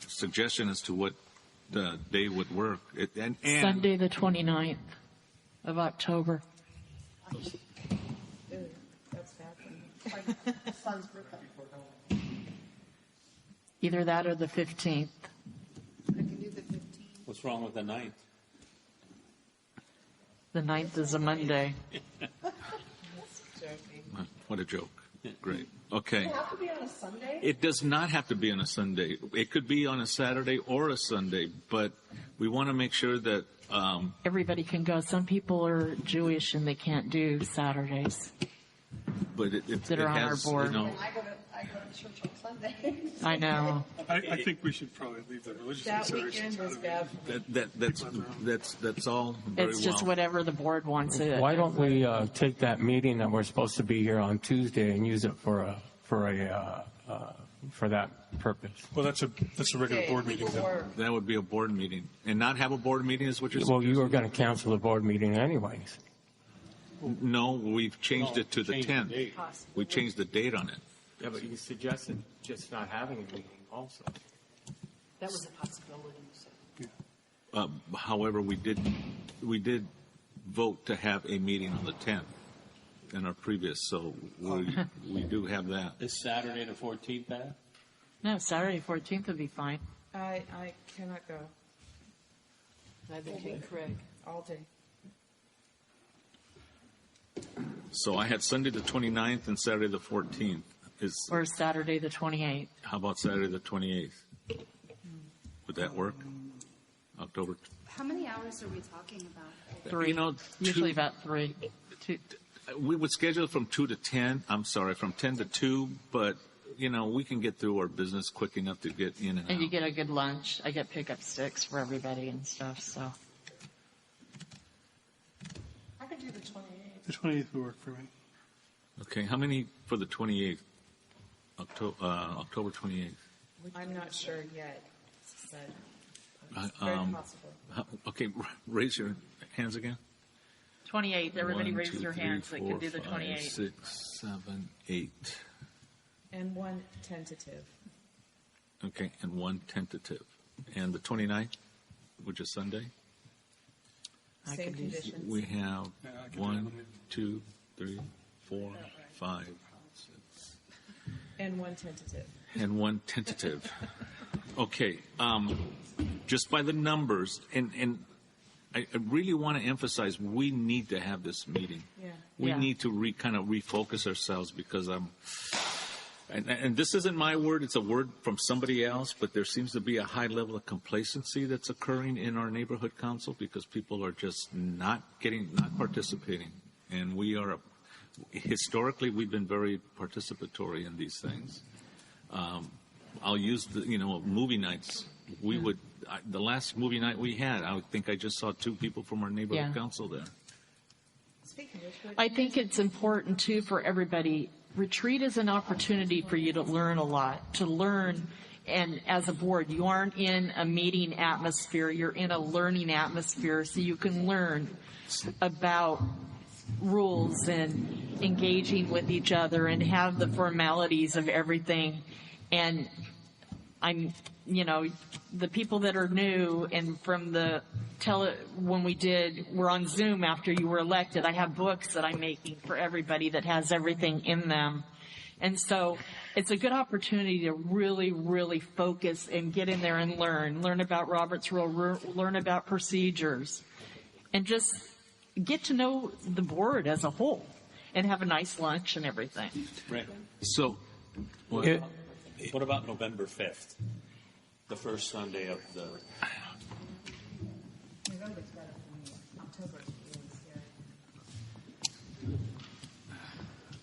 Speaker 2: suggestion as to what the day would work, and
Speaker 12: Sunday the 29th of October.
Speaker 13: That's bad for me. My son's birthday.
Speaker 12: Either that or the 15th.
Speaker 13: I can do the 15th.
Speaker 2: What's wrong with the 9th?
Speaker 12: The 9th is a Monday.
Speaker 2: What a joke. Great. Okay.
Speaker 13: Does it have to be on a Sunday?
Speaker 2: It does not have to be on a Sunday. It could be on a Saturday or a Sunday, but we want to make sure that
Speaker 12: Everybody can go. Some people are Jewish and they can't do Saturdays.
Speaker 2: But it
Speaker 12: that are on our
Speaker 2: has,
Speaker 12: board.
Speaker 13: I go to church on Sunday.
Speaker 12: I know.
Speaker 9: I think we should probably leave the religious
Speaker 13: That
Speaker 9: considerations
Speaker 13: weekend
Speaker 9: out
Speaker 13: was
Speaker 9: of
Speaker 13: bad.
Speaker 2: that's all very
Speaker 12: It's just
Speaker 2: well.
Speaker 12: whatever the board wants it.
Speaker 17: Why don't we take that meeting that we're supposed to be here on Tuesday and use it for that purpose?
Speaker 9: Well, that's a regular board meeting.
Speaker 2: That would be a board meeting, and not have a board meeting is what you're
Speaker 17: Well, you were going to cancel the board meeting anyways.
Speaker 2: No, we've changed it to the 10th. We changed the date on it.
Speaker 17: Yeah, but you suggested just not having a meeting also.
Speaker 7: That was a possibility.
Speaker 2: However, we did vote to have a meeting on the 10th in our previous, so we do have that.
Speaker 18: Is Saturday the 14th bad?
Speaker 12: No, Saturday 14th would be fine.
Speaker 10: I cannot go.
Speaker 7: Neither can Craig.
Speaker 10: All day.
Speaker 2: So I had Sunday the 29th and Saturday the 14th.
Speaker 12: Or Saturday the 28th.
Speaker 2: How about Saturday the 28th? Would that work? October.
Speaker 14: How many hours are we talking about?
Speaker 12: 3. Usually about 3. 2.
Speaker 2: We would schedule from 2 to 10. I'm sorry, from 10 to 2, but we can get through our business quick enough to get in and out.
Speaker 12: And you get a good lunch. I get pickup sticks for everybody and stuff, so.
Speaker 13: I could do the 28th.
Speaker 9: The 28th would work for me.
Speaker 2: Okay, how many for the 28th? October 28th.
Speaker 10: I'm not sure yet. But it's
Speaker 2: Very
Speaker 10: very possible.
Speaker 2: Okay, raise your hands again.
Speaker 12: 28th. Everybody
Speaker 2: 1,
Speaker 12: raise
Speaker 2: 2,
Speaker 12: their
Speaker 2: 3,
Speaker 12: hands that
Speaker 2: 4,
Speaker 12: can do the
Speaker 2: 5,
Speaker 12: 28th.
Speaker 2: 6, 7, 8.
Speaker 10: And one tentative.
Speaker 2: Okay, and 1 tentative. And the 29th, which is Sunday?
Speaker 10: Same conditions.
Speaker 2: We have 1, 2, 3, 4, 5, 6.
Speaker 10: And one tentative.
Speaker 2: And 1 tentative. Okay, just by the numbers, and I really want to emphasize, we need to have this meeting.
Speaker 10: Yeah.
Speaker 2: We need to kind of refocus ourselves, because and this isn't my word, it's a word from somebody else, but there seems to be a high level of complacency that's occurring in our neighborhood council, because people are just not participating. And historically, we've been very participatory in these things. I'll use the, movie nights. We would, the last movie night we had, I think I just saw 2 people from our neighborhood council there.
Speaker 12: I think it's important, too, for everybody. Retreat is an opportunity for you to learn a lot, to learn and as a board, you aren't in a meeting atmosphere, you're in a learning atmosphere, so you can learn about rules and engaging with each other and have the formalities of everything. And the people that are new and from when we're on Zoom after you were elected, I have books that I'm making for everybody that has everything in them. And so it's a good opportunity to really, really focus and get in there and learn about Robert's Rule, learn about procedures, and just get to know the board as a whole and have a nice lunch and everything.
Speaker 2: Right. So,
Speaker 18: what about November 5th, the first Sunday of the...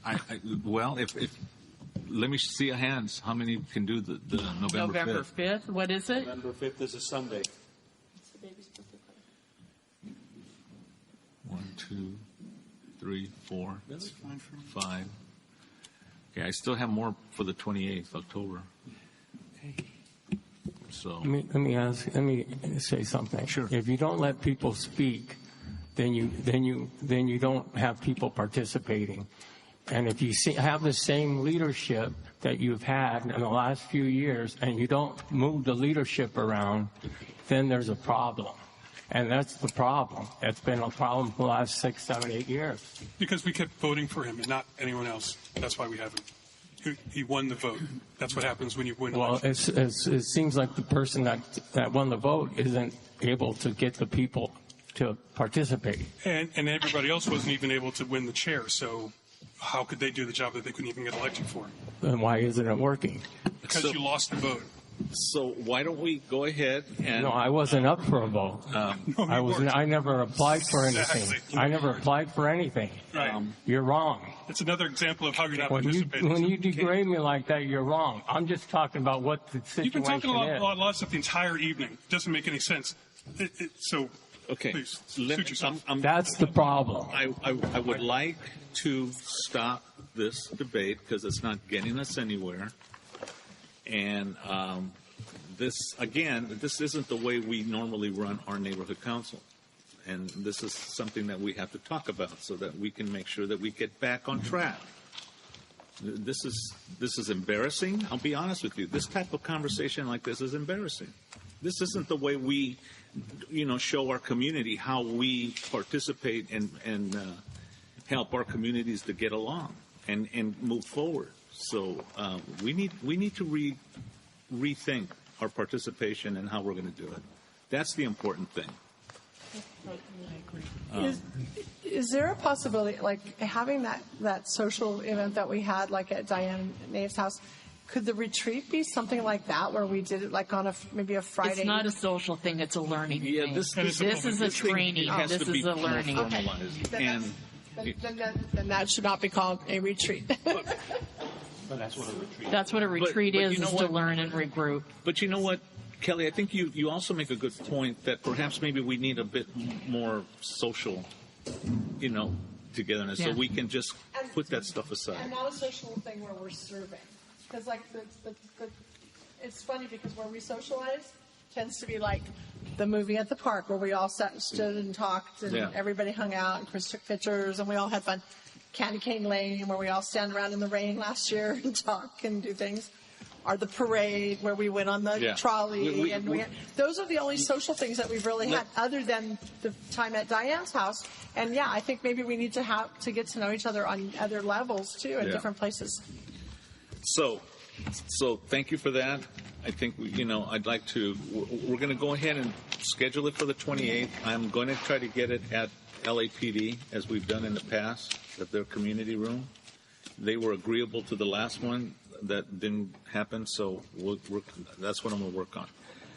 Speaker 2: If let me see your hands. How many can do the November 5th?
Speaker 12: 5th? What is it?
Speaker 18: November 5th is a Sunday.
Speaker 2: 1, 2, 3, 4,
Speaker 18: That's fine for me.
Speaker 2: 5. Okay, I still have more for the 28th October.
Speaker 17: Okay.
Speaker 2: So
Speaker 17: let me say something.
Speaker 2: Sure.
Speaker 17: If you don't let people speak, then you don't have people participating. And if you have the same leadership that you've had in the last few years and you don't move the leadership around, then there's a problem. And that's the problem. It's been a problem for the last 6, 7, 8 years.
Speaker 9: Because we kept voting for him and not anyone else. That's why we have him. He won the vote. That's what happens when you win.
Speaker 17: Well, it seems like the person that won the vote isn't able to get the people to participate.
Speaker 9: And everybody else wasn't even able to win the chair. So how could they do the job that they couldn't even get elected for?
Speaker 17: Then why isn't it working?
Speaker 9: Because you lost the vote.
Speaker 2: So why don't we go ahead and...
Speaker 17: No, I wasn't up for a vote. I never applied for anything.
Speaker 9: Exactly.
Speaker 17: I never applied for anything.
Speaker 9: Right.
Speaker 17: You're wrong.
Speaker 9: It's another example of how you're not
Speaker 17: When
Speaker 9: participating.
Speaker 17: you degrade me like that, you're wrong. I'm just talking about what the situation is.
Speaker 9: You've been talking a lot of stuff the entire evening. It doesn't make any sense.
Speaker 2: Okay.
Speaker 9: Please, suit yourself.
Speaker 17: That's the problem.
Speaker 2: I would like to stop this debate because it's not getting us anywhere. And this isn't the way we normally run our neighborhood council. And this is something that we have to talk about so that we can make sure that we get back on track. This is embarrassing. I'll be honest with you. This type of conversation like this is embarrassing. This isn't the way we, show our community how we participate and help our communities to get along and move forward. So we need to rethink our participation and how we're going to do it. That's the important thing.
Speaker 13: Is there a possibility, like having that social event that we had, like at Diane Nave's house, could the retreat be something like that, where we did it like on maybe a Friday?
Speaker 12: It's not a social thing; it's a learning thing.
Speaker 2: This
Speaker 12: is a training. This is a learning.
Speaker 13: Okay. Then that should not be called a retreat.
Speaker 18: But that's what a retreat.
Speaker 12: That's what a retreat is to learn and regroup.
Speaker 2: But you know what, Kelly? I think you also make a good point that perhaps maybe we need a bit more social, togetherness, so we can just put that stuff aside.
Speaker 13: And not a social thing where we're serving. Because it's funny because where we socialize tends to be like the movie at the park where we all stood and talked and everybody hung out and Chris took pictures and we all had fun. Candy Cane Lane where we all stand around in the rain last year and talk and do things. Or the parade where we went on the trolley. Those are the only social things that we've really had other than the time at Diane's house. And I think maybe we need to get to know each other on other levels too in different places.
Speaker 2: So thank you for that. I think I'd like to. We're going to go ahead and schedule it for the 28th. I'm going to try to get it at LAPD as we've done in the past at their community room. They were agreeable to the last one. That didn't happen, so that's what I'm going to work on.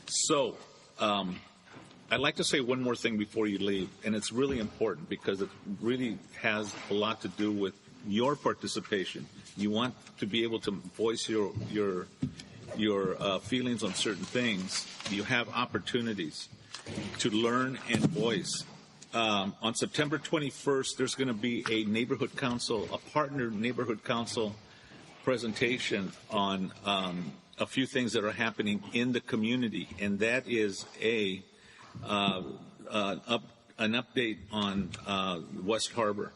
Speaker 2: So I'd like to say one more thing before you leave, and it's really important because it really has a lot to do with your participation. You want to be able to voice your feelings on certain things. You have opportunities to learn and voice. On September 21st, there's going to be a neighborhood council, a partner neighborhood council presentation on a few things that are happening in the community, and that is an update on West Harbor.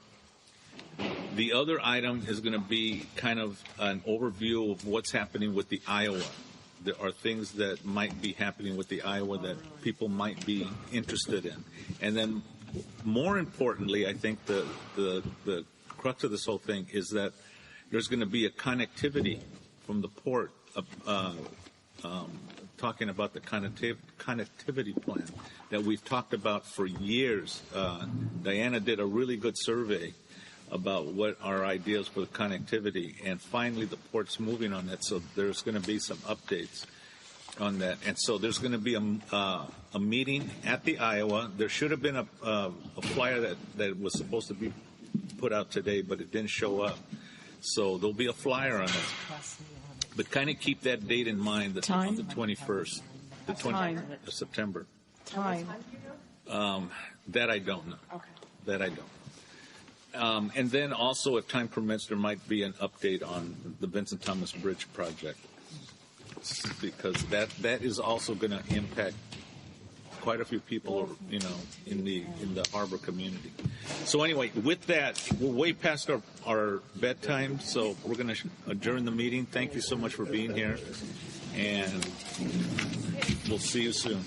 Speaker 2: The other item is going to be kind of an overview of what's happening with the Iowa. There are things that might be happening with the Iowa that people might be interested in. And then more importantly, I think the crux of this whole thing is that there's going to be a connectivity from the port talking about the connectivity plan that we've talked about for years. Diana did a really good survey about what our ideas for the connectivity, and finally the port's moving on that, so there's going to be some updates on that. And so there's going to be a meeting at the Iowa. There should have been a flyer that was supposed to be put out today, but it didn't show up. So there'll be a flyer on it. But kind of keep that date in mind, the 21st, the 20th of September.
Speaker 10: Time.
Speaker 2: That I don't know.
Speaker 10: Okay.
Speaker 2: That I don't. And then also, if time permits, there might be an update on the Vincent Thomas Bridge project, because that is also going to impact quite a few people, in the harbor community. So anyway, with that, we're way past our bedtime, so we're going to adjourn the meeting. Thank you so much for being here, and we'll see you soon.